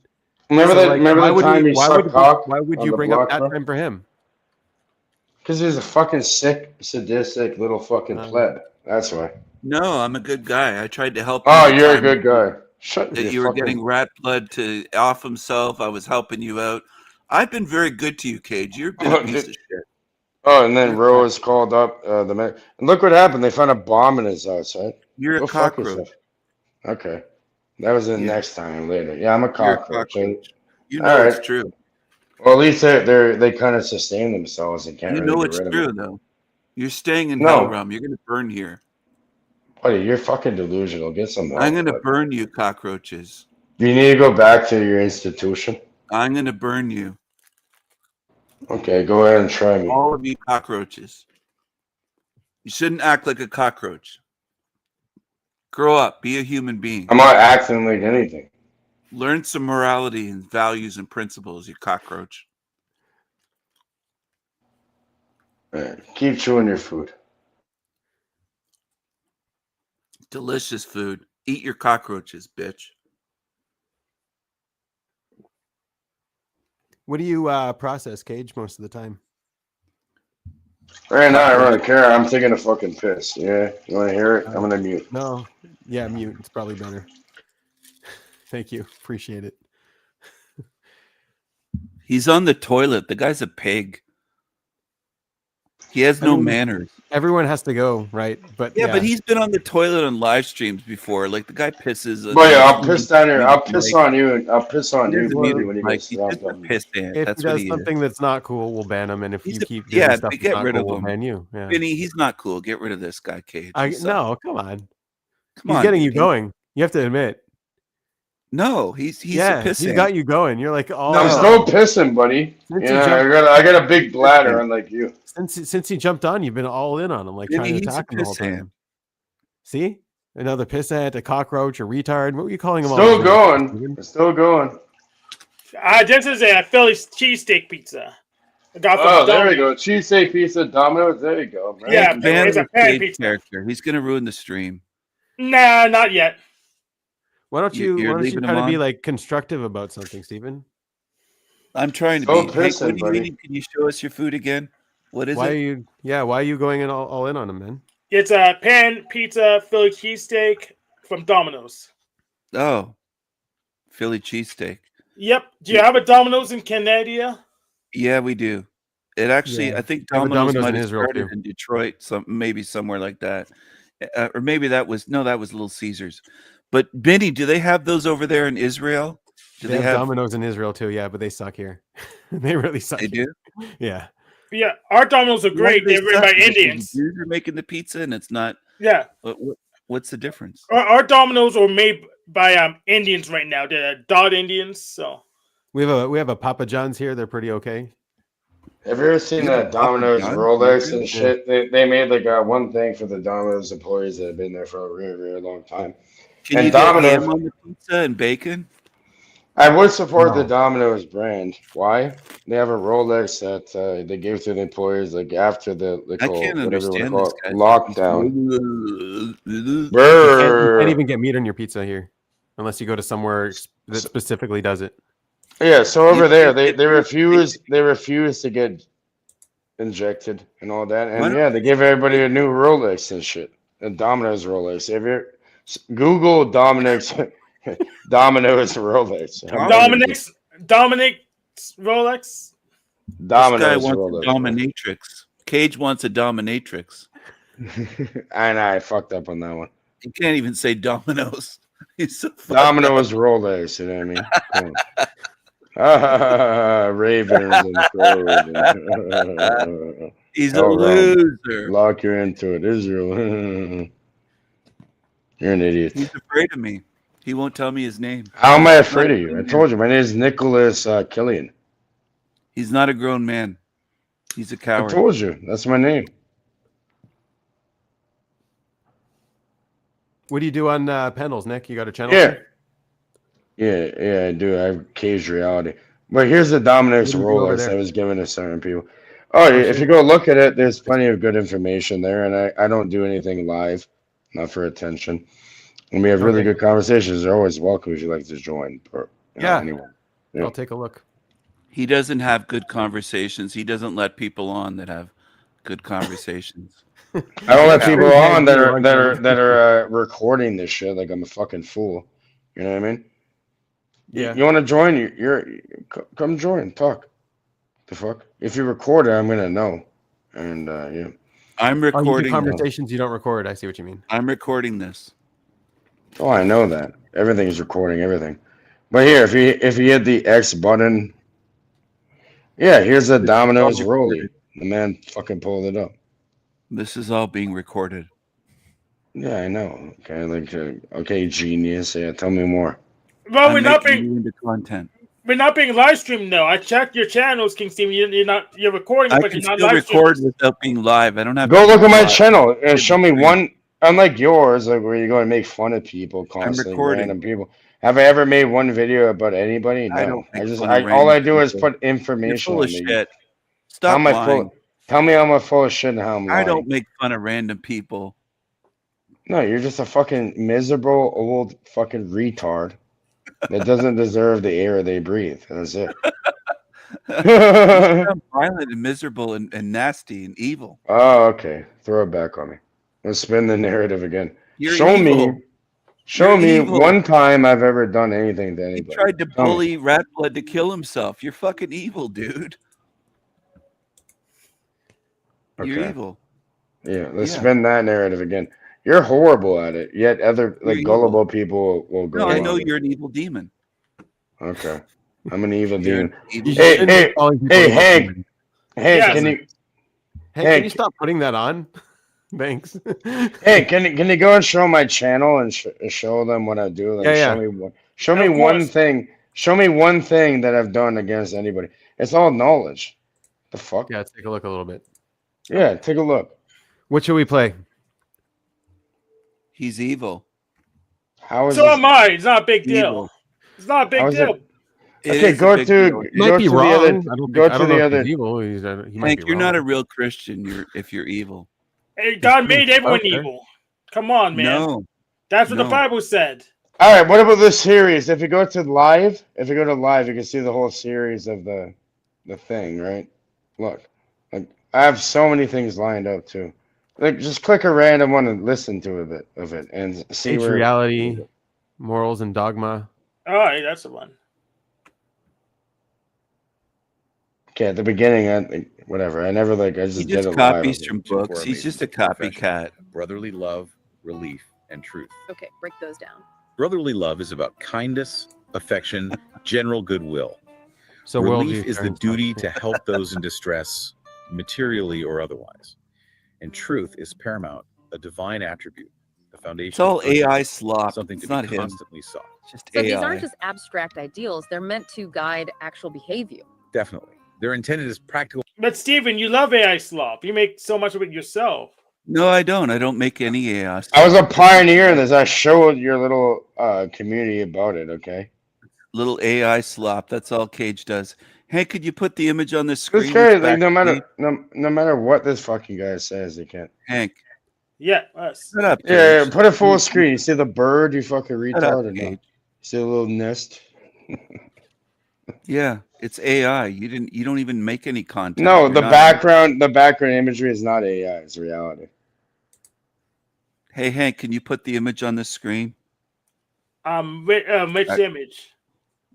Remember So, that? like, Remember why the would time we- he why sucked would- cock? Why would on you the bring up block, that bro? time for him? Because he's a fucking sick, sadistic little fucking pleb. That's why. No, I'm a good guy. I tried to help. Oh, you the you're a time good guy. Shut That your you were fucking. getting rat blood to off himself. I was helping you out. I've been very good to you, Cage. You've been a piece of shit. Oh, and then Rose called up the man. And look what happened. They found a bomb in his house, right? You're Go a fuck cockroach. yourself. Okay. That was the Yeah. next time later. Yeah, I'm a You're a cockroach. cockroach. You All know right. it's true. Well, at least they kind of sustain themselves and can't You really know get it's rid of true, it. though. You're staying in No. hell realm. You're gonna burn here. Buddy, you're fucking delusional. Get some help. I'm gonna bud. burn you, cockroaches. Do you need to go back to your institution? I'm gonna burn you. Okay, go ahead and try me. All of you cockroaches. You shouldn't act like a cockroach. Grow up. Be a human being. I'm not acting like anything. Learn some morality and values and principles, you cockroach. All right, keep chewing your food. Delicious food. Eat your cockroaches, bitch. What do you process, Cage, most of the time? Right now, I don't really care. I'm taking a fucking piss. Yeah, you want to hear it? I'm gonna mute. No. Yeah, mute. It's probably better. Thank you. Appreciate it. He's on the toilet. The guy's a pig. He has I no mean, manners. Everyone has to go, right? But Yeah, but he's been on the toilet on live streams before. Like the guy pisses. But yeah, I'll he piss doesn't down here. mute I'll his piss mic. on you, and I'll piss on He you doesn't mute his when you mic. get He's stopped just a on. piss ant. if That's he what does he is. something that's not cool, we'll ban him. And if He's you a, keep doing yeah, stuff that's get not rid cool, of we'll him. ban you. Yeah. Vinny, he's not cool. Get rid of this guy, Cage. He sucks. No, come on. Come He's on, getting dude. you going. You have to admit. No, he's a Yeah, piss he's ant. got you going. You're like, oh, I'm still pissing, buddy. Since You he know, jumped, I got a big bladder, unlike you. since he jumped on, you've been all in on him, like Vinny, trying to he's a attack him the whole piss ant. time. See, another piss ant, a cockroach, a retard. What were you calling him? Still going. Still going. This is a Philly cheesesteak pizza. I got from Oh, there we Domino's. go. Cheesesteak pizza, Domino's. There you go, man. Yeah, Ban it's a the pan Cage pizza. character. He's gonna ruin the stream. Nah, not yet. Why don't you You're try leaving to him be on? like constructive about something, Stephen? I'm trying to Still be. Hey, pissing, what do you buddy. mean? Can you show us your food again? What is Why it? are you? Yeah, why are you going in all in on him, man? It's a pan pizza Philly cheesesteak from Domino's. Oh, Philly cheesesteak. Yep. Do you have a Domino's in Canada? Yeah, we do. It actually, Yeah. I think They have a Domino's Domino's might in have Israel, started too. in Detroit, maybe somewhere like that, or maybe that was Little Caesars. But Benny, do they have those over there in Israel? Do They have Domino's in Israel too, yeah, but they suck here. They really suck. They here. do. Yeah. Yeah, our Domino's are Why great. do they They're run suck? by Because the Indians. Jews are making the pizza, and it's not. Yeah. What's the difference? Our Domino's are made by Indians right now. They're Dot Indians, so We have a Papa John's here. They're pretty okay. Have you ever seen Yeah, that Domino's Papa John's, Rolex yeah. and shit? They made like one thing for the Domino's employees that have been there for a really, really long time. Can And you get Domino's- ham on the pizza and bacon? I would support the No. Domino's brand. Why? They have a Rolex that they gave to the employees like after the I can't understand this guy. lockdown. You Brrr. can't even get meat on your pizza here, unless you go to somewhere that specifically does it. Yeah, so over You there can't they get refuse to get injected and all that, Why and don't yeah, they give everybody a new Rolex and shit. A Domino's Rolex. Have you Google Domino's Domino's Rolex? Dominic's Rolex. This guy Domino's wants Rolex. a dominatrix. Cage wants a dominatrix. And I fucked up on that one. He can't even say Domino's. He's so fucked Domino's Rolex, you know what I mean? Come on. Ravens and crows. He's a Hell, loser. Lock you into it, Israel. You're an idiot. He's afraid of me. He won't tell me his name. How am I afraid of you? I told you, my name is Nicholas Killian. He's not a grown man. He's a I coward. told you, that's my name. What do you do on panels, Nick? You got a channel? Yeah. Yeah, I do. I have Cage Reality. But here's the Domino's What do you do over Rolex there? I was given to certain people. Oh, if you go look at it, there's plenty of good information there, and I don't do anything live, not for attention. And we have really Okay. good conversations. They're always welcome if you'd like to join. Or, Yeah. anyone. Yeah. I'll take a look. He doesn't have good conversations. He doesn't let people on that have good conversations. I don't let Yeah. people Yeah, on you that are are recording this shit like I'm a fucking fool. You know what I mean? Yeah. You want to join? Come join. Talk. The fuck? If you record it, I'm gonna know. And yeah. I'm Oh, you do recording. conversations you don't record. I see what you mean. I'm recording this. Oh, I know that. Everything's recording everything. But here, if you hit the X button, yeah, here's a Domino's all Rollie. recorded. The man fucking pulled it up. This is all being recorded. Yeah, I know. Okay, okay, genius. Yeah, tell me more. Well, I'm we're not making being you into content. live streamed though. I checked your channels, King Steven. You're recording, I but can you're not still live record streaming. without being live. I don't have. Go to look be at my live. channel and show me one. Unlike yours, like where you go and make fun of people constantly, recording. random people. Have I ever made one video about anybody? No. I don't make fun of all I random do is people. put You're information full on of me. shit. How Stop am I lying. full? Tell me I'm full of shit and how I'm lying. I don't make fun of random people. No, you're just a fucking miserable old fucking retard that doesn't deserve the air they breathe. That's it. I'm violent and miserable and nasty and evil. Oh, okay. Throw it back on me. Let's spin the narrative again. You're Show evil. me. Show You're me evil. one time I've ever done anything to He anybody. tried to Tell me. bully Rat Blood to kill himself. You're fucking evil, dude. You're Okay. evil. Yeah, let's Yeah. spin that narrative again. You're horrible at it, yet other You're like evil. gullible people will go No, I along know with you're it. an evil demon. Okay. I'm an evil You're demon. an evil You Hey, shouldn't hey, be calling people hey, evil Hank. demons. Hank, Yes. can you Hank, can Hank, you stop putting that on? Thanks. Hank, can you go and show my channel and show them what I do? Like, Yeah, show me Of one course. thing. Show me one thing that I've done against anybody. It's all knowledge. The fuck? yeah. Let's take a look a little bit. Yeah, take a look. What should we play? He's evil. How is So this? am I. It's not a big deal. Evil. It's not a How big is it? deal. It Okay, is a go big to deal. He might go be to the wrong. other. I don't Go think. I to don't know the if other. he's evil. He might Hank, be you're wrong. not a real Christian. If you're evil. Hey, God true. made everyone Okay. evil. Come on, man. No. That's what the No. Bible said. All right, what about this series? If you go to live, you can see the whole series of the thing, right? Look, like I have so many things lined up too. Like just click a random one and listen to a bit of it and see Age where. reality, morals, and dogma. All right, that's the one. Okay, at the beginning, whatever. I never like. I He just just did it copies live. from Two books. core He's just a amazing professions: copycat. brotherly love, relief, and truth. Okay, break those down. Brotherly love is about kindness, affection, general goodwill. So Relief worldview is the sharing duty stuff. to help those in distress, materially or otherwise. And truth is paramount, a divine attribute, the foundation. It's all of virtue, AI slop. something It's to not be him. constantly sought. It's just So AI. these aren't just abstract ideals, they're meant to guide actual behavior. Definitely. They're intended as practical. But Steven, you love AI slop. You make so much of it yourself. No, I don't. I don't make any AI. I was a stuff. pioneer in this. I showed your little community about it. Okay. Little AI slop. That's all Cage does. Hey, could you put the image on the screen? This guy, that's like, no backstage? matter what this fucking guy says, he can't. Hank, Yeah, us. shut up, Cage. Yeah, put it full screen. You see the bird, you fucking Shut up, retard, or no? Cage. See the little nest? Yeah, it's AI. You don't even make any content. No, You're the not- background imagery is not AI, it's reality. Hey, Hank, can you put the image on the screen? Which image?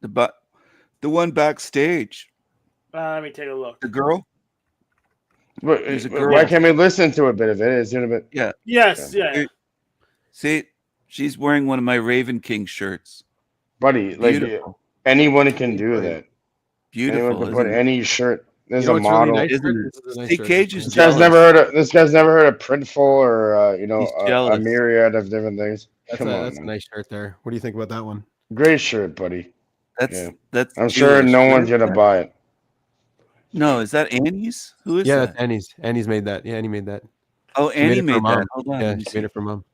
The one backstage. Let me take a look. The girl? But There's a why girl. can't we listen to a bit of it? It's in a bit. Yeah. Yes, yeah. See, she's wearing one of my Raven King shirts. Buddy, like Beautiful. anyone can do that. Beautiful. Anyone can put isn't it? any shirt. There's You know a what's really model. nice? Isn't it? This is a nice See, shirt. Cage is This guy's jealous. never heard of Printful or He's a jealous. myriad of different things. That's Come on, that's a man. nice shirt there. What do you think about that one? Great shirt, buddy. That's Yeah. that's. I'm sure Jewish. no What one's is gonna that? buy it. No, is that Annie's? Who is Yeah, that? that's Annie's. Annie's made that. Yeah, Annie made that. Oh, She Annie it for made Mom. that. Hold on. Yeah, let me she see. made it for Mom.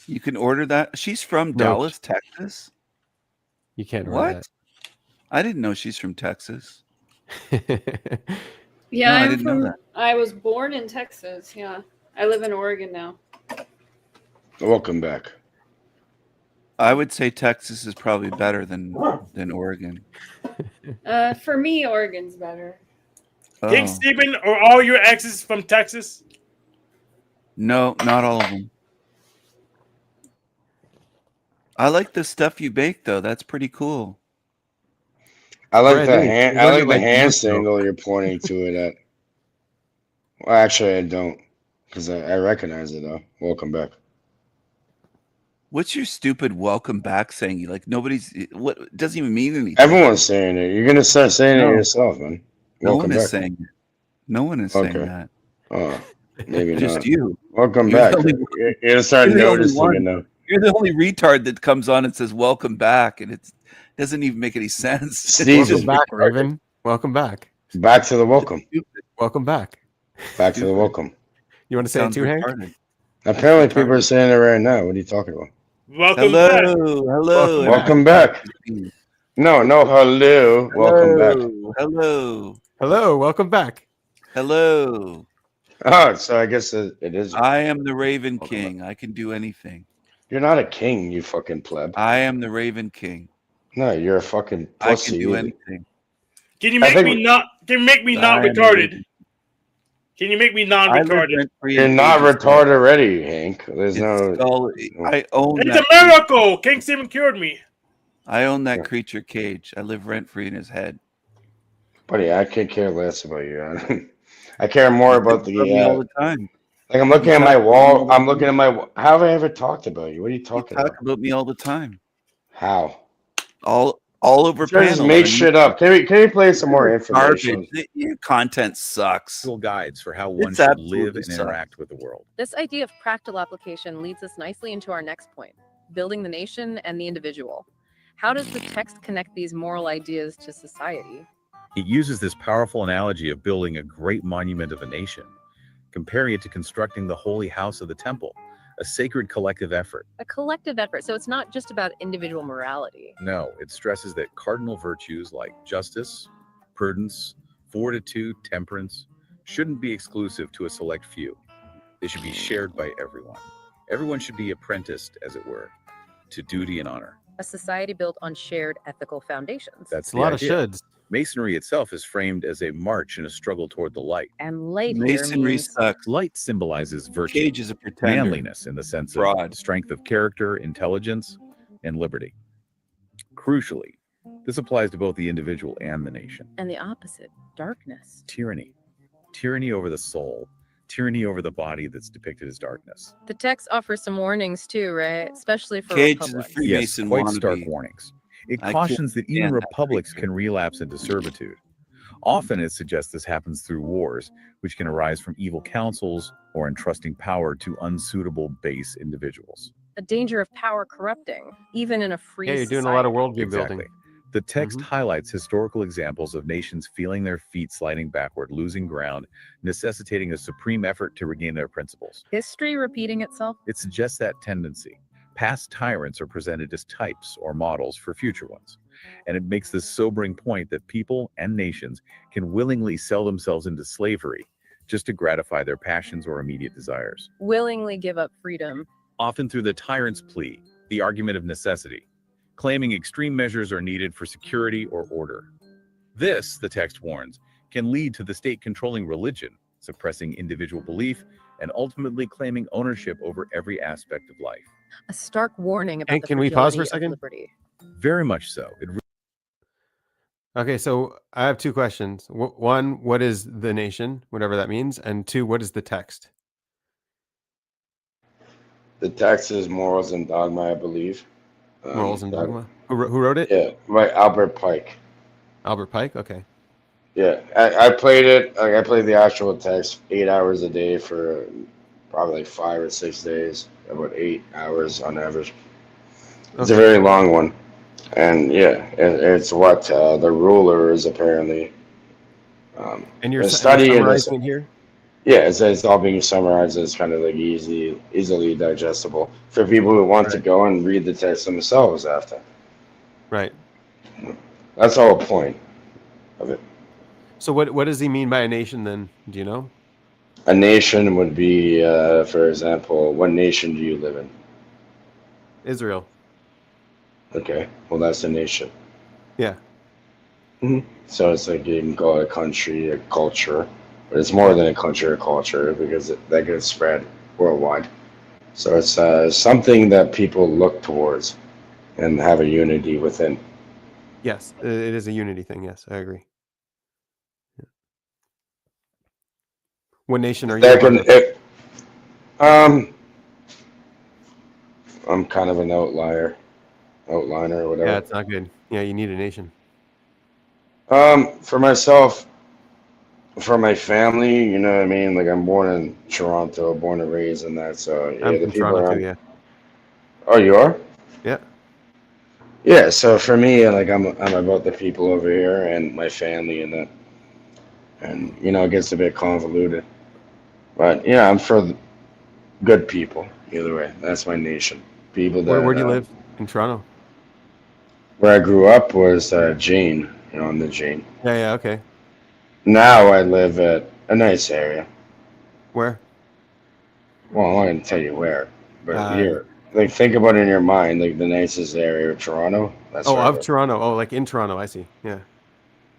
You can order that. She's from No, Dallas, Texas. You can't order What? I didn't know she's from Texas. that. Yeah, No, I I'm didn't know from. that. I was born in Texas. Yeah, I live in Oregon now. Welcome back. I would say Texas is probably better than Oregon. For me, Oregon's better. King Oh. Steven, are all your exes from Texas? No, not all of them. I like the stuff you bake though. That's pretty cool. I like Brand the new. hand. We I learned like it the like hand years ago. signal you're pointing to it at. Well, actually, I don't, because I recognize it though. Welcome back. What's your stupid welcome back saying? You like nobody's what it doesn't even mean anything. Everyone's saying it. You're gonna start saying No. it yourself, man. No Welcome one is back. saying it. No one is Okay. saying that. Oh, maybe Just not. you. Welcome You're back. the only- You're gonna start you're the only noticing one. it now. You're the only retard that comes on and says welcome back, and it doesn't even make any sense. Steven. Welcome back, Raven. Welcome back. Back to the welcome. Welcome back. Back to the Stupid. welcome. You want to say it Sounds too, Hank? retarded. Apparently, retarded. people are saying it right now. What are you talking about? Welcome Hello, back. hello, Welcome back. No, hello. Welcome back. Hello, Hello, welcome back. hello. Oh, so I guess it is. I am the Raven Welcome King. I can do anything. You're not a king, you fucking pleb. I am the Raven King. No, you're a fucking I pussy. can do anything. Can you I make think me not? Can you make me I not am the retarded? Raven. Can you make me I live non-retarded? rent-free You're in not Cage's head. retarded already, Hank. There's It's no. all, I own It's that. a miracle. King Steven cured me. I own that Yeah. creature Cage. I live rent free in his head. Buddy, I could care less about you. I care more about Love me all the. the time. Like I'm looking You at my talk about me all wall. the I'm looking time. at my. How have I ever talked about you? What are you You talking talk about? about me all the time. How? All You over guys just panels make on shit YouTube. up. Can we play some more Garbage. information? Your content sucks. Guides for how one It's should live absolutely and interact with the world. This idea of practical application leads us nicely into our next point, building the nation and the individual. How does the text connect these moral ideas to society? It uses this powerful analogy of building a great monument of a nation, comparing it to constructing the holy house of the temple, a sacred collective effort. A collective effort, so it's not just about individual morality. No, it stresses that cardinal virtues like justice, prudence, fortitude, temperance shouldn't be exclusive to a select few. They should be shared by everyone. Everyone should be apprenticed, as it were, to duty and honor. A society built on shared ethical foundations. That's It's a the lot idea. of shoulds. Masonry itself is framed as a march and a struggle toward the light. And light here Masonry means sucks. Light symbolizes virtue, Cage is a pretender. manliness in the sense Fraud. of strength of character, intelligence, and liberty. Crucially, this applies to both the individual and the nation. and the opposite, darkness. Tyranny. Tyranny over the soul. Tyranny over the body that's depicted as darkness. The text offers some warnings too, right? Especially for Cage is a republics. Freemason Yes, quite wannabe. stark warnings. It I cautions that can't even stand that republics creature. can relapse into servitude. Often it suggests this happens through wars, which can arise from evil councils or entrusting power to unsuitable base individuals. A danger of power corrupting, even in a free Yeah, you're society. doing a lot of worldview Exactly. building. The text Mhm. highlights historical examples of nations feeling their feet sliding backward, losing ground, necessitating a supreme effort to regain their principles. History repeating itself. It suggests that tendency. Past tyrants are presented as types or models for future ones. And it makes this sobering point that people and nations can willingly sell themselves into slavery just to gratify their passions or immediate desires, Willingly give up freedom. often through the tyrant's plea, the argument of necessity, claiming extreme measures are needed for security or order. This, the text warns, can lead to the state controlling religion, suppressing individual belief, and ultimately claiming ownership over every aspect of life. A stark warning about Hank, the can we pause for a fragility of second? liberty. Very much so. Okay, so I have two questions. One, what is the nation, whatever that means? And two, what is the text? The text is Morals and Dogma, I believe. Morals and Dogma. Who wrote it? Yeah, by Albert Pike. Albert Pike. Okay. Yeah, I played it. Like I played the actual text 8 hours a day for probably like 5 or 6 days, about 8 hours on average. It's a very long one, and yeah, it's what the ruler is apparently. And you're studying summarizing it here. Yeah, it's all being summarized. It's kind of like easily digestible for people who want to go and read the text themselves after. Right. That's the whole point of it. So what does he mean by a nation then? Do you know? A nation would be, for example, what nation do you live in? Israel. Okay, well that's a nation. Yeah. So it's like you can call it a country, a culture, but it's more than a country or culture because that gets spread worldwide. So it's something that people look towards and have a unity within. Yes, it is a unity thing. Yes, I agree. Yeah. What nation are you? I'm kind of an outliner or whatever. Yeah, it's not good. Yeah, you need a nation. For myself, for my family, you know what I mean? Like I'm born in Toronto, born and raised in that. So yeah, I'm the from people Toronto around. too. Yeah. Oh, you are? Yeah. Yeah. So for me, like I'm about the people over here and my family and that, and you know it gets a bit convoluted, but yeah, I'm for good people. Either way, that's my nation. People that. Where do you live in Toronto? Where I grew up was Jane, you know, on the Jane. Yeah. Okay. Now I live at a nice area. Where? Well, I'm not gonna tell you where, but you're like think about it in your mind, like the nicest area of Toronto. That's where I of live. Toronto. Oh, like in Toronto. I see. Yeah.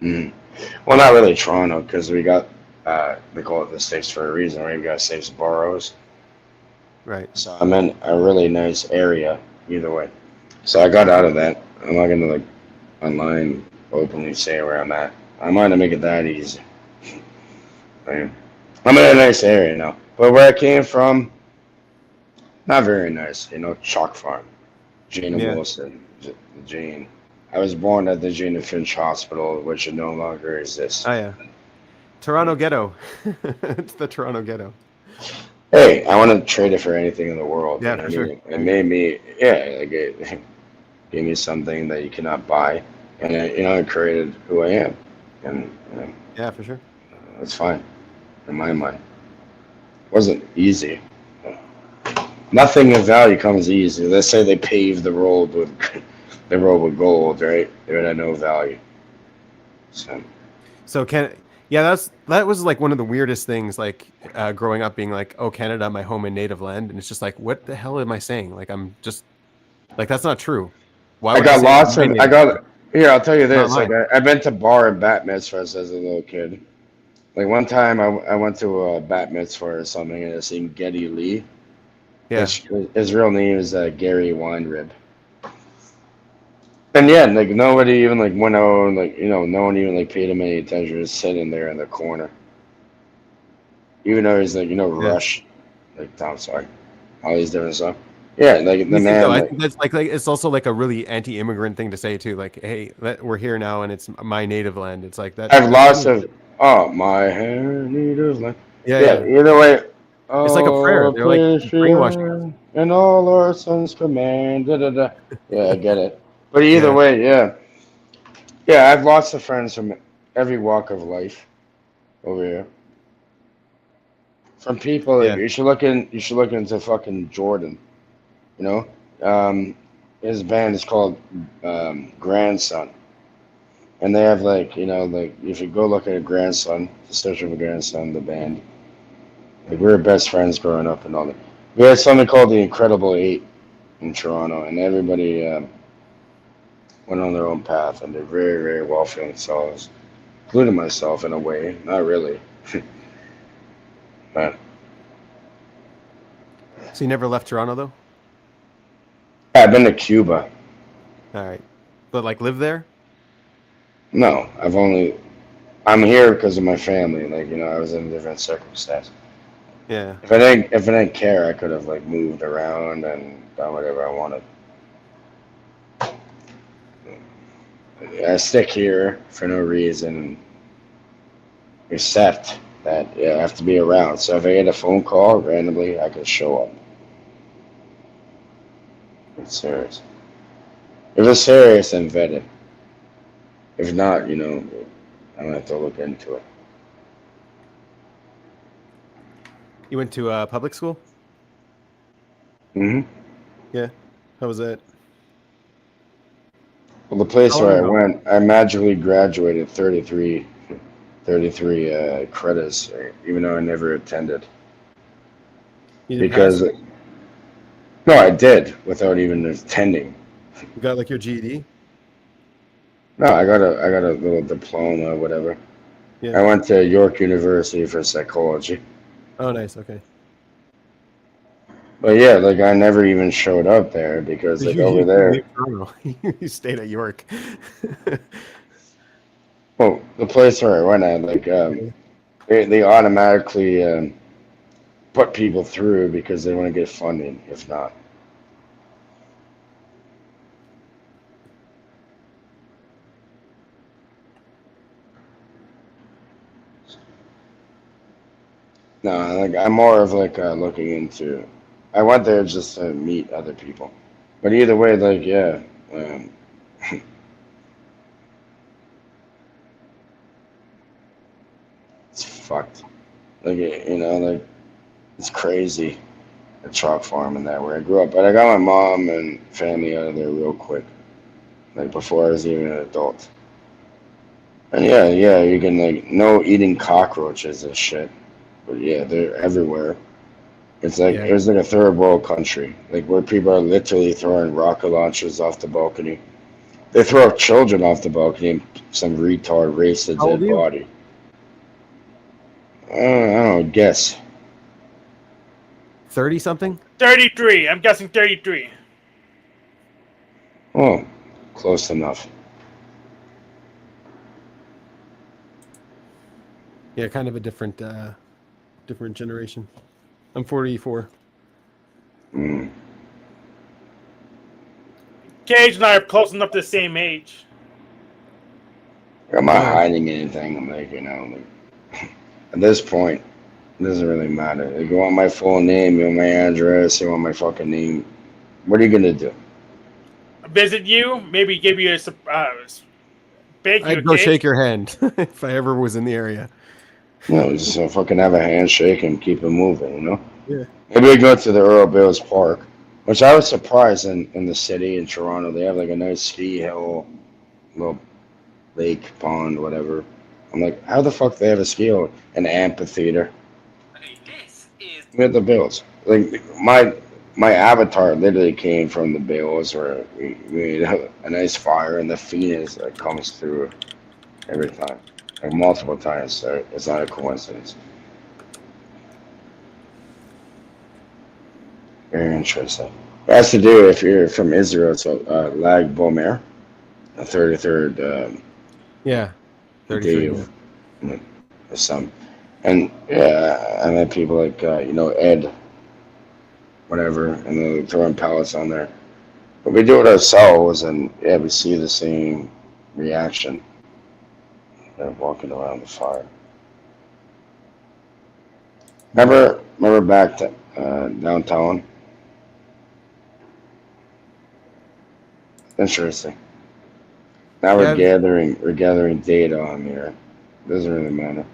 Well, not really Toronto because we got they call it the States for a reason, right? We got 6 boroughs. Right. So I'm in a really nice area either way. So I got out of that. I'm not gonna like online openly say where I'm at. I'm not gonna make it that easy. Right? I'm in a nice area now, but where I came from, not very nice. You know, Chalk Farm, Gina Yeah. Wilson, Jane. I was born at the Gina Finch Hospital, which no longer exists. Oh yeah. Toronto ghetto. It's the Toronto ghetto. Hey, I want to trade it for anything in the world. Yeah, You know for what I sure. mean? It made me, yeah, like it gave me something that you cannot buy, and it, you know, it created who I am, and you know, Yeah, for sure. it's fine in my mind. It wasn't easy. Nothing of value comes easy. They say they paved the road with the road with gold, right? It had no value. So So that was like one of the weirdest things, like growing up, being like, "Oh, Canada, my home and native land," and it's just like, what the hell am I saying? Like, I'm just like, that's not true. Why I would I got say it's lots my of. I native land? got. Here, I'll tell you Not this. Like, mine. I've been to bar and bat mitzvahs as a little kid. Like one time, I went to a bat mitzvah or something, and I seen Geddy Lee, Yeah, which his real name is Gary Weinrib. And yeah, like nobody even like went out, and, like, you know, no one even like paid him any attention. Just sitting there in the corner, even though he's like, you know, yeah. Rush, like Tom Sorry, all these different stuff. Yeah, like the You think though? man, I like think that's like it's also like a really anti-immigrant thing to say too. Like, hey, we're here now, and it's my native land. It's like that. I've That's lots funny. of. Oh, my hair needles, like Yeah, yeah. yeah. Either way, It's like a prayer. oh, They're like brainwashing us. Patriot, and all our sons command. Da, da, da. Yeah, I get it. But either Yeah, way, yeah, yeah. I have lots of friends from every walk of life over here. From people, like, yeah, you should look in. You should look into fucking Jordan. You know, his band is called Grandson, and they have like, you know, like if you go look at a Grandson, search for Grandson, the band. Like we were best friends growing up and all that. We had something called the Incredible Eight in Toronto, and everybody went on their own path, and they're very, very well for themselves, including myself in a way. Not really, but So you never left Toronto though? I've been to Cuba. All right, but like live there? No, I'm here because of my family. Like, you know, I was in a different circumstance. Yeah, If I didn't care, I could have like moved around and done whatever I wanted. I stick here for no reason, except that, yeah, I have to be around. So if I get a phone call randomly, I can show up. It's serious. If it's serious, then vet it. If not, you know, I'm gonna have to look into it. you went to public school? Hmm. Yeah, how was that? Well, the place How long where I ago? went, I magically graduated 33 credits, even though I never attended. You didn't pass? Because, no, I did without even attending. You got like your GED? No, I got a little diploma, whatever. Yeah. I went to York University for psychology. Oh, nice. Okay. But yeah, like I never even showed up there because like over You didn't leave there, Toronto. You stayed at York. well, the place where I went at, like they automatically put people through because they want to get funding. If not, no, like I'm more of like looking into. I went there just to meet other people, but either way, like yeah, um, it's fucked. Like you know, like it's crazy. A chalk farm and that where I grew up. But I got my mom and family out of there real quick, like before I was even an adult. And yeah, yeah, you can like no eating cockroaches and shit. But yeah, they're everywhere. It's like Yeah. it was like a third world country, like where people are literally throwing rocket launchers off the balcony. They throw children off the balcony and some retard race a How old dead are you? body. I don't know, guess. 30 something? 33. I'm guessing 33. Oh, close enough. Yeah, kind of a different different generation. I'm 44. Mm. Cage and I are close enough to the same age. I'm not Yeah. hiding anything. I'm like, at this point, it doesn't really matter. Like, you want my full name, you want my address, you want my fucking name. What are you gonna do? Visit you, maybe give you a bake you a I'd go cake. shake your hand if I ever was in the area. No, just fucking have a handshake and keep it moving, Yeah. Maybe we go to the Earl Bills Park, which I was surprised in the city in Toronto. They have like a nice ski hill, little lake, pond, whatever. I'm like, how the fuck they have a ski hill? An amphitheater. We had the Bills. Like my avatar literally came from the Bills, where we made a nice fire, and the Phoenix that comes through every time, like multiple times. So it's not a coincidence. Very interesting. It has to do if you're from Israel. It's Lag Bomer, the 33rd Yeah. day 33. of the sun. And yeah, I met people like Ed, whatever, and they're throwing pellets on there. But we do it ourselves, and yeah, we see the same reaction. They're walking around the fire. Remember back to downtown. Interesting. Now Yeah, we're gathering data on here. Doesn't really matter.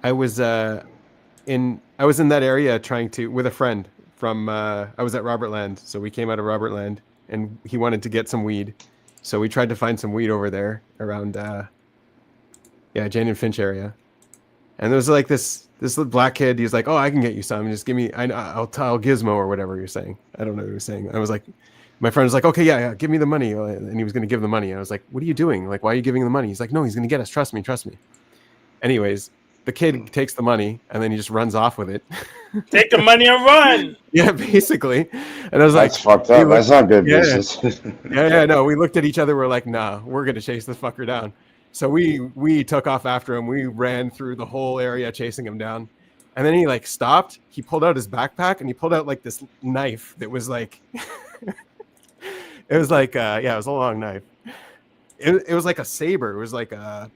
I was in that area trying to with a friend from I was at Robert Land, so we came out of Robert Land, and he wanted to get some weed, so we tried to find some weed over there around Jane and Finch area, and there was like this little black kid. He's like, "Oh, I can get you some. Just give me. I'll tell Gizmo or whatever you're saying. I don't know what he was saying." I was like, my friend was like, "Okay, yeah, give me the money," and he was going to give the money. I was like, "What are you doing? Like, why are you giving the money?" He's like, "No, he's going to get us. Trust me. Anyways, the kid takes the money and then he just runs off with it. Take the money and run. Yeah, basically. And I was That's like, fucked up. That's not good yeah, business. no. We looked at each other. We're like, nah, we're gonna chase this fucker down. So we took off after him. We ran through the whole area chasing him down. And then he like stopped. He pulled out his backpack and he pulled out like this knife that was like, it was like, it was a long knife. It was like a saber. It was like a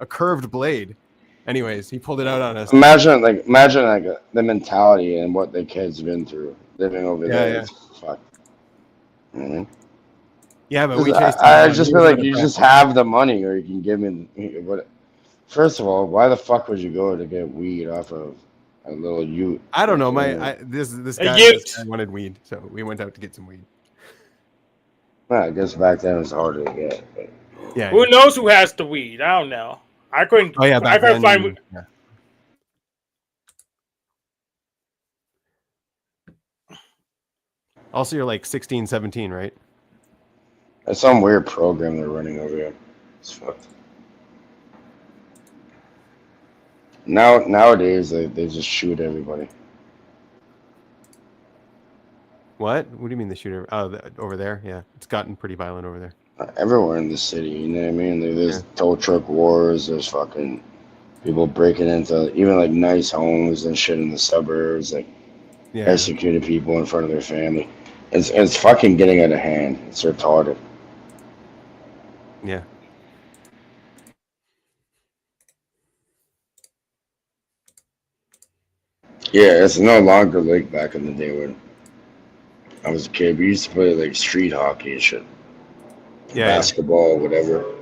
curved blade. Anyways, he pulled it out on us. Imagine the mentality and what the kid's been through living over there. Yeah. It's fuck. Mm-hmm. Yeah, but we chased him I down. just He feel was like out of you breath. just have the money, or you can give me what. First of all, why the fuck would you go to get weed off of a little ute? I don't know. This guy wanted weed, so we went out to get some weed. Well, I guess back then it was harder to get. But. Yeah. Who knows who has the weed? I don't know. I couldn't. Oh yeah, I couldn't find. Yeah. Also, you're like 16, 17, right? That's some weird program they're running over here. It's fucked. Nowadays, they just shoot everybody. What? What do you mean the shooter? Oh, over there? Yeah, it's gotten pretty violent over there. Everywhere in the city, you know what I mean? There's tow truck wars. There's fucking people breaking into even like nice homes and shit in the suburbs, like executing people in front of their family. It's fucking getting out of hand. It's retarded. Yeah. Yeah, it's no longer like back in the day when I was a kid. We used to play like street hockey and shit. Basketball, whatever.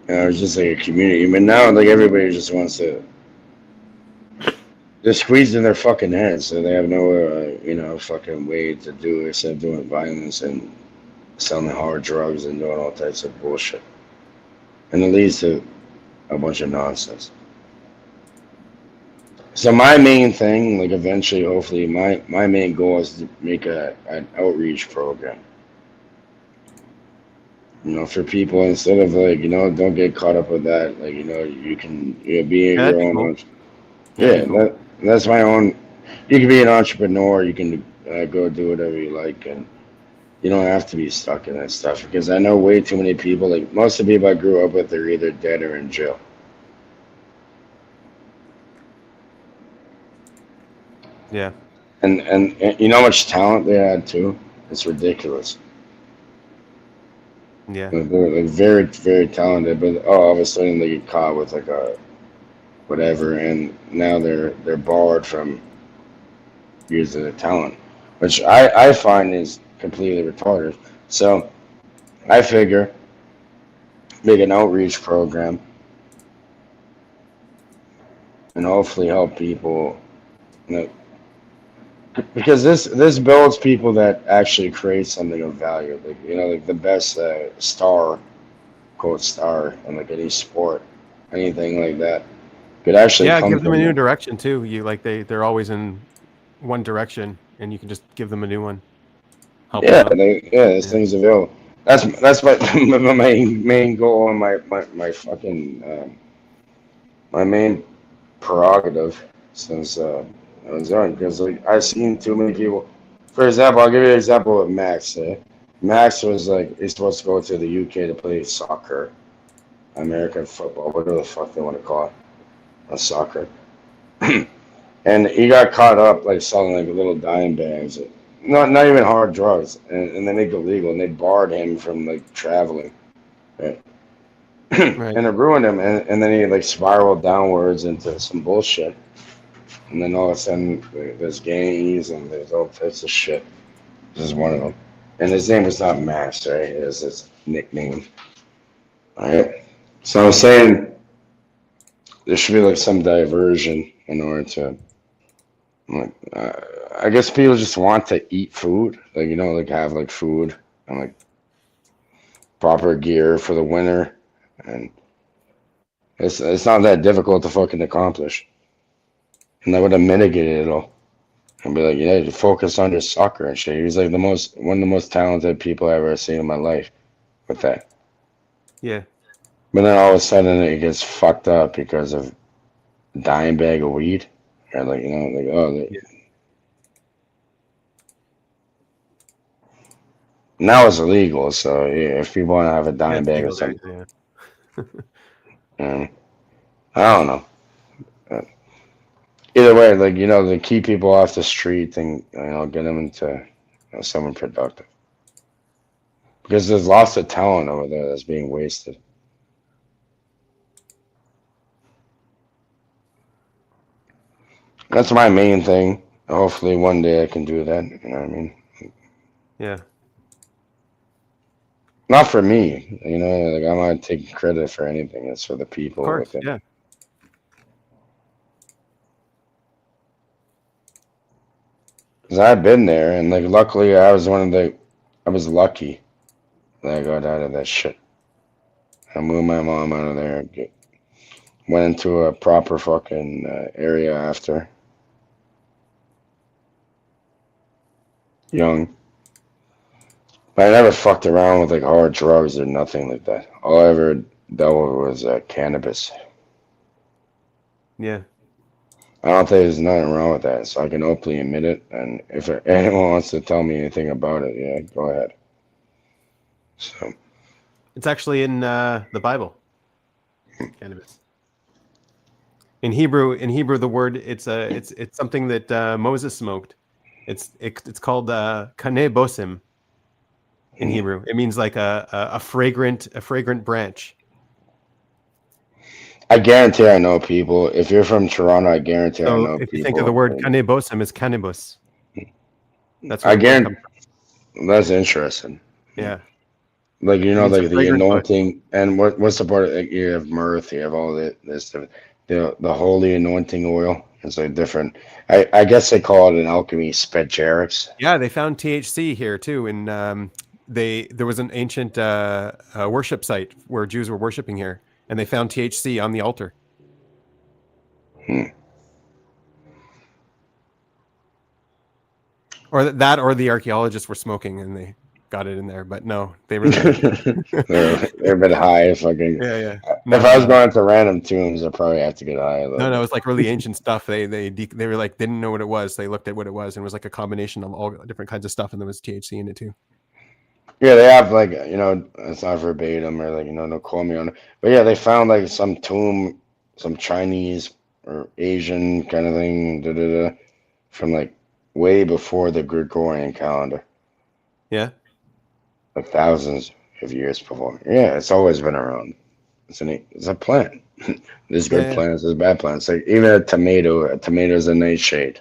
It was just like a community. But now, like, everybody just wants to. They're squeezing their fucking heads, so they have no, fucking way to do it except doing violence and selling hard drugs and doing all types of bullshit. And it leads to a bunch of nonsense. So my main thing, like eventually, hopefully, my main goal is to make an outreach program. For people, instead of like, don't get caught up with that. Like, you can be your own. Cool. That's my own. You can be an entrepreneur. You can go do whatever you like, and you don't have to be stuck in that stuff. Because I know way too many people. Like most of the people I grew up with, they're either dead or in jail. Yeah. And you know how much talent they had too? It's ridiculous. Yeah. They're like very, very talented, but all of a sudden they get caught with like a whatever, and now they're barred from using their talent, which I find is completely retarded. So I figure make an outreach program and hopefully help people, you know, because this builds people that actually create something of value. Like like the best star, quote star, in like any sport, anything like that could actually Yeah, come give them a from new that. direction too. You like they're always in one direction, and you can just give them a new one, help them Yeah, out. this Yeah. thing's available. That's my main goal and my fucking my main prerogative since I was young. Because like I've seen too many people. For example, I'll give you an example of Max. Max was like he's supposed to go to the UK to play soccer, American football, whatever the fuck they want to call it, soccer. And he got caught up like selling like little dime bags, not even hard drugs, and they make it legal, and they barred him from like traveling, right? Right. And it ruined him, and then he like spiraled downwards into some bullshit, and then all of a sudden there's gangs and there's all types of shit. This is one of them, and his name was not Max, right? It was his nickname, all right? So I'm saying there should be like some diversion in order to like, I guess people just want to eat food, like like have like food and like proper gear for the winter, and it's not that difficult to fucking accomplish, and that would have mitigated it all. And be like, yeah, you focus on your soccer and shit. He's like one of the most talented people I've ever seen in my life with that. Yeah. But then all of a sudden it gets fucked up because of a dime bag of weed, or like like Yeah. now it's illegal. So yeah, if people want to have a Yeah, dime it's bag or legal there. something, Yeah. I don't know. Uh, Either way, like to keep people off the street and get them into something productive, because there's lots of talent over there that's being wasted. That's my main thing. Hopefully, one day I can do that. You know what I mean? Yeah. Not for me. Like I'm not taking credit for anything. It's for the Of people course. within. Yeah. Because I've been there, and like luckily, I was lucky that I got out of that shit. I moved my mom out of there. Went into a proper fucking area after young. But I never fucked around with like hard drugs or nothing like that. All I ever dealt with was cannabis. Yeah. I don't think there's nothing wrong with that, so I can openly admit it. And if anyone wants to tell me anything about it, yeah, go ahead. So It's actually in the Bible. Cannabis. In Hebrew, the word it's something that Moses smoked. It's called kane bosim in Hebrew. It means like a fragrant branch. I guarantee I know people. If you're from Toronto, I guarantee I So know if you think of the people. word kane bosim as cannabis, that's I where the word comes guarantee from. that's interesting. Yeah. Like It means a like the fragrant bush. anointing, and what's the part? Like, you have mirth, you have all this the holy anointing oil. It's like different. I guess they call it in alchemy spagyrics. Yeah, they found THC here too, and there was an ancient worship site where Jews were worshiping here, and they found THC on the altar. Or that, or the archaeologists were smoking and they got it in there. But no, they really didn't. They're a bit high. Fucking. Yeah. If I was going to random tombs, I'd probably have to get high a little No, bit. it's like really ancient stuff. They were like didn't know what it was. They looked at what it was, and it was like a combination of all different kinds of stuff, and there was THC in it too. Yeah, they have like it's not verbatim or like no quote me on it, but yeah, they found like some tomb, some Chinese or Asian kind of thing, from like way before the Gregorian calendar, Yeah. like thousands of years before. Yeah, it's always been around. It's a plant. There's good Yeah, yeah. plants, there's bad plants. Like even a tomato is a nightshade,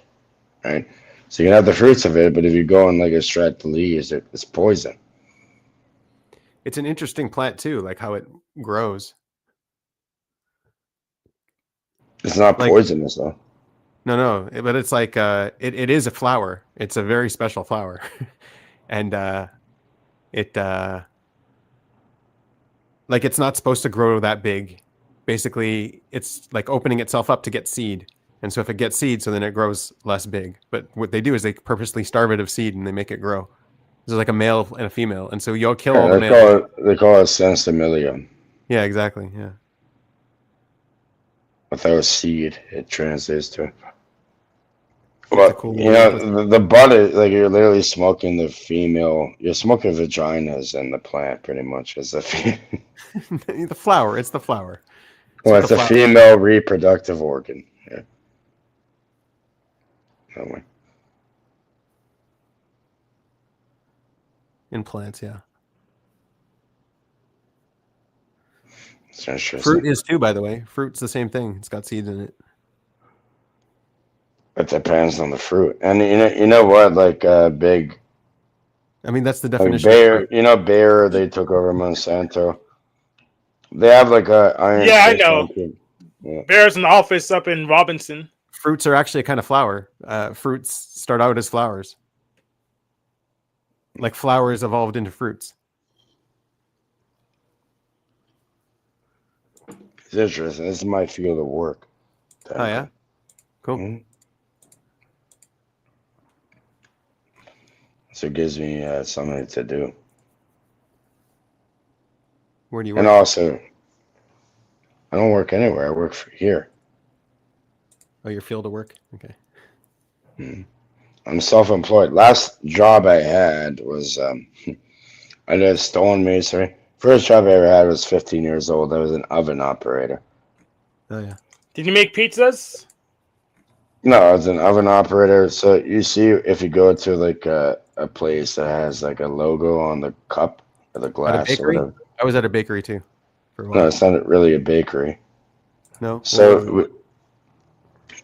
right? So you can have the fruits of it, but if you go and like extract the leaves, it's poison. It's an interesting plant too, like how it grows. It's not Like poisonous though. no, but it's like it is a flower. It's a very special flower. And it like it's not supposed to grow that big. Basically, it's like opening itself up to get seed. And so if it gets seed, so then it grows less big. But what they do is they purposely starve it of seed and they make it grow. There's like a male and a female, and so you'll kill all the males. They call it sensimilia. Yeah, exactly. Yeah. Without seed, it translates to. That's a Well, cool you know, the bud is like you're literally smoking the female. You're smoking vaginas in the plant, pretty much. As a the flower. It's the flower. well, what it's the a flower- female reproductive organ. Yeah. That way. In plants, yeah. It's interesting. Fruit is too, by the way. Fruit's the same thing. It's got seeds in it. It depends on the fruit, and you know what? Like big. I mean, that's the Like definition. Of Bayer, fruit. you know, Bayer. They took over Monsanto. They have like a iron. Yeah, I fist know. on people. Yeah. There's an office up in Robinson. Fruits are actually a kind of flower. Fruits start out as flowers. Like flowers evolved into fruits. It's interesting. This is my field of work. Oh yeah, cool. Mhm. So it gives me something to do. Where do you work? And also, I don't work anywhere. I work for here. Oh, your field of work. Okay. I'm self-employed. Last job I had was I did stonemasonry. First job I ever had was 15 years old. I was an oven operator. Oh yeah. Did you make pizzas? No, I was an oven operator. So you see, if you go to like a place that has like a logo on the cup or the At a glass or bakery? whatever. I was at a bakery too. For a while. No, it's not really a bakery. No. So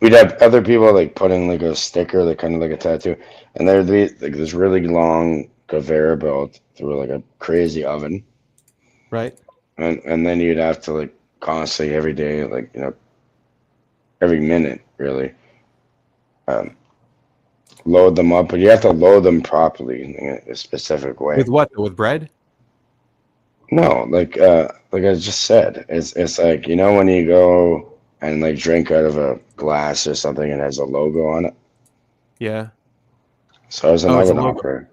we'd have other people like putting like a sticker, like kind of like a tattoo, and there'd be like this really long conveyor belt through like a crazy oven, Right. and then you'd have to like constantly every day, like you know, every minute really, load them up, but you have to load them properly in a specific way. With what? With bread? No, like I just said, it's like you know when you go and like drink out of a glass or something and it has a logo on it. Yeah. So I was an Oh, it's a oven logo. operator.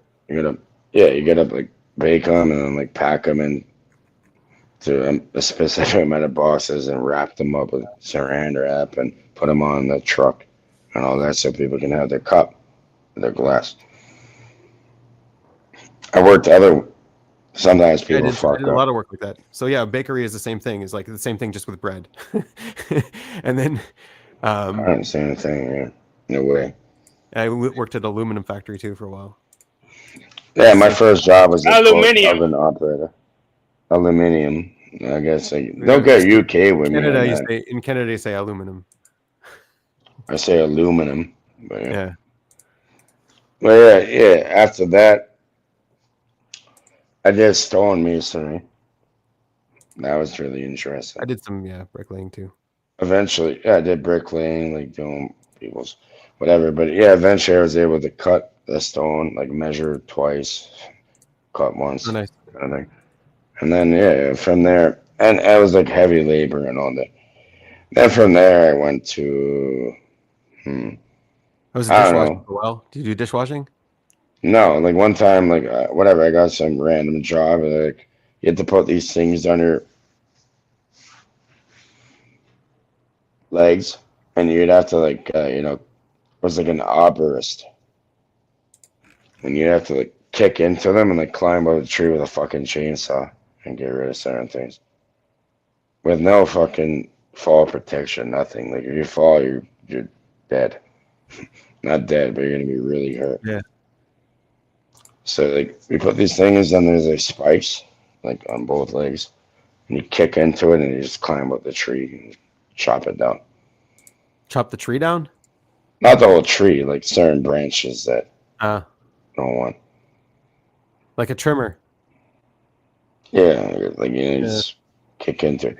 You gotta like bake them and then like pack them in to a specific amount of boxes and wrap them up with saran wrap and put them on the truck and all that so people can have their cup, their glass. I worked sometimes I people did fuck a up. lot of work like that. So yeah, bakery is the same thing. It's like the same thing just with bread. And then I don't say anything. Yeah. No way. I worked at an aluminum factory too for a while. Yeah, my first job was a Aluminium. oven operator. Aluminium. I guess don't get UK with me. Canada, on you that. say, in Canada, you say aluminum. I say aluminum. But Yeah. Well, yeah. After that, I did stonemasonry. That was really interesting. I did some bricklaying too. Eventually, yeah, I did bricklaying, like doing people's whatever. But yeah, eventually I was able to cut the stone, like measure twice, cut once, Oh, nice. kind of thing. And then yeah, from there, and I was like heavy labor and all that. Then from there, I went to, I was I don't dishwashing know. for a while. Do you do dishwashing? No, like one time, like whatever, I got some random job, and like you had to put these things on your legs, and you'd have to like, it was like an arborist, and you'd have to like kick into them and like climb up a tree with a fucking chainsaw and get rid of certain things, with no fucking fall protection, nothing. Like if you fall, you're dead. not dead, but you're gonna be really hurt. Yeah. So like we put these things and there's like spikes, like on both legs, and you kick into it and you just climb up the tree and chop it down. Chop the tree down? Not the whole tree, like certain branches that Uh, don't want. like a trimmer. Yeah, like you Yeah. just kick into it.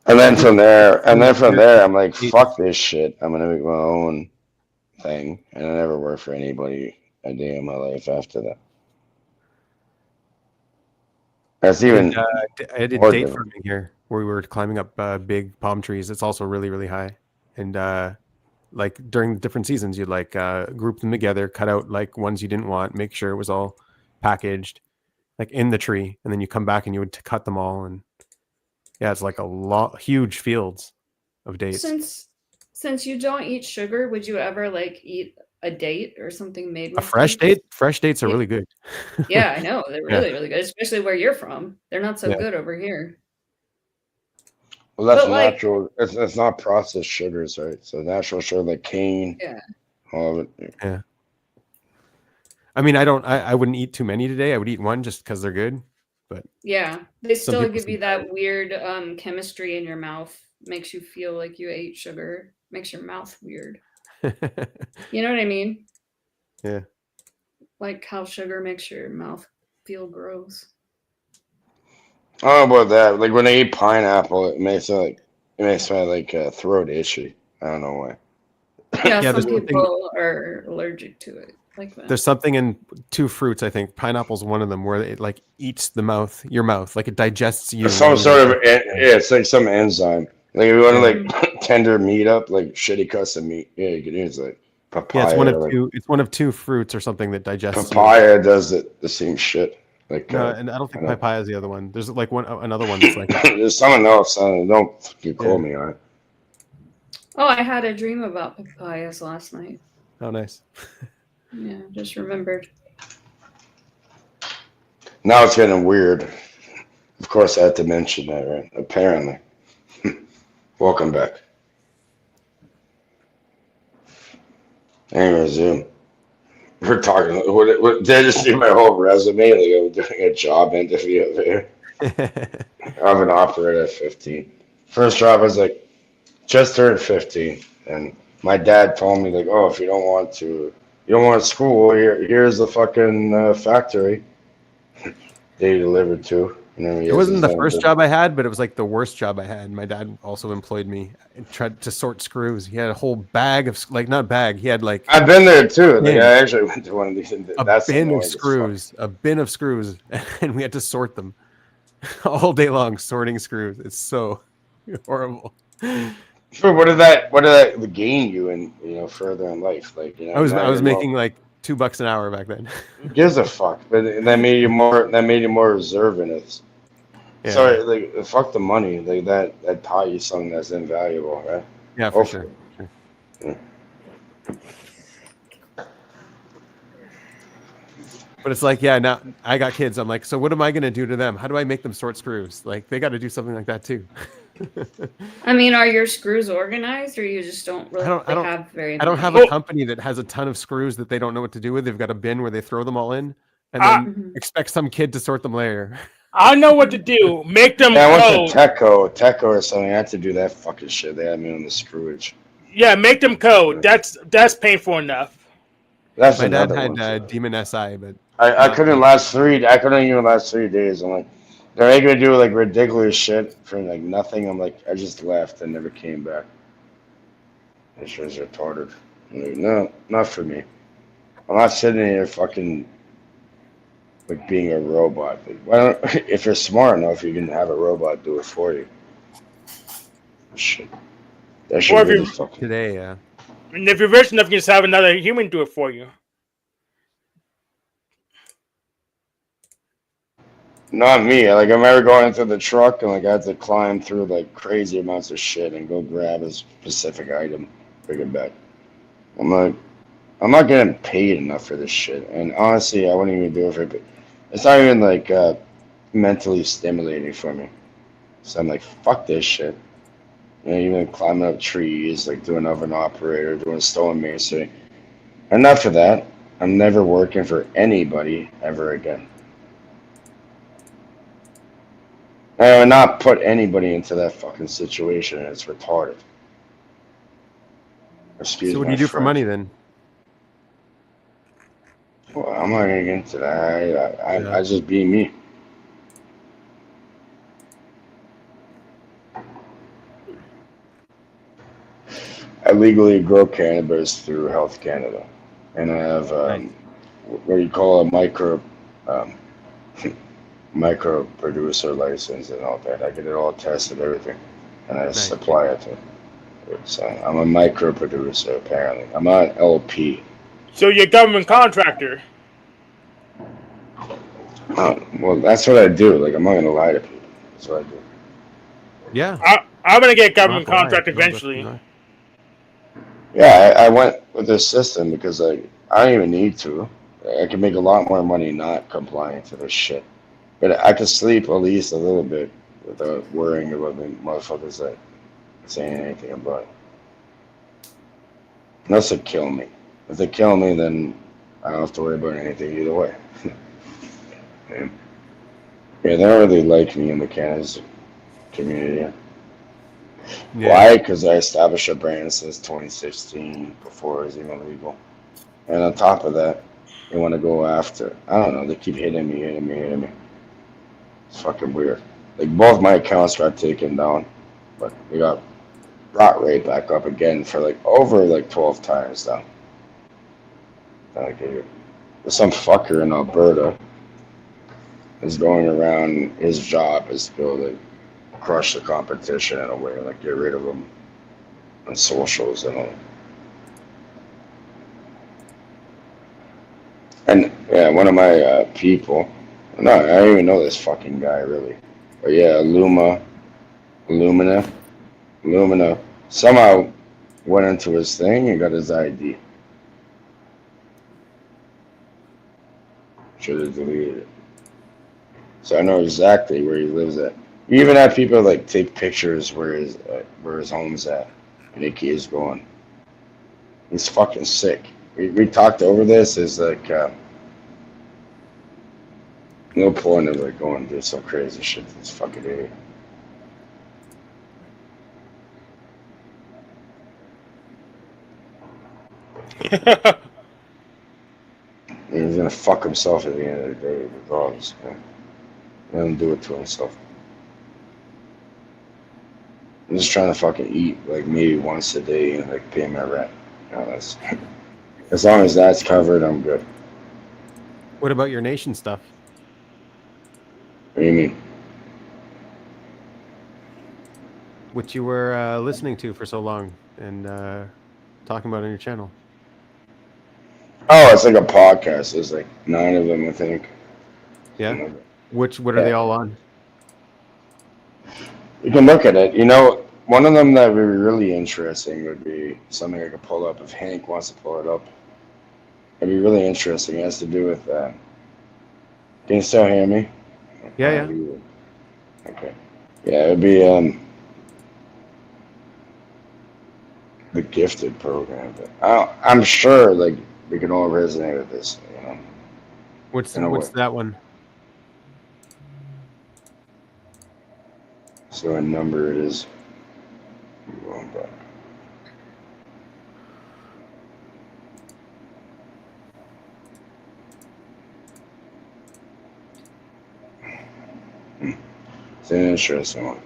And then from there, I'm like, fuck this shit. I'm gonna make my own thing, and I never worked for anybody a day in my life after that. That's even I did more date different. farming here, where we were climbing up big palm trees. It's also really, really high. And like during different seasons, you'd like group them together, cut out like ones you didn't want, make sure it was all packaged, like in the tree, and then you come back and you would cut them all. And yeah, it's like a lot, huge fields of dates. Since you don't eat sugar, would you ever like eat a date or something made with A fresh dates? date? Fresh dates are Yeah. really good. Yeah, I know. They're Yeah. really, really good, especially where you're from. They're not so Yeah. good over here. Well, that's But, like- natural. It's not processed sugars, right? So natural sugar like cane, Yeah. all of it. Yeah. I mean, I wouldn't eat too many today. I would eat one just because they're good. But Yeah. They Some still people give you seem that weird chemistry in your mouth. Makes you feel like you ate sugar. Makes your mouth weird. You know what I mean? yeah. Like how sugar makes your mouth feel gross. I don't know about that. Like when I eat pineapple, it makes my like throat itchy. I don't know why. Yeah, Yeah, some there's something- people are allergic to it. Like that. There's something in two fruits, I think. Pineapple's one of them where it like eats your mouth, like it digests you. It's some when you sort of like- it's like some enzyme. Like if you want to Mhm. like tender meat up, like shitty cuts of meat. Yeah, you can use like papaya. Yeah, it's one or, of like, two. It's one of two fruits or something that digests you. papaya does the same shit. Like No, and I don't think I don't- papaya is the other one. There's like another one that's like there's someone else. Don't fucking call Yeah. me on it. Oh, I had a dream about papayas last night. oh nice. Yeah, just remembered. Now it's getting weird. Of course, I had to mention that, right? Apparently. Welcome back. Anyways, we're talking. What, did I just see my whole resume? Like I was doing a job interview over here. I'm an operator at 15. First job, I was like, just turned 15. And my dad told me, like, oh, if you don't want school, here's the fucking factory they delivered to. It wasn't the first job I had, but it was like the worst job I had. My dad also employed me and tried to sort screws. He had a whole bag of not bag. He had like I've been there too. Like, Yeah. I actually went to one of these. a bin of screws, and we had to sort them all day long, sorting screws. It's so horrible. Sure, what did that gain you in further in life? Like I was now you're making like $2 an hour back then. Who gives a fuck? But that made you more observant. Yeah. Sorry, like fuck the money. Like that taught you something that's invaluable, right? Yeah, for Hopefully. sure. But it's like, yeah, now I got kids. I'm like, so what am I going to do to them? How do I make them sort screws? Like, they got to do something like that too. I mean, are your screws organized, or you just don't really have very? I don't have many? a company that has a ton of screws that they don't know what to do with. They've got a bin where they throw them all in and then expect some kid to sort them later. I know what to do. Make them Yeah, I code. went to Teco or something. I had to do that fucking shit. They had me on the screwage. Yeah, make them code. That's painful enough. That's My dad another one. had Demon SI, but I couldn't last I couldn't even last 3 days. I'm like, they're making me do like ridiculous shit for like nothing. I'm like, I just left and never came back. This was retarded. I'm like, no, not for me. I'm not sitting here fucking like being a robot. Like, why don't, if you're smart enough, you can have a robot do it for you. Shit. That Or should if really you- fucking. today, yeah. And if you're rich enough, you can just have another human do it for you. Not me. Like I remember going into the truck and like I had to climb through like crazy amounts of shit and go grab a specific item, bring it back. I'm like, I'm not getting paid enough for this shit. And honestly, I wouldn't even do it for it. It's not even like mentally stimulating for me. So I'm like, fuck this shit. You know, even climbing up trees, like doing oven operator, doing stonemasonry. Enough of that. I'm never working for anybody ever again. I would not put anybody into that fucking situation. It's retarded. Excuse So what do my you do for French. money then? Well, I'm not gonna get into that. Yeah. I just be me. I legally grow cannabis through Health Canada, and I have Nice. what do you call a um, micro producer license and all that. I get it all tested, everything, and I Nice. supply it to. So I'm a micro producer apparently. I'm not an LP. So you're a government contractor. Well, that's what I do. Like I'm not gonna lie to people. That's what I do. Yeah. I'm gonna get a You don't have government to lie. contract You don't have to eventually. lie. Yeah, I went with this system because I don't even need to. I can make a lot more money not complying to this shit. But I could sleep at least a little bit without worrying about the motherfuckers that saying anything about it. Unless they kill me. If they kill me, then I don't have to worry about anything either way. Yeah, they don't really like me in the cannabis community. Yeah. Why? Because I established a brand since 2016, before it was even legal. And on top of that, they want to go after. I don't know. They keep hitting me. It's fucking weird. Like both my accounts got taken down, but they got brought right back up again for like over like 12 times now. Like there's some fucker in Alberta is going around. His job is to go like crush the competition in a way, like get rid of them on socials and all. And yeah, one of my people. No, I don't even know this fucking guy really. But yeah, Lumina, somehow went into his thing and got his ID. Should have deleted it. So I know exactly where he lives at. You even have people like take pictures where his home's at, and he keeps going. He's fucking sick. We talked over this. Is like no point of like going and do some crazy shit. This fucking idiot. He's gonna fuck himself at the end of the day, regardless. Man. Let him do it to himself. I'm just trying to fucking eat like maybe once a day and like pay my rent. You know, that's as long as that's covered, I'm good. What about your nation stuff? What do you mean? Which you were listening to for so long and talking about on your channel? Oh, it's like a podcast. There's like 9 of them, I think. Yeah. What are they all on? You can look at it. You know, one of them that would be really interesting would be something I could pull up if Hank wants to pull it up. It'd be really interesting. It has to do with. Can you still hear me? Yeah. Okay. Yeah, it'd be the gifted program. But I'm sure like we can all resonate with this. You know. What's way. that one? So what number it is. Going back. It's an interesting one.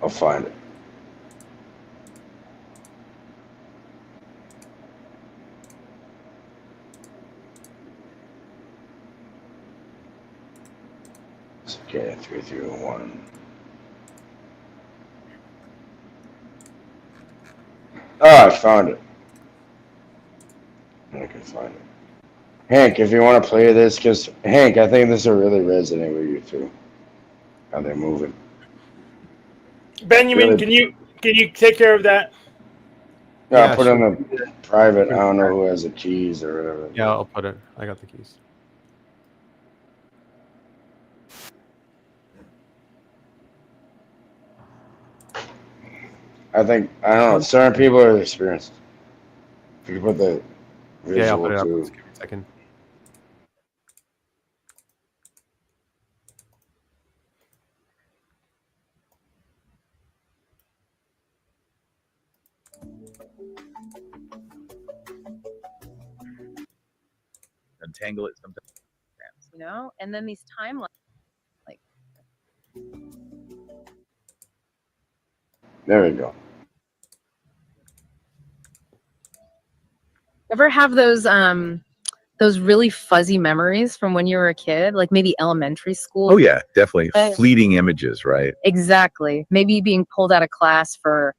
I'll find it. Okay, 3, 2, 1. Oh, I found it. I can find it. Hank, if you want to play this, because Hank, I think this will really resonate with you too. How they're moving. Benjamin, can you take care of that? Yeah, I'll put it in the private. I don't know who has the keys or whatever. Yeah, I'll put it. I got the keys. I think I don't know. Certain people are experienced. If you could put the Yeah, I'll put visual it up. too. Just give me a second. Untangle it sometimes. You know, and then these timelines, like There we go. ever have those really fuzzy memories from when you were a kid, like maybe elementary school? Oh yeah, definitely. Uh, Fleeting images, right? Exactly. Maybe being pulled out of class for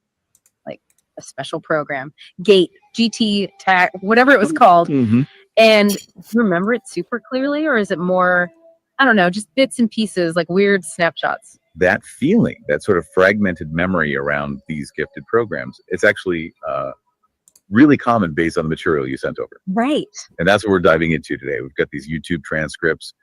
like a special program, GATE, GT, TAC, whatever it was called. Mm-hmm. And do you remember it super clearly, or is it more, I don't know, just bits and pieces, like weird snapshots? That feeling, that sort of fragmented memory around these gifted programs, it's actually really common based on the material you sent over. Right. And that's what we're diving into today. We've got these YouTube transcripts,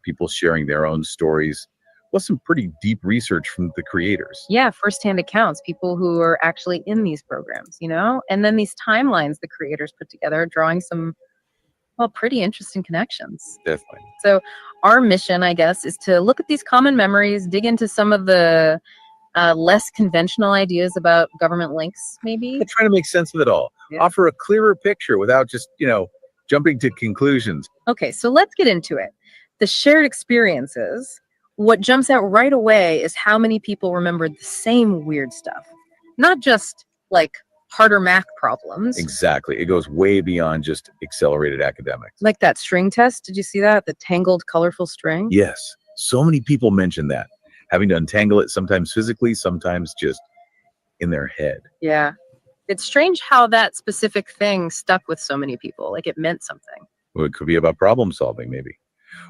people sharing their own stories, plus some pretty deep research from the creators. Yeah, firsthand accounts, people who are actually in these programs, you know? And then these timelines the creators put together, drawing some, well, pretty interesting connections. Definitely. So our mission, I guess, is to look at these common memories, dig into some of the less conventional ideas about government links, maybe. Trying to make sense of it all. Yeah. Offer a clearer picture without just, jumping to conclusions. Okay, so let's get into it. The shared experiences, what jumps out right away is how many people remembered the same weird stuff. Not just like harder math problems. Exactly. It goes way beyond just accelerated academics. Like that string test. Did you see that? The tangled, colorful string? Yes. So many people mention that. Having to untangle it sometimes physically, sometimes just in their head. Yeah. It's strange how that specific thing stuck with so many people. Like it meant something. Well, it could be about problem solving, maybe.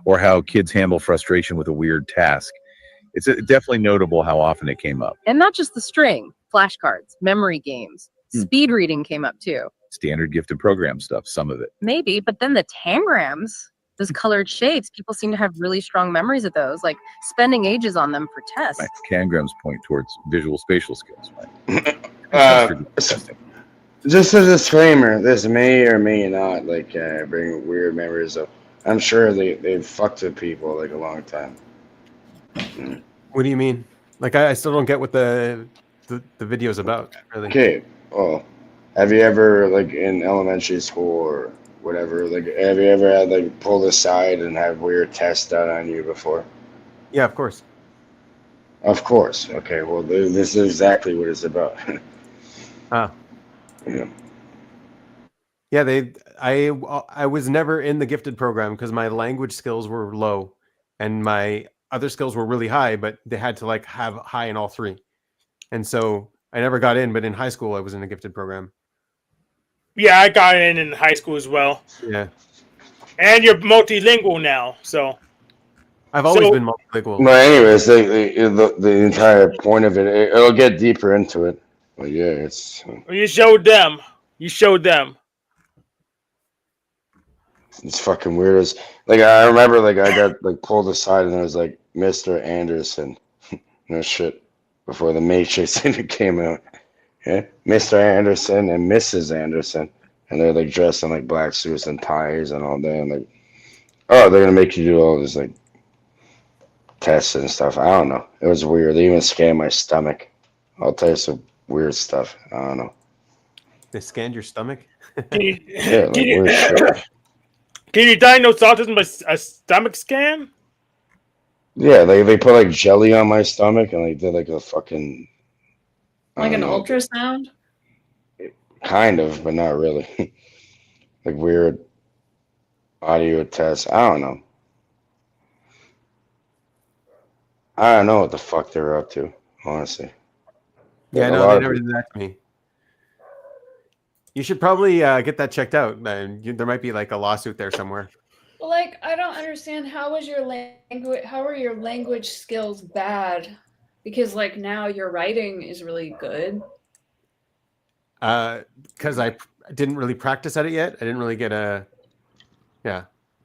Or how kids handle frustration with a weird task. It's definitely notable how often it came up. And not just the string, flashcards, memory games, speed reading came up too. Standard gifted program stuff, some of it. Maybe, but then the tangrams, those colored shapes, people seem to have really strong memories of those, like spending ages on them for tests. Right. Tangrams point towards visual spatial skills, right? Just a disclaimer: this may or may not bring weird memories up. I'm sure they've fucked with people like a long time. What do you mean? Like I still don't get what the video's about, really. Okay, well, have you ever in elementary school or whatever, have you ever had pulled aside and have weird tests done on you before? Yeah, of course. Of course. Okay, well, this is exactly what it's about. Ah. Yeah. Yeah, I was never in the gifted program because my language skills were low and my other skills were really high, but they had to have high in all three. And so I never got in, but in high school I was in a gifted program. Yeah, I got in high school as well. Yeah. And you're multilingual now, so I've always been multilingual. But anyways, the entire point of it, it'll get deeper into it. But yeah, it's. You showed them. You showed them. It's fucking weird. I remember I got pulled aside and it was Mr. Anderson. No shit. Before the Matrix came out. Yeah? Mr. Anderson and Mrs. Anderson. And they're dressed in black suits and ties and all that. And oh, they're gonna make you do all this tests and stuff. I don't know. It was weird. They even scanned my stomach. All types of weird stuff. I don't know. They scanned your stomach? Yeah, weird shit. Can you diagnose autism by a stomach scan? Yeah, they put jelly on my stomach and they did a fucking Like an ultrasound? kind of, but not really. Weird audio tests. I don't know. I don't know what the fuck they're up to, honestly. Yeah, no, they never did that to me. You should probably get that checked out. There might be a lawsuit there somewhere. Well, I don't understand how was your language? How are your language skills bad? Because now your writing is really good. Because I didn't really practice at it yet. I didn't really get at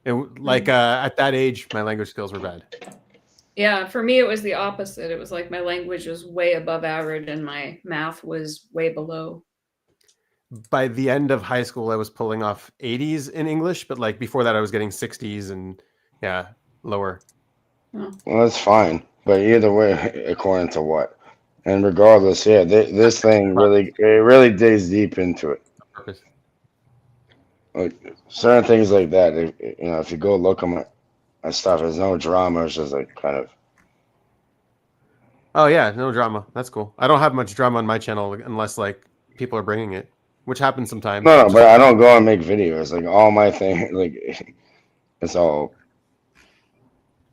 that age, my language skills were bad. Yeah, for me it was the opposite. It was like my language was way above average and my math was way below. By the end of high school, I was pulling off 80s in English, but like before that, I was getting 60s and lower. Oh. Well, that's fine. But either way, according to what? And regardless, this thing really digs deep into it. Purpose. Like certain things like that, if you go look them at stuff, there's no drama. It's just like kind of. Oh yeah, no drama. That's cool. I don't have much drama on my channel unless like people are bringing it, which happens sometimes. No, but I don't go and make videos. Like all my thing, like it's all.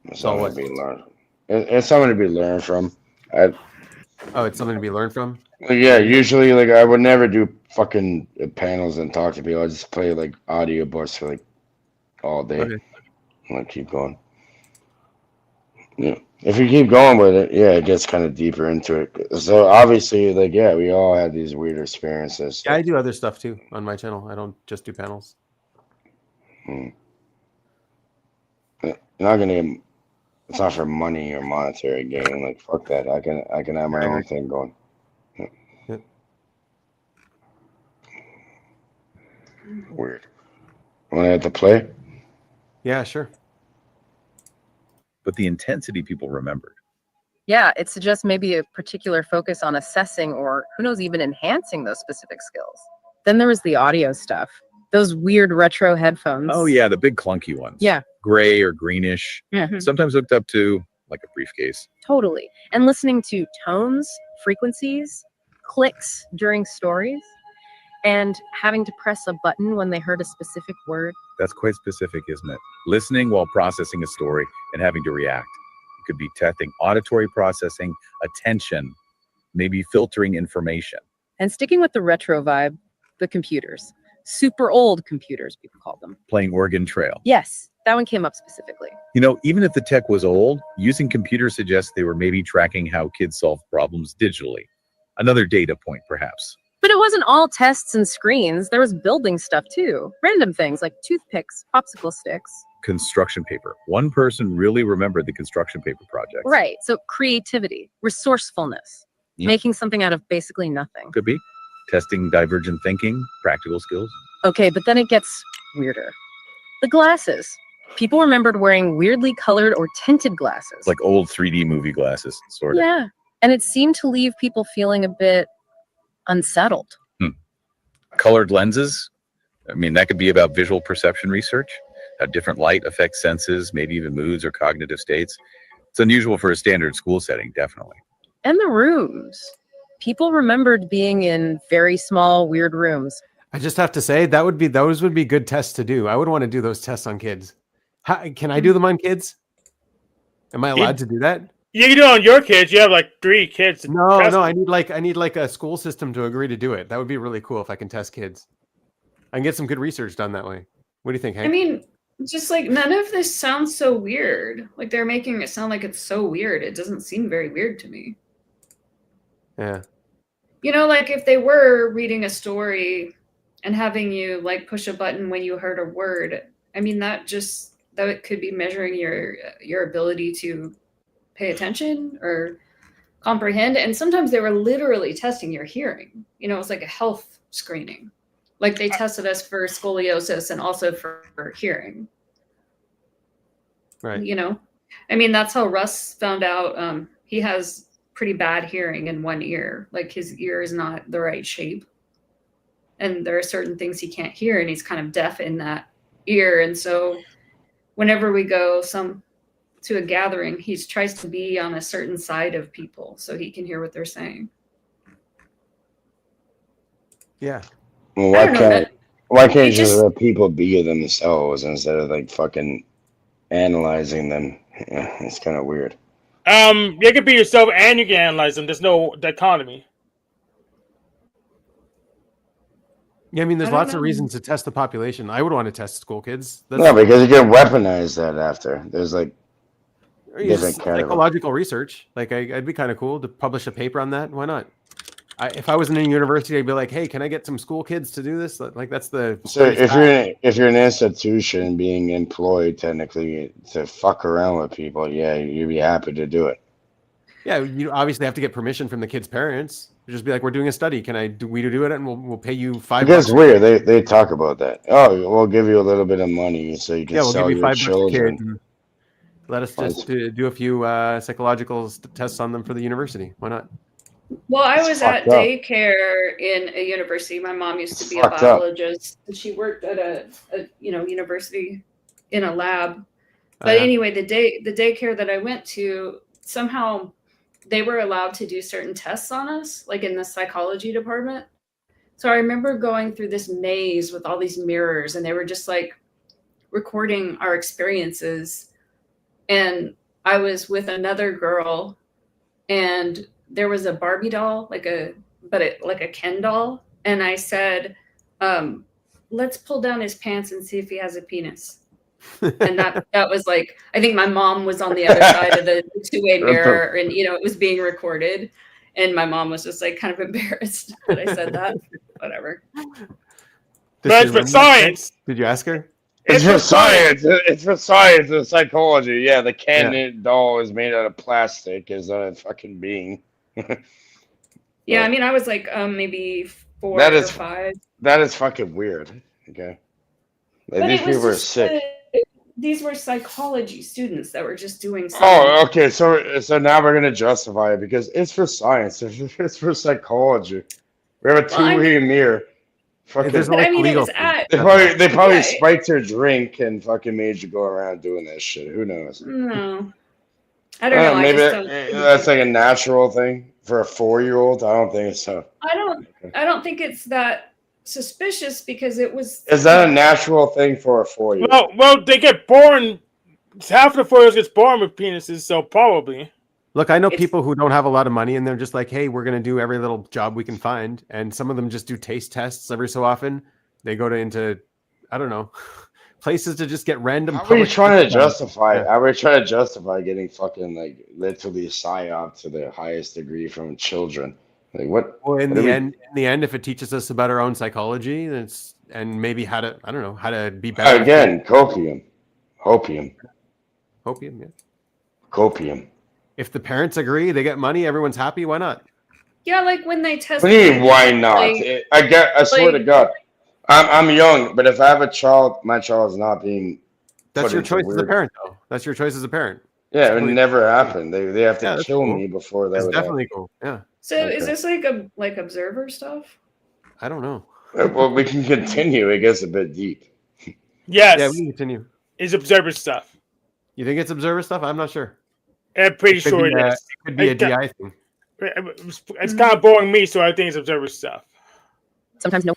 It's something to be learned. It's something to be learned from. It's something to be learned from. Yeah, usually like I would never do fucking panels and talk to people. I just play like audiobooks for like all day. Okay. And like keep going. Yeah. If you keep going with it, it gets kind of deeper into it. So obviously, like, we all had these weird experiences. Yeah, I do other stuff too on my channel. I don't just do panels. You're not gonna. It's not for money or monetary gain. Like fuck that. I can have my own thing going. Yeah. Weird. Want to have to play? Yeah, sure. But the intensity people remembered. Yeah, it suggests maybe a particular focus on assessing or who knows, even enhancing those specific skills. Then there was the audio stuff. Those weird retro headphones. Oh yeah, the big clunky ones. Yeah. Gray or greenish. Yeah. Sometimes hooked up to like a briefcase. Totally. And listening to tones, frequencies, clicks during stories, and having to press a button when they heard a specific word. That's quite specific, isn't it? Listening while processing a story and having to react. It could be testing auditory processing, attention, maybe filtering information. And sticking with the retro vibe, the computers. Super old computers, people call them. Playing Oregon Trail. Yes, that one came up specifically. You know, even if the tech was old, using computers suggests they were maybe tracking how kids solve problems digitally. Another data point, perhaps. But it wasn't all tests and screens. There was building stuff too. Random things like toothpicks, popsicle sticks. Construction paper. One person really remembered the construction paper project. Right. So creativity, resourcefulness, making something out of basically nothing. Could be. Testing divergent thinking, practical skills. Okay, but then it gets weirder. The glasses. People remembered wearing weirdly colored or tinted glasses. Like old 3D movie glasses, sort of. Yeah. And it seemed to leave people feeling a bit unsettled. Colored lenses. I mean, that could be about visual perception research, how different light affects senses, maybe even moods or cognitive states. It's unusual for a standard school setting, definitely. And the rooms. People remembered being in very small, weird rooms. I just have to say those would be good tests to do. I would want to do those tests on kids. Can I do them on kids? Am I allowed to do that? You can do it on your kids. You have like 3 kids. No. I need like a school system to agree to do it. That would be really cool if I can test kids. I can get some good research done that way. What do you think, Hank? I mean, just like none of this sounds so weird. Like they're making it sound like it's so weird. It doesn't seem very weird to me. Yeah. You know, like if they were reading a story and having you like push a button when you heard a word, I mean, that could be measuring your ability to pay attention or comprehend. And sometimes they were literally testing your hearing. You know, it's like a health screening. Like they tested us for scoliosis and also for hearing. Right. You know, I mean, that's how Russ found out he has pretty bad hearing in one ear. Like his ear is not the right shape. And there are certain things he can't hear and he's kind of deaf in that ear. And so whenever we go to a gathering, he tries to be on a certain side of people so he can hear what they're saying. Yeah. Well, why can't you just let people be themselves instead of like fucking analyzing them? Yeah, it's kind of weird. You can be yourself and you can analyze them. There's no dichotomy. Yeah, I mean, there's lots of reasons to test the population. I would want to test school kids. No, because you can weaponize that after. There's like different psychological research. Like, I'd be kind of cool to publish a paper on that. Why not? if I was in a university, I'd be like, hey, can I get some school kids to do this? Like that's the So place if you're an institution being employed technically to fuck around with people, yeah, you'd be happy to do it. Yeah, you obviously have to get permission from the kids' parents. Just be like, we're doing a study. Can I do we do it? And we'll pay you $5. It gets weird. They talk about that. Oh, we'll give you a little bit of money so you can Yeah, we'll sell give you your $5 a children. kid. And let us Well, just do a few psychological tests on them for the university. Why not? Well, I It's was at fucked up. daycare in a university. My mom used to It's be a fucked up. biologist, and she worked at a university in a lab. But Yeah. anyway, the daycare that I went to, somehow they were allowed to do certain tests on us, like in the psychology department. So I remember going through this maze with all these mirrors, and they were just like recording our experiences. And I was with another girl, and there was a Barbie doll, like a Ken doll. And I said, let's pull down his pants and see if he has a penis. And that was like, I think my mom was on the other side of the two-way mirror, and it was being recorded. And my mom was just like kind of embarrassed that I said that. Whatever. But it's for science. Did you ask her? It's for science. It's for science and psychology. Yeah, the Ken doll is made out of plastic. Is a fucking being. Yeah, I mean, I was like maybe 4 That or is 5. That is fucking weird. Okay. Like, But these it was people are just sick. these were psychology students that were just doing something. Oh, okay. So now we're gonna justify it because it's for science. It's for psychology. We have a Well, I two-way mirror. Fucking, There's no But I like mean, it legal was thing. at they probably Yeah. spiked her drink and fucking made you go around doing that shit. Who knows? no. I don't know. I Maybe just don't. that's like a natural thing for a 4-year-old. I don't think so. I don't think it's that suspicious because it was. Is that a natural thing for a 4-year-old? Well, they get born. Half the 4-year-olds gets born with penises, so probably. Look, I know It's- people who don't have a lot of money and they're just like, hey, we're going to do every little job we can find. And some of them just do taste tests every so often. They go into, I don't know, places to just get random. How are you trying to justify? Yeah. How are you trying to justify getting fucking like literally psyop to the highest degree from children? Like what? Well, in what are the we- end, if it teaches us about our own psychology, and maybe how to, I don't know, how to be better. Again, copium. Opium, yeah. Copium. If the parents agree, they get money, everyone's happy. Why not? Yeah, like when they test. What do you mean, why not? Like- I swear to like- God, I'm young, but if I have a child, my child is not being. That's put your into choice as a weird- parent, though. That's your choice as a parent. Yeah, it would Definitely- never happen. They have to Yeah, that's kill cool. me before that It's would definitely cool. Yeah, So is Okay. this like observer stuff? I don't know. happen. Well, we can continue. It gets a bit deep. Yes, Yeah, we can continue. it's observer stuff. You think it's observer stuff? I'm not sure. I'm pretty Could sure be, it is. it could be a I got- DI thing. It's kind of boring me, so I think it's observer stuff. Sometimes no.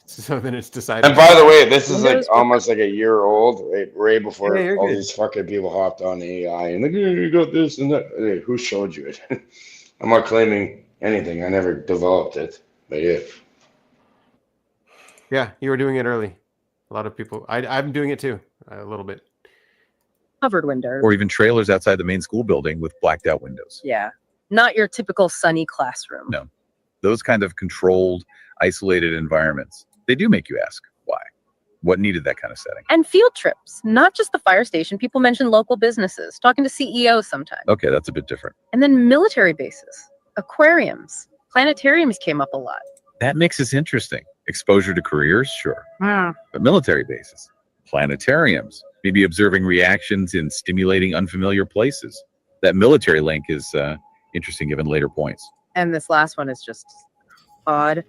So then it's decided. And by the way, this is like Windows- almost like a year old, right before Yeah, you're all good. these fucking people hopped on AI and like, yeah, you got this and that. Hey, who showed you it? I'm not claiming anything. I never developed it, but yeah. Yeah, you were doing it early. A lot of people. I'm doing it too, a little bit. Covered windows. Or even trailers outside the main school building with blacked out windows. Yeah. Not your typical sunny classroom. No. Those kind of controlled, isolated environments, they do make you ask why. What needed that kind of setting? And field trips, not just the fire station. People mention local businesses, talking to CEOs sometimes. Okay, that's a bit different. And then military bases, aquariums, planetariums came up a lot. That makes this interesting. Exposure to careers, sure. But military bases, planetariums, maybe observing reactions in stimulating unfamiliar places. That military link is interesting given later points. And this last one is just odd.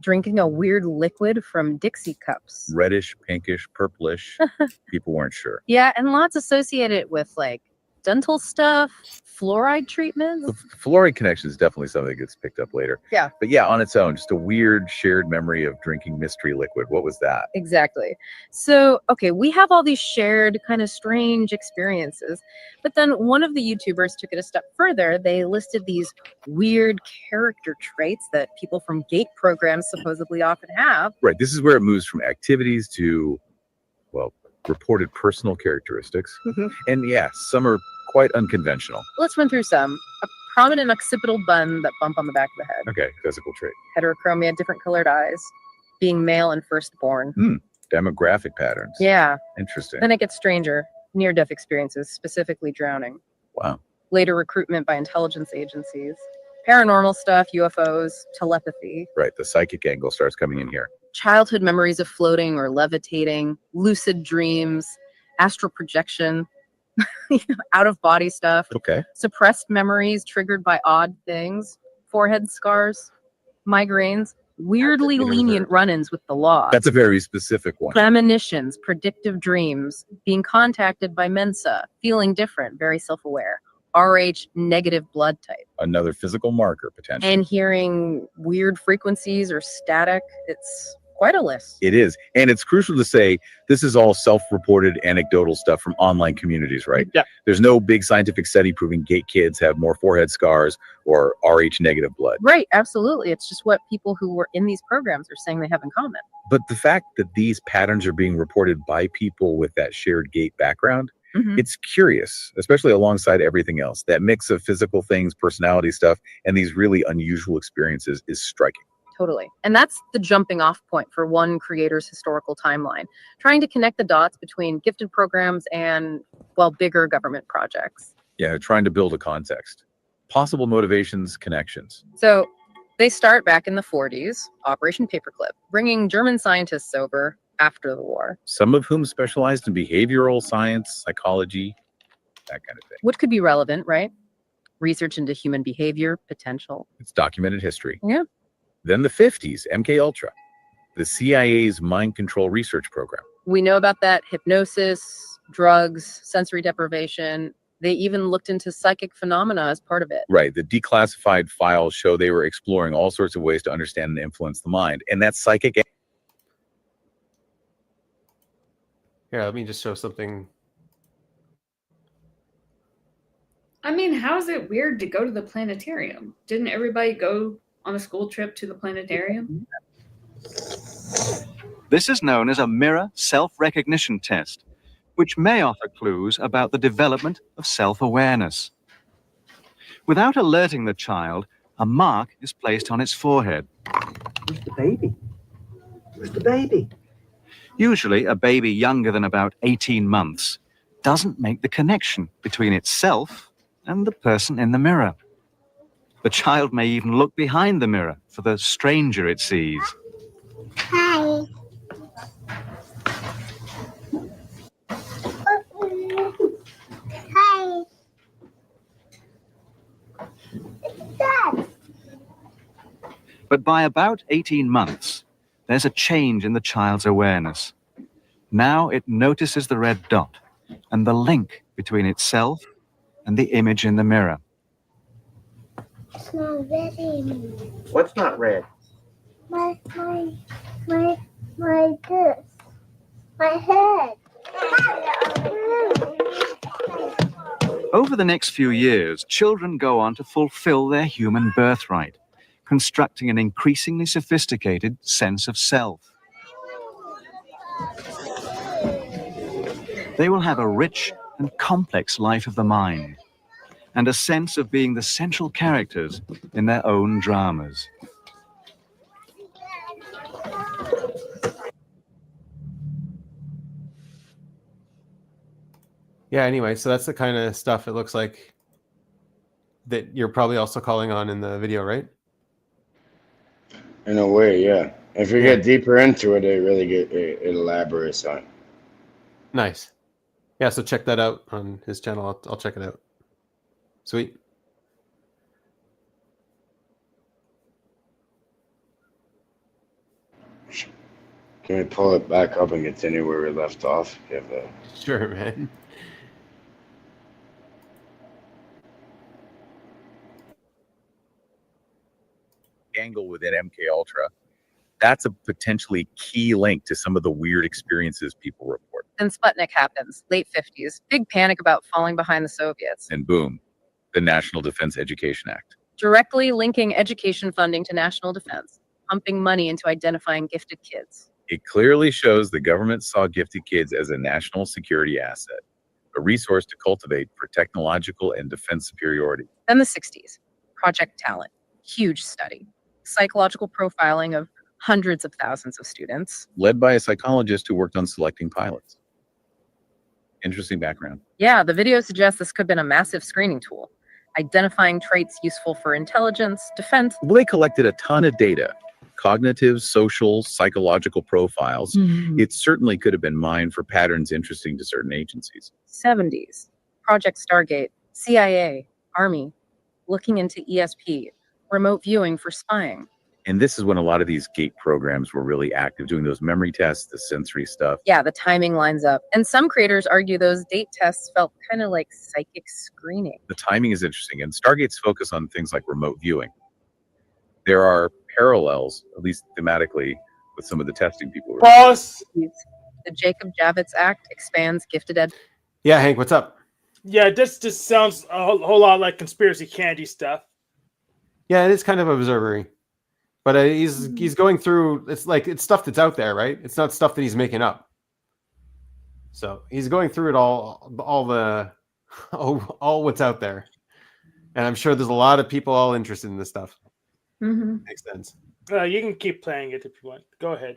Drinking a weird liquid from Dixie cups. Reddish, pinkish, purplish. People weren't sure. Yeah, and lots associated with like dental stuff, fluoride treatments. The fluoride connection is definitely something that gets picked up later. Yeah. But yeah, on its own, just a weird shared memory of drinking mystery liquid. What was that? Exactly. So, okay, we have all these shared kind of strange experiences, but then one of the YouTubers took it a step further. They listed these weird character traits that people from GATE programs supposedly often have. Right. This is where it moves from activities to, well, reported personal characteristics. And yeah, some are quite unconventional. Let's run through some. A prominent occipital bun, that bump on the back of the head. Okay, physical trait. Heterochromia, different colored eyes, being male and firstborn. Demographic patterns. Yeah. Interesting. Then it gets stranger. Near-death experiences, specifically drowning. Wow. Later recruitment by intelligence agencies. Paranormal stuff, UFOs, telepathy. Right, the psychic angle starts coming in here. Childhood memories of floating or levitating, lucid dreams, astral projection, out-of-body stuff. Okay. Suppressed memories triggered by odd things, forehead scars, migraines, weirdly lenient run-ins with the law. That's a very specific one. Premonitions, predictive dreams, being contacted by Mensa, feeling different, very self-aware. RH negative blood type. Another physical marker, potentially. And hearing weird frequencies or static. It's quite a list. It is. And it's crucial to say this is all self-reported anecdotal stuff from online communities, right? Yeah. There's no big scientific study proving gay kids have more forehead scars or RH negative blood. Right, absolutely. It's just what people who were in these programs are saying they have in common. But the fact that these patterns are being reported by people with that shared gate background, it's curious, especially alongside everything else. That mix of physical things, personality stuff, and these really unusual experiences is striking. Totally. And that's the jumping off point for one creator's historical timeline, trying to connect the dots between gifted programs and, well, bigger government projects. Yeah, trying to build a context. Possible motivations, connections. So they start back in the 40s, Operation Paperclip, bringing German scientists over after the war. Some of whom specialized in behavioral science, psychology, that kind of thing. What could be relevant, right? Research into human behavior, potential. It's documented history. Yeah. Then the 50s, MK Ultra, the CIA's mind control research program. We know about that: hypnosis, drugs, sensory deprivation. They even looked into psychic phenomena as part of it. Right. The declassified files show they were exploring all sorts of ways to understand and influence the mind. And that psychic. Here, let me just show something. I mean, how is it weird to go to the planetarium? Didn't everybody go on a school trip to the planetarium? This is known as a mirror self-recognition test, which may offer clues about the development of self-awareness. Without alerting the child, a mark is placed on its forehead. Who's the baby? Who's the baby? Usually, a baby younger than about 18 months doesn't make the connection between itself and the person in the mirror. The child may even look behind the mirror for the stranger it sees. Hi. Hi. It's Dad. But by about 18 months, there's a change in the child's awareness. Now it notices the red dot and the link between itself and the image in the mirror. It's not red anymore. What's not red? My this. My head. Over the next few years, children go on to fulfill their human birthright, constructing an increasingly sophisticated sense of self. They will have a rich and complex life of the mind, and a sense of being the central characters in their own dramas. Yeah, anyway, so that's the kind of stuff it looks like that you're probably also calling on in the video, right? In a way, yeah. If you get deeper into it, it really it elaborates on it. Nice. Yeah, so check that out on his channel. I'll check it out. Sweet. Can we pull it back up and continue where we left off? Sure, man. Angle within MK Ultra, that's a potentially key link to some of the weird experiences people report. Then Sputnik happens, late 50s. Big panic about falling behind the Soviets. And boom, the National Defense Education Act. Directly linking education funding to national defense, pumping money into identifying gifted kids. It clearly shows the government saw gifted kids as a national security asset, a resource to cultivate for technological and defense superiority. Then the 60s, Project Talent, huge study, psychological profiling of hundreds of thousands of students. Led by a psychologist who worked on selecting pilots. Interesting background. Yeah, the video suggests this could have been a massive screening tool, identifying traits useful for intelligence, defense. Well, they collected a ton of data, cognitive, social, psychological profiles. It certainly could have been mined for patterns interesting to certain agencies. 70s, Project Stargate, CIA, Army, looking into ESP, remote viewing for spying. And this is when a lot of these GATE programs were really active, doing those memory tests, the sensory stuff. Yeah, the timing lines up. And some creators argue those date tests felt kind of like psychic screening. The timing is interesting, and Stargate's focus on things like remote viewing. There are parallels, at least thematically, with some of the testing people were doing. Pause. The Jacob Javits Act expands gifted ed. Yeah, Hank, what's up? Yeah, this just sounds a whole lot like conspiracy candy stuff. Yeah, it is kind of observery, but he's going through. It's stuff that's out there, right? It's not stuff that he's making up. So he's going through it all what's out there, and I'm sure there's a lot of people all interested in this stuff. Makes sense. You can keep playing it if you want. Go ahead.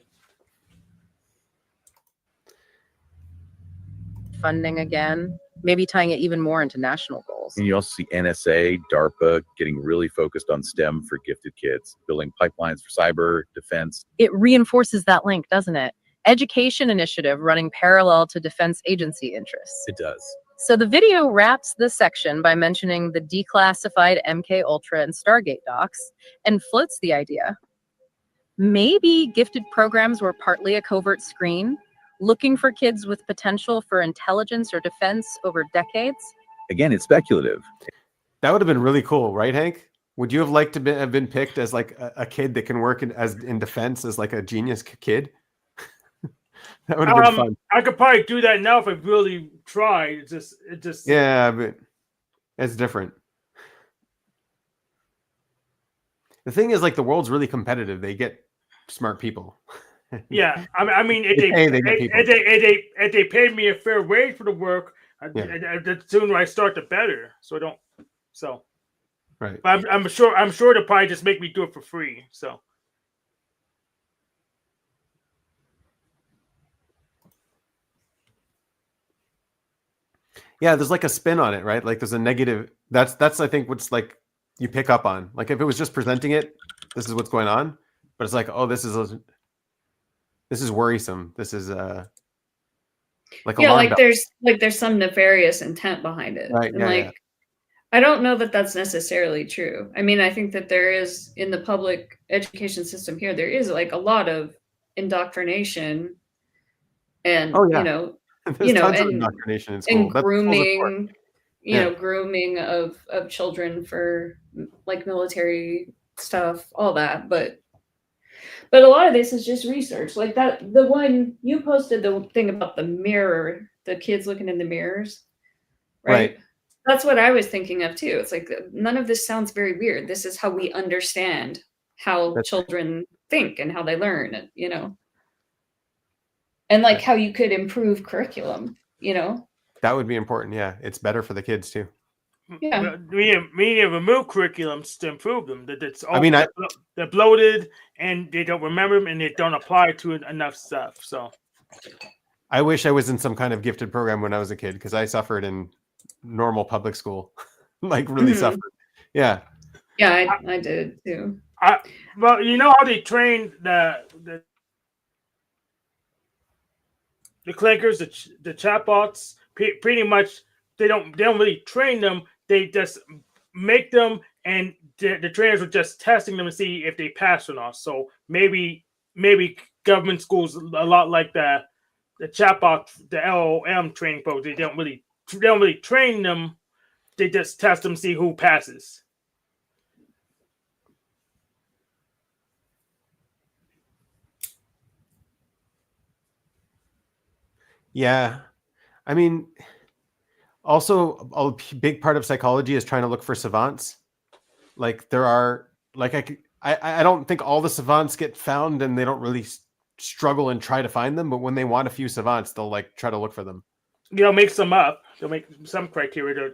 Funding again, maybe tying it even more into national goals. And you also see NSA, DARPA getting really focused on STEM for gifted kids, building pipelines for cyber defense. It reinforces that link, doesn't it? Education initiative running parallel to defense agency interests. It does. So the video wraps this section by mentioning the declassified MK Ultra and Stargate docs and floats the idea. Maybe gifted programs were partly a covert screen, looking for kids with potential for intelligence or defense over decades. Again, it's speculative. That would have been really cool, right, Hank? Would you have liked to have been picked as like a kid that can work in defense as like a genius kid? That would have been fun. I could probably do that now if I really tried. It just. Yeah, but it's different. The thing is, like, the world's really competitive. They get smart people. Yeah, I mean, if they paid me a fair wage for the work, the sooner I start, the better. So I don't. So. Right. But I'm sure they'll probably just make me do it for free. So. Yeah, there's like a spin on it, right? Like there's a negative. That's I think what's like you pick up on. Like if it was just presenting it, this is what's going on. But it's like, oh, this is worrisome. This is like there's some nefarious intent behind it. Right. And Yeah, I don't know that that's necessarily true. I mean, I think that there is in the public education system here, there is like a lot of indoctrination and tons of indoctrination in school. And grooming, grooming of children for like military stuff, all that. But a lot of this is just research. Like that, the one you posted, the thing about the mirror, the kids looking in the mirrors, right? That's what I was thinking of too. It's like none of this sounds very weird. This is how we understand how children think and how they learn, and like how you could improve curriculum, That would be important. Yeah, it's better for the kids too. Yeah, we need to remove curriculums to improve them. They're bloated and they don't remember them and they don't apply to enough stuff. So, I wish I was in some kind of gifted program when I was a kid because I suffered in normal public school, like really suffered. Yeah. Yeah, I did too. Well, you know how they train the clankers, the chatbots. Pretty much, they don't really train them. They just make them, and the trainers are just testing them to see if they pass or not. So maybe government schools a lot like the chatbot, the LOM training folks. They don't really train them. They just test them, see who passes. Yeah. I mean, also a big part of psychology is trying to look for savants. Like there are, like I don't think all the savants get found and they don't really struggle and try to find them. But when they want a few savants, they'll like try to look for them. make some up. They'll make some criteria.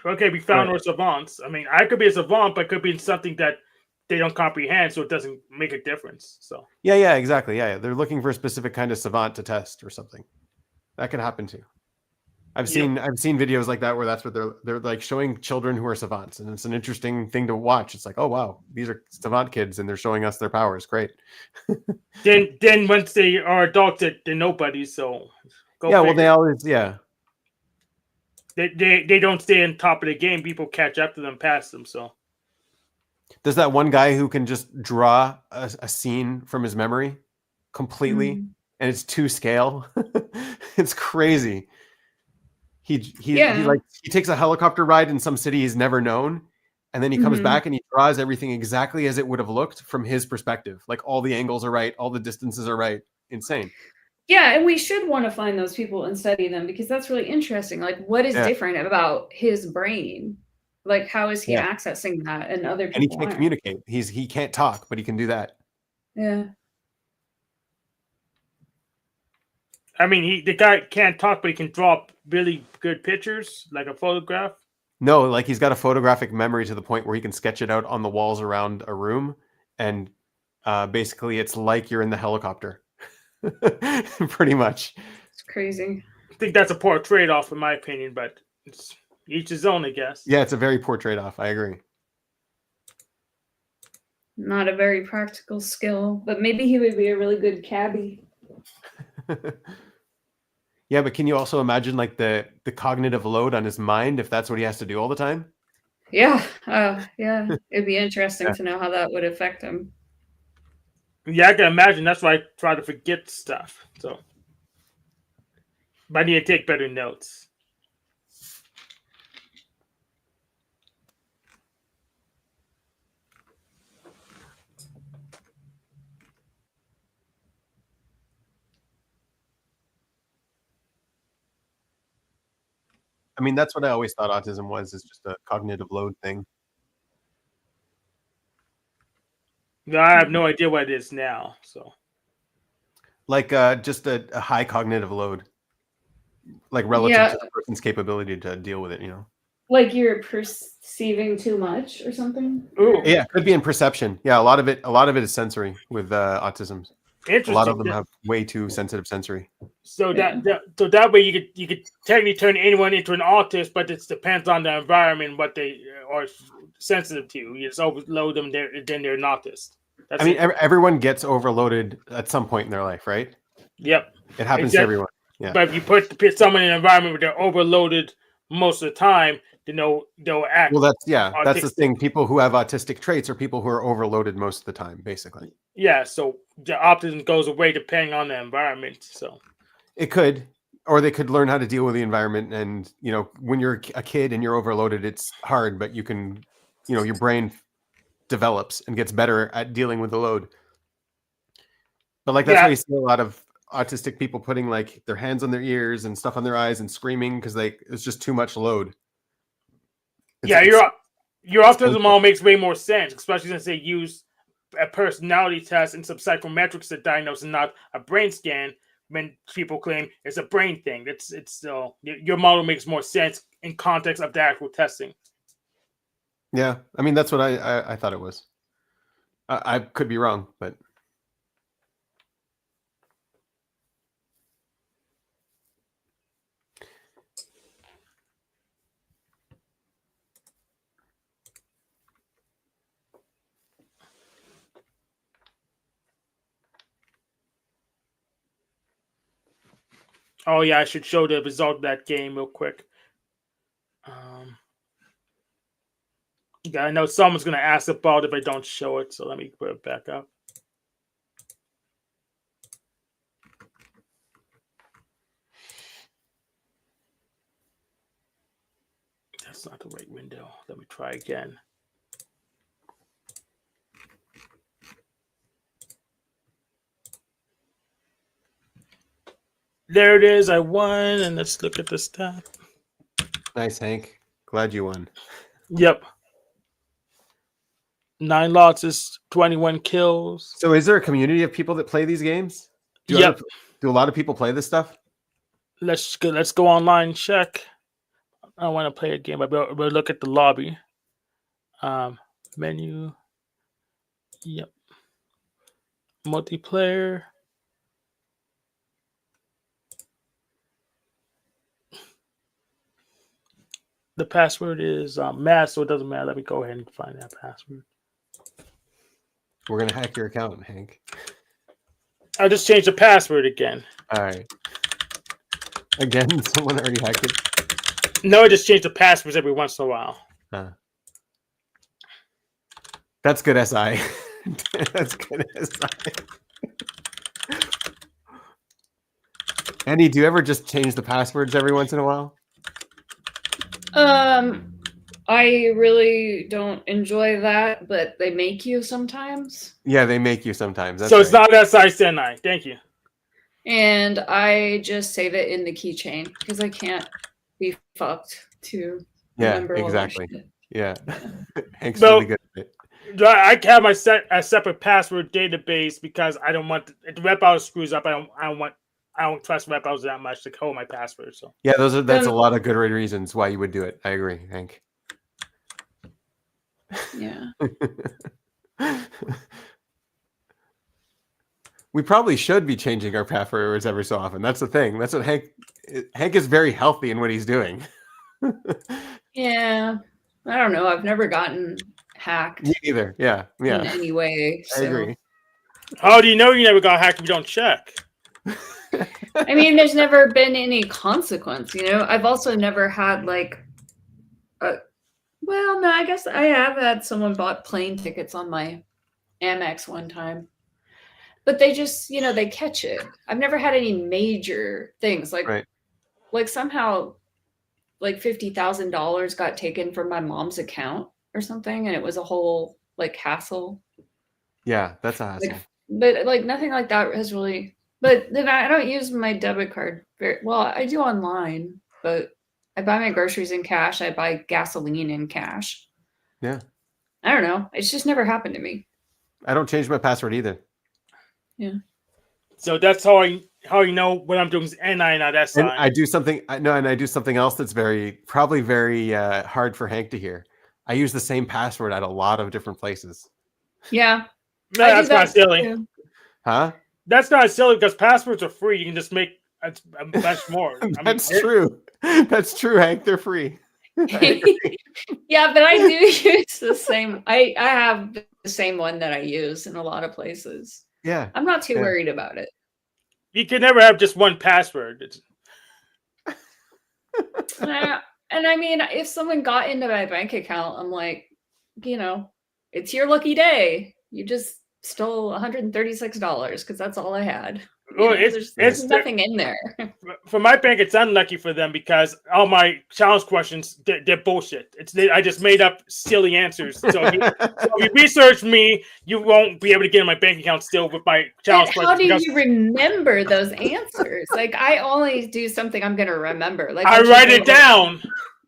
Okay, we found our savants. I mean, I could be a savant, but it could be something that they don't comprehend, so it doesn't make a difference. So Yeah, exactly. Yeah, they're looking for a specific kind of savant to test or something. That could happen too. I've seen videos like that where that's what they're like showing children who are savants, and it's an interesting thing to watch. It's like, oh wow, these are savant kids, and they're showing us their powers. Great. then once they are adults, they're nobodies. So well, they always They don't stay on top of the game. People catch up to them, pass them. So there's that one guy who can just draw a scene from his memory completely, and it's to scale. It's crazy. He takes a helicopter ride in some city he's never known, and then he comes back and he draws everything exactly as it would have looked from his perspective. Like all the angles are right, all the distances are right. Insane. Yeah, and we should want to find those people and study them because that's really interesting. Like, what is different about his brain? Like, how is he accessing that and other people? And he can't communicate. He can't talk, but he can do that. Yeah. I mean, the guy can't talk, but he can draw really good pictures, like a photograph. No, like he's got a photographic memory to the point where he can sketch it out on the walls around a room, and basically it's like you're in the helicopter. Pretty much. It's crazy. I think that's a poor trade-off, in my opinion, but it's each his own, I guess. Yeah, it's a very poor trade-off. I agree. Not a very practical skill, but maybe he would be a really good cabbie. Yeah, but can you also imagine like the cognitive load on his mind if that's what he has to do all the time? Yeah. Yeah. It'd be interesting to know how that would affect him. Yeah, I can imagine. That's why I try to forget stuff. So, but I need to take better notes. I mean, that's what I always thought autism was, is just a cognitive load thing. No, I have no idea what it is now. So, like just a high cognitive load, like relative to the person's capability to deal with it, you know. Like you're perceiving too much or something? Ooh. Yeah, could be in perception. Yeah, a lot of it is sensory with autism. Interesting. A lot of them have way too sensitive sensory. So that way you could technically turn anyone into an autist, but it depends on the environment what they are sensitive to. You just overload them, then they're an autist. I mean, everyone gets overloaded at some point in their life, right? Yep, it happens to everyone. Yeah, but if you put someone in an environment where they're overloaded most of the time, then they'll act. Well, that's the thing. People who have autistic traits are people who are overloaded most of the time, basically. Yeah, so the autism goes away depending on the environment. So it could, or they could learn how to deal with the environment. And you know, when you're a kid and you're overloaded, it's hard, but you can, you know, your brain develops and gets better at dealing with the load. But like that's why you see a lot of autistic people putting like their hands on their ears and stuff on their eyes and screaming because it's just too much load. Your autism all makes way more sense, especially since they use a personality test and some psychometrics to diagnose and not a brain scan. When people claim it's a brain thing, it's still your model makes more sense in context of the actual testing. Yeah, I mean that's what I thought it was. I could be wrong, but oh yeah, I should show the result of that game real quick. Yeah, I know someone's going to ask about it if I don't show it, so let me put it back up. That's not the right window. Let me try again. There it is. I won, and let's look at the stat. Nice, Hank. Glad you won. Yep. 9 losses, 21 kills. So is there a community of people that play these games? Do a lot of people play this stuff? Let's go online and check. I don't want to play a game, but we'll look at the lobby. Menu. Yep. Multiplayer. The password is math, so it doesn't matter. Let me go ahead and find that password. We're gonna hack your account, Hank. I just changed the password again. All right. Again, someone already hacked it. No, I just changed the passwords every once in a while. That's good, SI. That's good, SI. Andy, do you ever just change the passwords every once in a while? I really don't enjoy that, but they make you sometimes. Yeah, they make you sometimes. That's so it's right. not SI Senai. Thank you. And I just save it in the keychain because I can't be fucked to remember all that exactly. shit. Yeah. Hank's So- really good at it. I have my a separate password database because I don't want if the web browser screws up. I don't trust web browsers that much to hold my password. So Yeah, that's a lot of good reasons why you would do it. I agree, Hank. Yeah. We probably should be changing our passwords every so often. That's the thing. That's what Hank is very healthy in what he's doing. Yeah. I don't know. I've never gotten hacked Me either. Yeah. in any way. I So agree. how do you know you never got hacked if you don't check? I mean, there's never been any consequence, you know. I've also never had like well, no, I guess I have had someone bought plane tickets on my Amex one time. But they just, you know, they catch it. I've never had any major things like somehow like $50,000 got taken from my mom's account or something, and it was a whole like hassle. Yeah, that's a hassle. But like nothing like that has really. But then I don't use my debit card very well. I do online, but I buy my groceries in cash. I buy gasoline in cash. Yeah. I don't know. It's just never happened to me. I don't change my password either. Yeah. So that's how you know when I'm doing NI, not SI. And I do something. And I do something else that's probably very hard for Hank to hear. I use the same password at a lot of different places. Yeah. No, that's not silly. Too. Huh? That's not silly because passwords are free. You can just make a bunch more. That's true. That's true, Hank. They're free. Yeah, but I do use the same. I have the same one that I use in a lot of places. Yeah. I'm not too worried about it. You can never have just one password. And I mean, if someone got into my bank account, I'm like, you know, it's your lucky day. You just stole $136 because that's all I had. Oh, There's nothing in there. For my bank, it's unlucky for them because all my challenge questions, they're bullshit. I just made up silly answers. So if you research me, you won't be able to get in my bank account still with my challenge questions. How do you remember those answers? Like, I only do something I'm going to remember. Like, I write it down.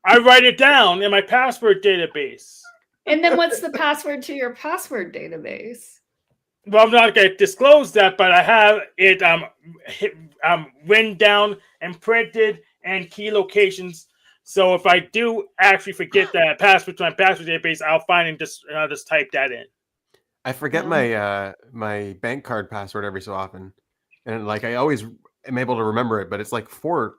I write it down in my password database. And then what's the password to your password database? Well, I'm not going to disclose that, but I have it written down and printed and key locations. So if I do actually forget that password to my password database, I'll find and just type that in. I forget my my bank card password every so often, and like I always am able to remember it, but it's like four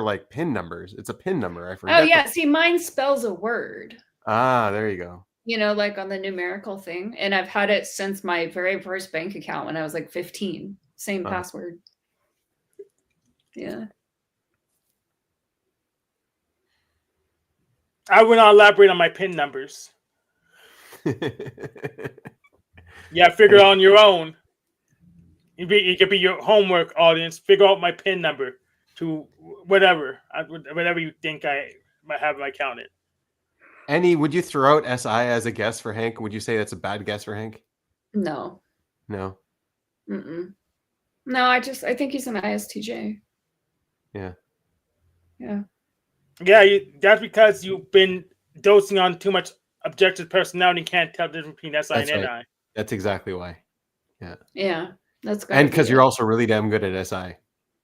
like PIN numbers. It's a PIN number. I forget. Oh yeah, see, mine spells a word. Ah, there you go. You know, like on the numerical thing. And I've had it since my very first bank account when I was like 15. Same password. Yeah. I will not elaborate on my PIN numbers. Yeah, figure it out on your own. It could be your homework, audience. Figure out my PIN number to whatever you think I might have my account in. Annie, would you throw out SI as a guess for Hank? Would you say that's a bad guess for Hank? No. No. Mm-mm. No, I think he's an ISTJ. Yeah. Yeah. Yeah, that's because you've been dosing on too much objective personality and can't tell the difference between SI That's and right. NI. That's exactly why. Yeah. Yeah. That's good. And because you're also really damn good at SI.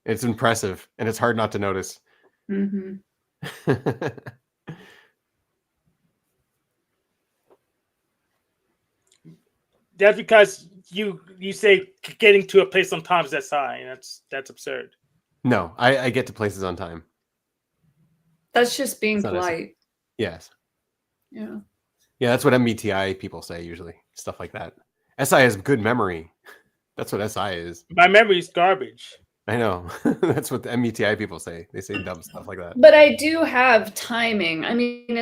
It's impressive, and it's hard not to notice. Mm-hmm. That's because you say getting to a place sometimes that's high. That's absurd. No, I get to places on time. That's just being It's not necessary. polite. Yes. Yeah. Yeah, that's what MBTI people say usually. Stuff like that. SI has good memory. That's what SI is. My memory is garbage. I know. That's what the MBTI people say. They say dumb stuff like that. But I do have timing. I mean,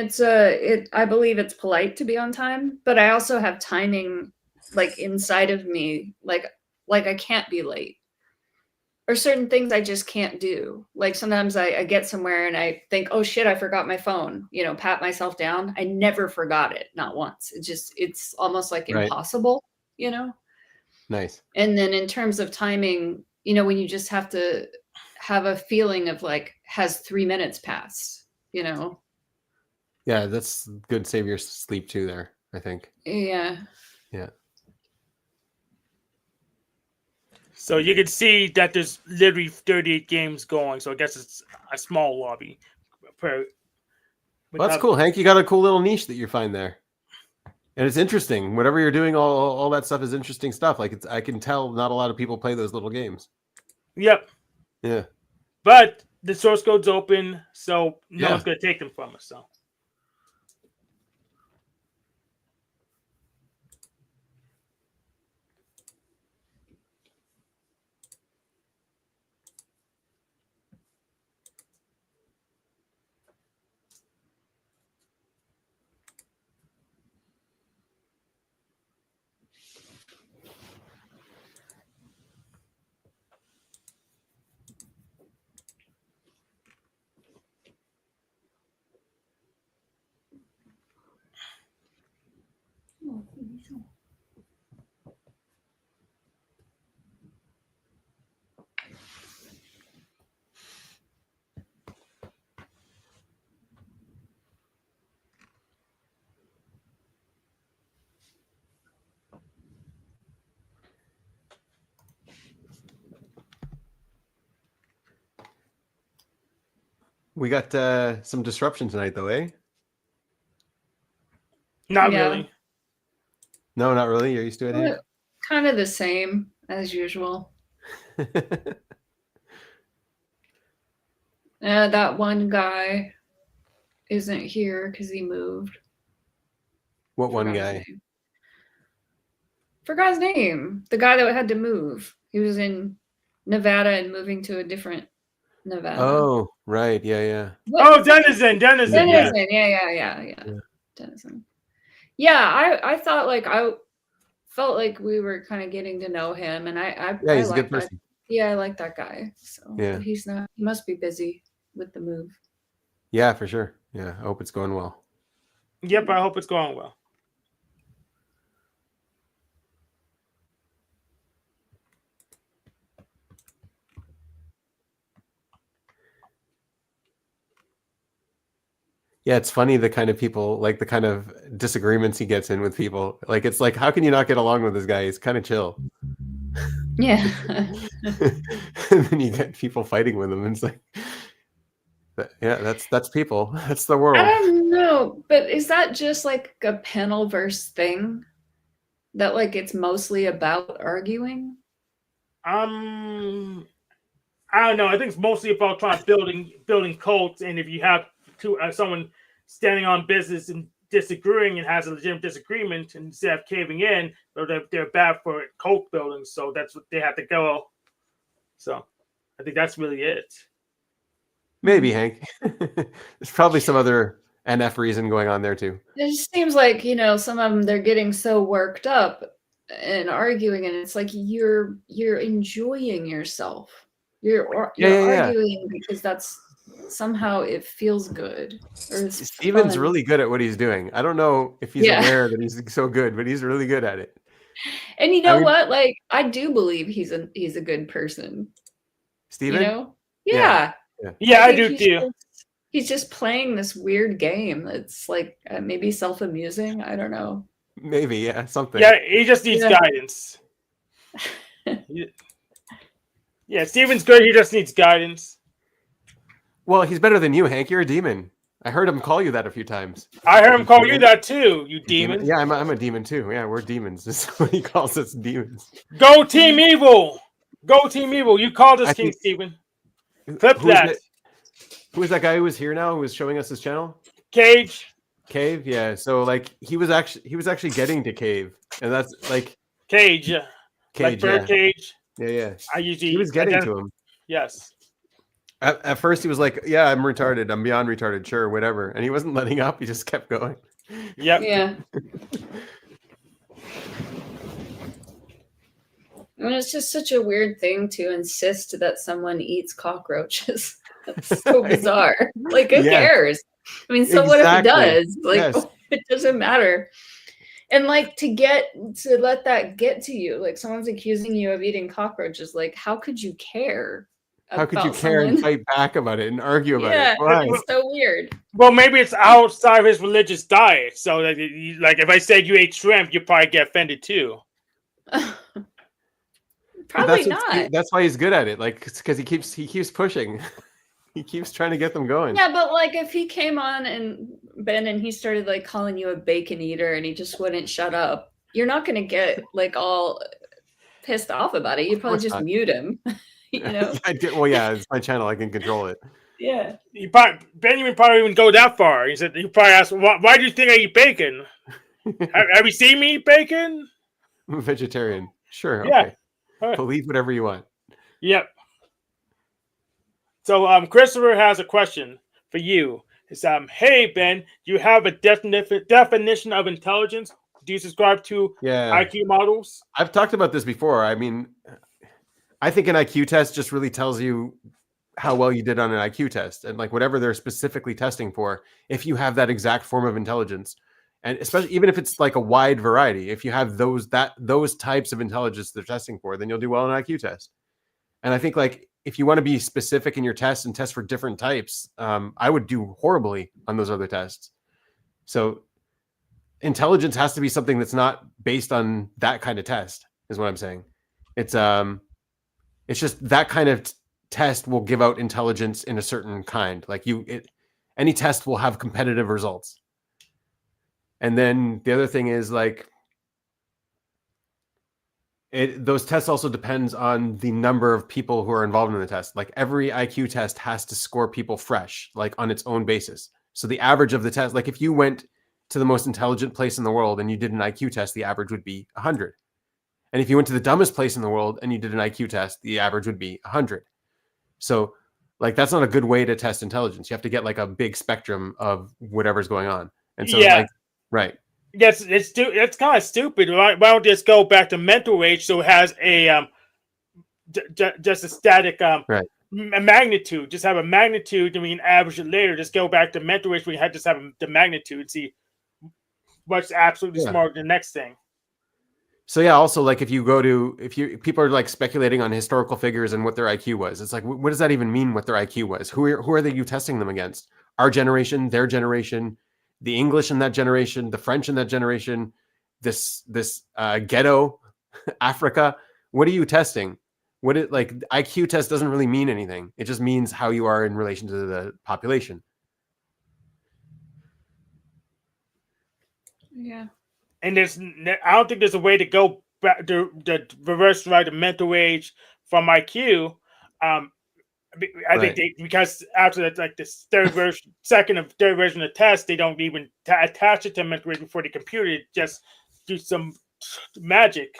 I believe it's polite to be on time, but I also have timing like inside of me, like I can't be late. Or certain things I just can't do. Like sometimes I get somewhere and I think, oh shit, I forgot my phone, pat myself down. I never forgot it, not once. It's almost like Right. impossible, Nice. And then in terms of timing, when you just have to have a feeling of like, has 3 minutes passed, Yeah, that's good. Save your sleep too there, I think. Yeah. Yeah. So you can see that there's literally 38 games going. So I guess it's a small lobby. Well, that's cool, Hank. You got a cool little niche that you find there. And it's interesting. Whatever you're doing, all that stuff is interesting stuff. Like I can tell not a lot of people play those little games. Yep. Yeah. But the source code's open, so no one's going to take them from us. So. We got some disruption tonight, though, eh? Not really. No, not really. You're used to it, Hank? Kind of the same as usual. That one guy isn't here because he moved. What one guy? Forgot his name. The guy that had to move. He was in Nevada and moving to a different Nevada. Oh, right. Yeah. Oh, Denizen. Denizen. Yeah. Denizen. Yeah, I thought I felt like we were kind of getting to know him, and he's a good person. I like that guy. So yeah, but he's not. He must be busy with the move. Yeah, for sure. Yeah, I hope it's going well. Yep, I hope it's going well. Yeah, it's funny the kind of people, like the kind of disagreements he gets in with people. Like, it's like, how can you not get along with this guy? He's kind of chill. Yeah. And then you get people fighting with him. And it's like, yeah, that's people. That's the world. I don't know, but is that just like a panel-verse thing? That like it's mostly about arguing? I don't know. I think it's mostly about trying building cults, and if you have someone standing on business and disagreeing and has a legitimate disagreement, and instead of caving in, they're bad for cult building, so that's what they have to go. So I think that's really it. Maybe, Hank. There's probably some other NF reason going on there too. It just seems like, some of them, they're getting so worked up and arguing, and it's like you're enjoying yourself. You're arguing because that's somehow it feels good. Or Steven's really good at what he's doing. I don't know if he's aware that he's so good, but he's really good at it. And you know what? Like, I do believe he's a good person. Steven? Yeah, I do too. He's just playing this weird game that's like maybe self-amusing. I don't know. Maybe, yeah, something. Yeah, he just needs guidance. Yeah, Steven's good. He just needs guidance. Well, he's better than you, Hank. You're a demon. I heard him call you that a few times. I heard him call you demon. that too, you demon. Yeah, I'm a demon too. Yeah, we're demons. This is what he calls us, demons. Go Team Evil! Go Team Evil! You called us, King Steven. Clip that. Who is that guy who was here now? Who was showing us his channel? Cage. Cave. Yeah. So like he was actually getting to Cave, and that's like Cage. Cage. Like bird cage. Yeah. I usually He was getting to him. Yes. At first, he was like, "Yeah, I'm retarded. I'm beyond retarded. Sure, whatever." And he wasn't letting up. He just kept going. Yep. Yeah. I mean, it's just such a weird thing to insist that someone eats cockroaches. That's so bizarre. Like, who cares? I mean, so what if it does? Like, it doesn't matter. And like to let that get to you, like someone's accusing you of eating cockroaches. Like, how could you care? How could you care and fight back about it and argue about it? Why? It's so weird. Well, maybe it's outside of his religious diet. So, like if I said you ate shrimp, you'd probably get offended too. Probably not. That's why he's good at it. Like, because he keeps pushing. He keeps trying to get them going. Yeah, but like if he came on and he started like calling you a bacon eater and he just wouldn't shut up, you're not going to get like all pissed off about it. You'd probably just mute him. You know? Well, yeah, it's my channel. I can control it. Yeah. Benjamin probably wouldn't go that far. He said he probably asked, "Why do you think I eat bacon? have you seen me eat bacon?" I'm a vegetarian. Sure. Yeah. Okay. Believe whatever you want. Yep. So Christopher has a question for you. It's hey Ben, do you have a definition of intelligence? Do you subscribe to IQ models? I've talked about this before. I mean, I think an IQ test just really tells you how well you did on an IQ test, and like whatever they're specifically testing for, if you have that exact form of intelligence, and especially even if it's like a wide variety, if you have those types of intelligence they're testing for, then you'll do well on an IQ test. And I think like if you want to be specific in your tests and test for different types, I would do horribly on those other tests. So intelligence has to be something that's not based on that kind of test, is what I'm saying. It's just that kind of test will give out intelligence in a certain kind. Like any test will have competitive results. And then the other thing is like those tests also depends on the number of people who are involved in the test. Like every IQ test has to score people fresh, like on its own basis. So the average of the test, like if you went to the most intelligent place in the world and you did an IQ test, the average would be 100. And if you went to the dumbest place in the world and you did an IQ test, the average would be 100. So like that's not a good way to test intelligence. You have to get like a big spectrum of whatever's going on. And so right. Yes, it's kind of stupid. Why don't just go back to mental age so it has a just a static magnitude. Just have a magnitude. I mean, average it later. Just go back to mental age. We had just have the magnitude. See what's absolutely smart. The next thing. So yeah, also like people are like speculating on historical figures and what their IQ was. It's like, what does that even mean? What their IQ was? Who are you testing them against? Our generation, their generation, the English in that generation, the French in that generation, this ghetto, Africa. What are you testing? IQ test doesn't really mean anything. It just means how you are in relation to the population. Yeah. And I don't think there's a way to go back to reverse the mental age from IQ. I think because after like this third version of the test, they don't even attach it to mental age before the computer. Just do some magic.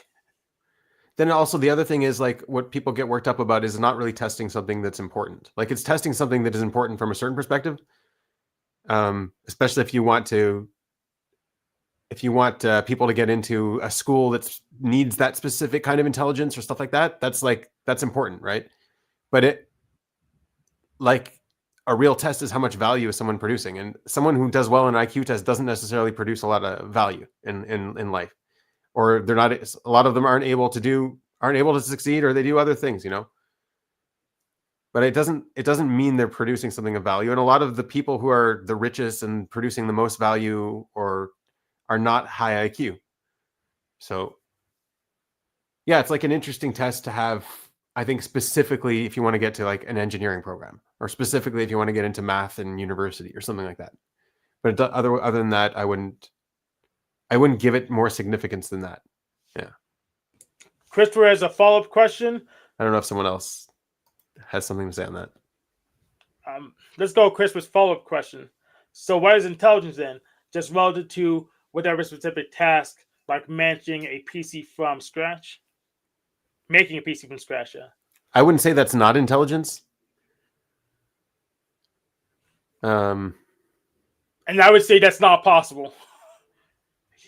Then also the other thing is like what people get worked up about is not really testing something that's important. Like it's testing something that is important from a certain perspective, especially if you want people to get into a school that needs that specific kind of intelligence or stuff like that. That's important, right? But like a real test is how much value is someone producing, and someone who does well in an IQ test doesn't necessarily produce a lot of value in life, or they're not. A lot of them aren't able to succeed, or they do other things, you know. But it doesn't mean they're producing something of value, and a lot of the people who are the richest and producing the most value are not high IQ. So yeah, it's like an interesting test to have I think specifically if you want to get to like an engineering program, or specifically if you want to get into math in university or something like that. But other than that, I wouldn't give it more significance than that. Yeah. Christopher has a follow-up question. I don't know if someone else has something to say on that. Let's go, Christopher's follow-up question. So what is intelligence then? Just relative to whatever specific task, like managing a PC from scratch? Making a PC from scratch, yeah. I wouldn't say that's not intelligence. And I would say that's not possible.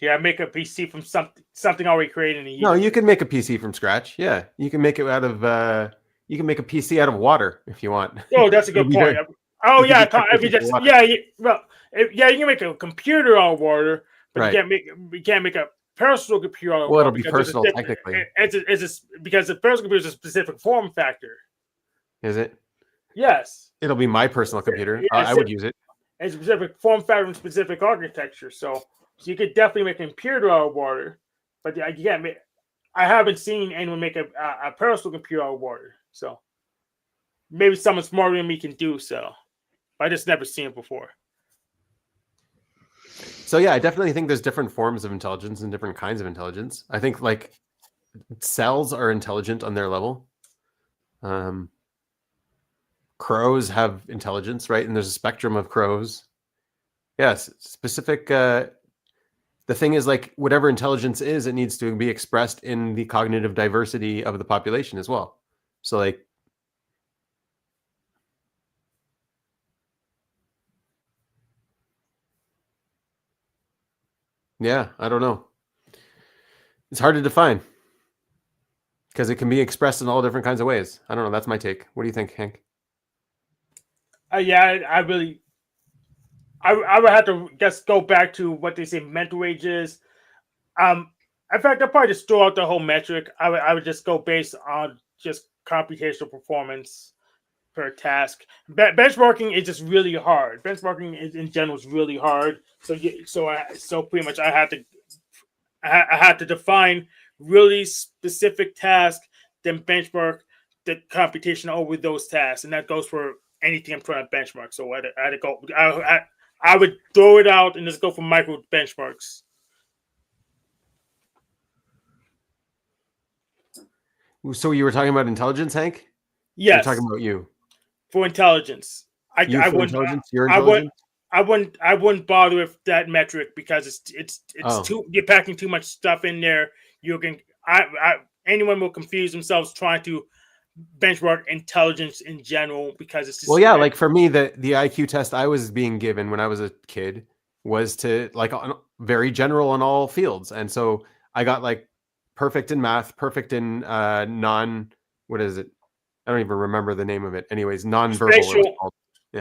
Yeah, make a PC from something already created in a year. No, you can make a PC from scratch. Yeah, you can make it out of. You can make a PC out of water if you want. Oh, that's a good point. Oh yeah, if you just you can make a computer out of water, but you can't make a personal computer out of water. Well, it'll be personal technically. Because the personal computer is a specific form factor. Is it? Yes. It'll be my personal computer. I would use it. It's a specific form factor and specific architecture. So you could definitely make a computer out of water, but you can't make. I haven't seen anyone make a personal computer out of water. So maybe someone smarter than me can do so. But I just never seen it before. So yeah, I definitely think there's different forms of intelligence and different kinds of intelligence. I think like cells are intelligent on their level. Crows have intelligence, right? And there's a spectrum of crows. Yes, specific. The thing is, like, whatever intelligence is, it needs to be expressed in the cognitive diversity of the population as well. So, like, yeah, I don't know. It's hard to define because it can be expressed in all different kinds of ways. I don't know. That's my take. What do you think, Hank? Yeah, I would have to just go back to what they say mental age is. In fact, I'll probably just throw out the whole metric. I would just go based on just computational performance per task. Benchmarking is just really hard. Benchmarking in general is really hard. So pretty much I had to define really specific tasks, then benchmark the computation over those tasks, and that goes for anything I'm trying to benchmark. So I would throw it out and just go for micro benchmarks. So you were talking about intelligence, Hank? Yes. You're talking about you. For intelligence. I wouldn't bother with that metric because it's too, you're packing too much stuff in there. Anyone will confuse themselves trying to benchmark intelligence in general because it's just, like for me, the IQ test I was being given when I was a kid was to like very general on all fields, and so I got like perfect in math, perfect in what is it? I don't even remember the name of it. Anyways, nonverbal.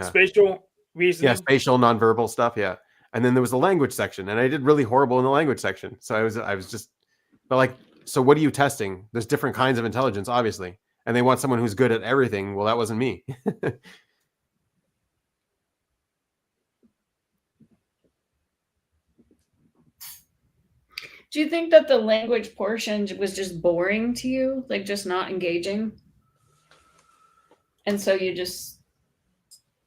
Spatial reasoning. Yeah, spatial nonverbal stuff. Yeah, and then there was the language section, and I did really horrible in the language section. So I was just, but like, so what are you testing? There's different kinds of intelligence, obviously. And they want someone who's good at everything. Well, that wasn't me. Do you think that the language portion was just boring to you? Like just not engaging? And so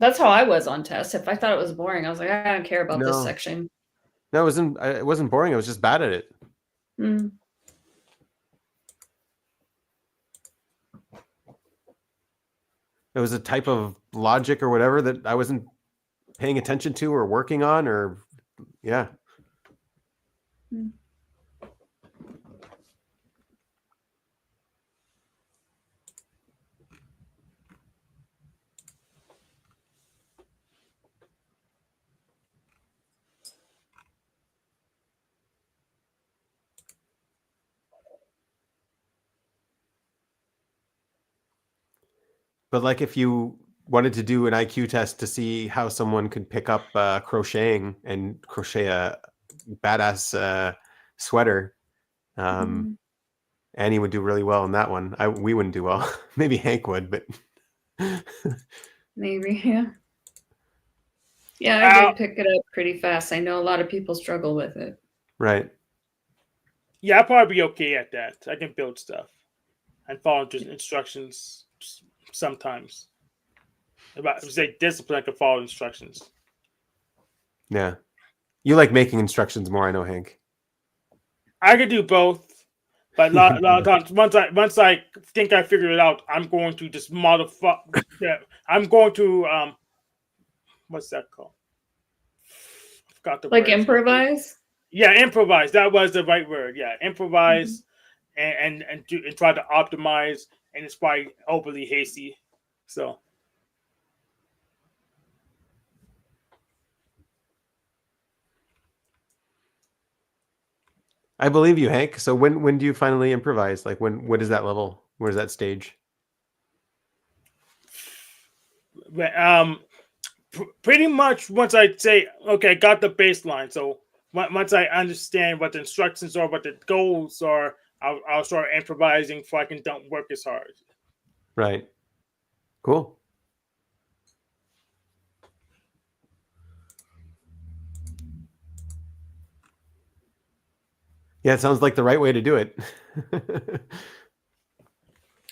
that's how I was on tests. If I thought it was boring, I was like, I don't care about this section. No, it wasn't boring. I was just bad at it. Mm. It was a type of logic or whatever that I wasn't paying attention to or working on, or yeah. Mm. But like if you wanted to do an IQ test to see how someone could pick up crocheting and crochet a badass sweater, Annie would do really well in that one. We wouldn't do well. Maybe Hank would, but maybe, yeah. Yeah, I did pick it up pretty fast. I know a lot of people struggle with it. Right. Yeah, I'll probably be okay at that. I can build stuff. and follow just instructions sometimes. If I say discipline, I can follow instructions. Yeah. You like making instructions more, I know, Hank. I could do both, but a lot of times, once I think I figured it out, I'm going to just modify. Yeah, I'm going to what's that called? I forgot the Like word. improvise. Yeah, improvise. That was the right word. Yeah, improvise and try to optimize, and it's probably overly hasty. So I believe you, Hank. So when do you finally improvise? Like what is that level? Where's that stage? pretty much once I say, okay, got the baseline. So once I understand what the instructions are, what the goals are, I'll start improvising so I can don't work as hard. Right. Cool. Yeah, it sounds like the right way to do it.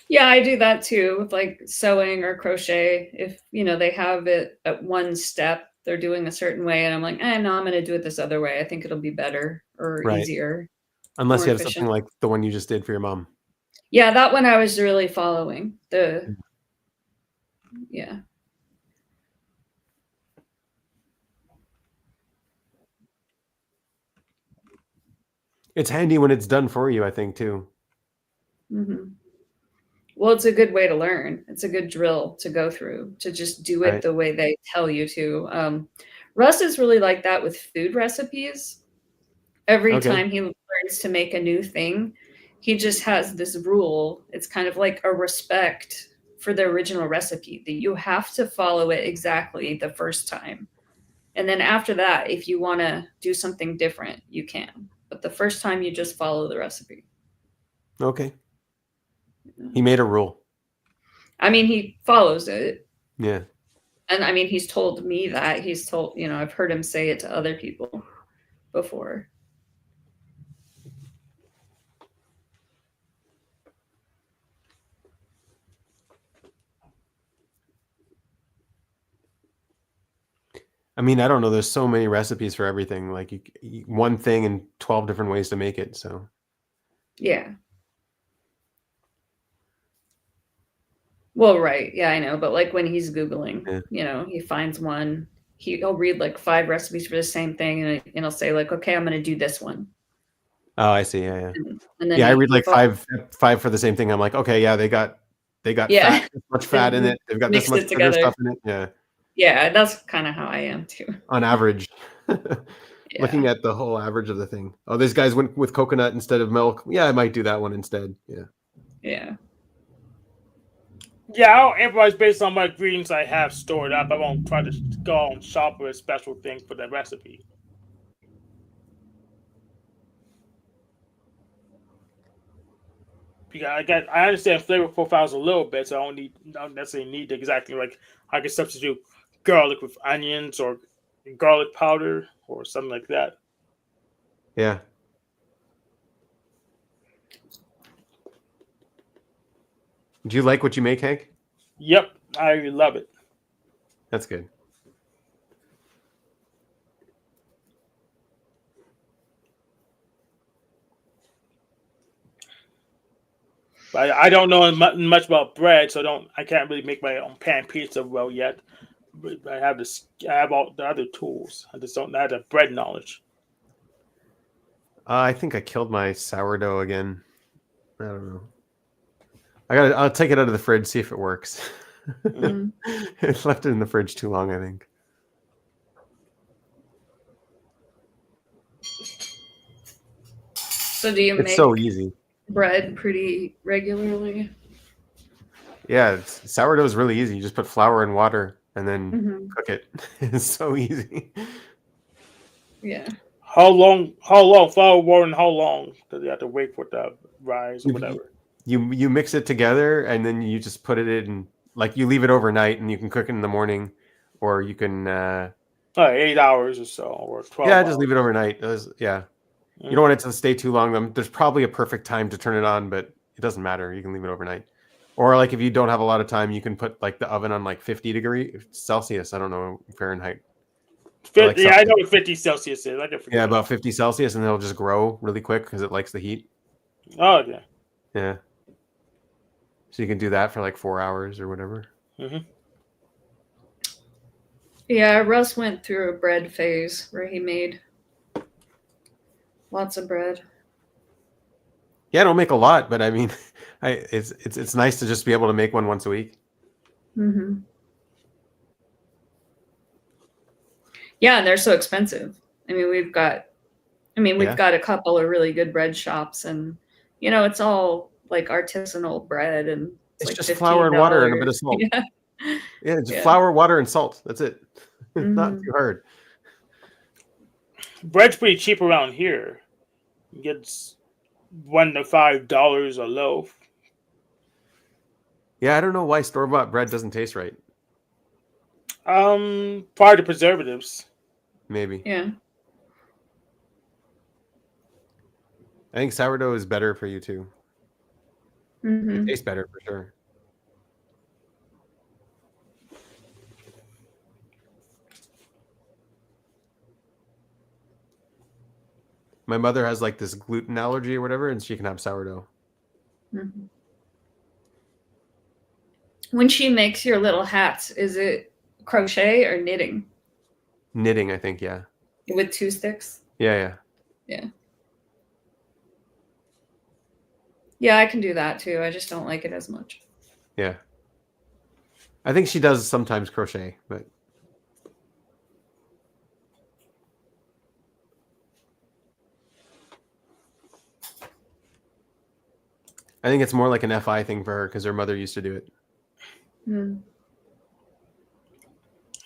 Yeah, I do that too with like sewing or crochet. If they have it at one step, they're doing a certain way, and I'm like, no, I'm going to do it this other way. I think it'll be better or Right. easier, Unless more you have efficient. something like the one you just did for your mom. Yeah, that one I was really following the. Yeah. It's handy when it's done for you, I think, too. Mm-hmm. Well, it's a good way to learn. It's a good drill to go through, to just do it Right. the way they tell you to. Russ is really like that with food recipes. Every Okay. time he learns to make a new thing, he just has this rule. It's kind of like a respect for the original recipe that you have to follow it exactly the first time. And then after that, if you want to do something different, you can. But the first time, you just follow the recipe. Okay. He made a rule. I mean, he follows it. Yeah. And I mean, he's told me that. He's told, I've heard him say it to other people before. I mean, I don't know. There's so many recipes for everything. Like one thing and 12 different ways to make it. So Yeah. Well, right. Yeah, I know. But like when he's Googling, he finds one. He'll read like 5 recipes for the same thing, and he'll say like, okay, I'm going to do this one. Oh, I see. Yeah, yeah. And then yeah, I read like five for the same thing. I'm like, okay, yeah, they got Yeah. fat, this much fat in it. They've got this Mixed much it sugar together. stuff in it. Yeah. Yeah, that's kind of how I am too. On average. Looking at the whole average of the thing. Oh, these guys went with coconut instead of milk. Yeah, I might do that one instead. Yeah. Yeah. Yeah, I'll improvise based on what ingredients I have stored up. I won't try to go and shop for a special thing for the recipe. Because I understand flavor profiles a little bit, so I don't necessarily need exactly like I could substitute garlic with onions or garlic powder or something like that. Yeah. Do you like what you make, Hank? Yep, I love it. That's good. But I don't know much about bread, so I can't really make my own pan pizza well yet. But I have all the other tools. I just don't have the bread knowledge. I think I killed my sourdough again. I don't know. I'll take it out of the fridge, see if it works. It's left it in the fridge too long, I think. So do you It's make so easy. bread pretty regularly? Yeah, sourdough is really easy. You just put flour and water and then Mhm. cook it. It's so easy. Yeah. How long flour, water, and how long does you have to wait for the rise or whatever? You mix it together and then you just put it in, like you leave it overnight and you can cook it in the morning, or you can 8 hours or so, or 12 yeah, hours. just leave it overnight. Yeah. You don't want it to stay too long. There's probably a perfect time to turn it on, but It doesn't matter. You can leave it overnight. Or like if you don't have a lot of time, you can put like the oven on like 50 degree Celsius. I don't know Fahrenheit. Like Yeah, I know what 50 Celsius is. I can forget. Yeah, about 50 Celsius, and it'll just grow really quick because it likes the heat. Oh yeah. Yeah. So you can do that for like 4 hours or whatever. Mm-hmm. Yeah, Russ went through a bread phase where he made lots of bread. Yeah, I don't make a lot, but I mean, it's nice to just be able to make one once a week. Mm-hmm. Yeah, and they're so expensive. I mean, we've got a couple of really good bread shops, and it's all like artisanal bread, and It's like just flour and water and a bit of $15. salt. Yeah. Yeah, just Yeah. flour, water, and salt. That's it. Not Mhm. too hard. Bread's pretty cheap around here. You get $1 to $5 a loaf. Yeah, I don't know why store-bought bread doesn't taste right. Part of the preservatives. Maybe. Yeah. I think sourdough is better for you too. Mm-hmm. It tastes better for sure. My mother has like this gluten allergy or whatever, and she can have sourdough. Mm-hmm. When she makes your little hats, is it crochet or knitting Knitting, I think, yeah. with 2 sticks? Yeah. Yeah. Yeah, I can do that too. I just don't like it as much. Yeah. I think she does sometimes crochet, but I think it's more like an FI thing for her because her mother used to do it. Mm.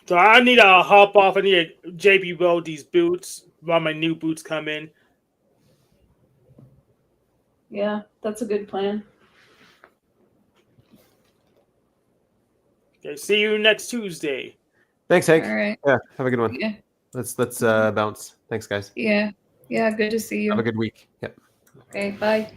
So I need to hop off. I need to JB weld these boots while my new boots come in. Yeah, that's a good plan. Okay, see you next Tuesday. Thanks, Hank. All right. Yeah, have a good one. Yeah. Let's bounce. Thanks, guys. Yeah. Yeah, good to see you. Have a good week. Yep. Okay, bye.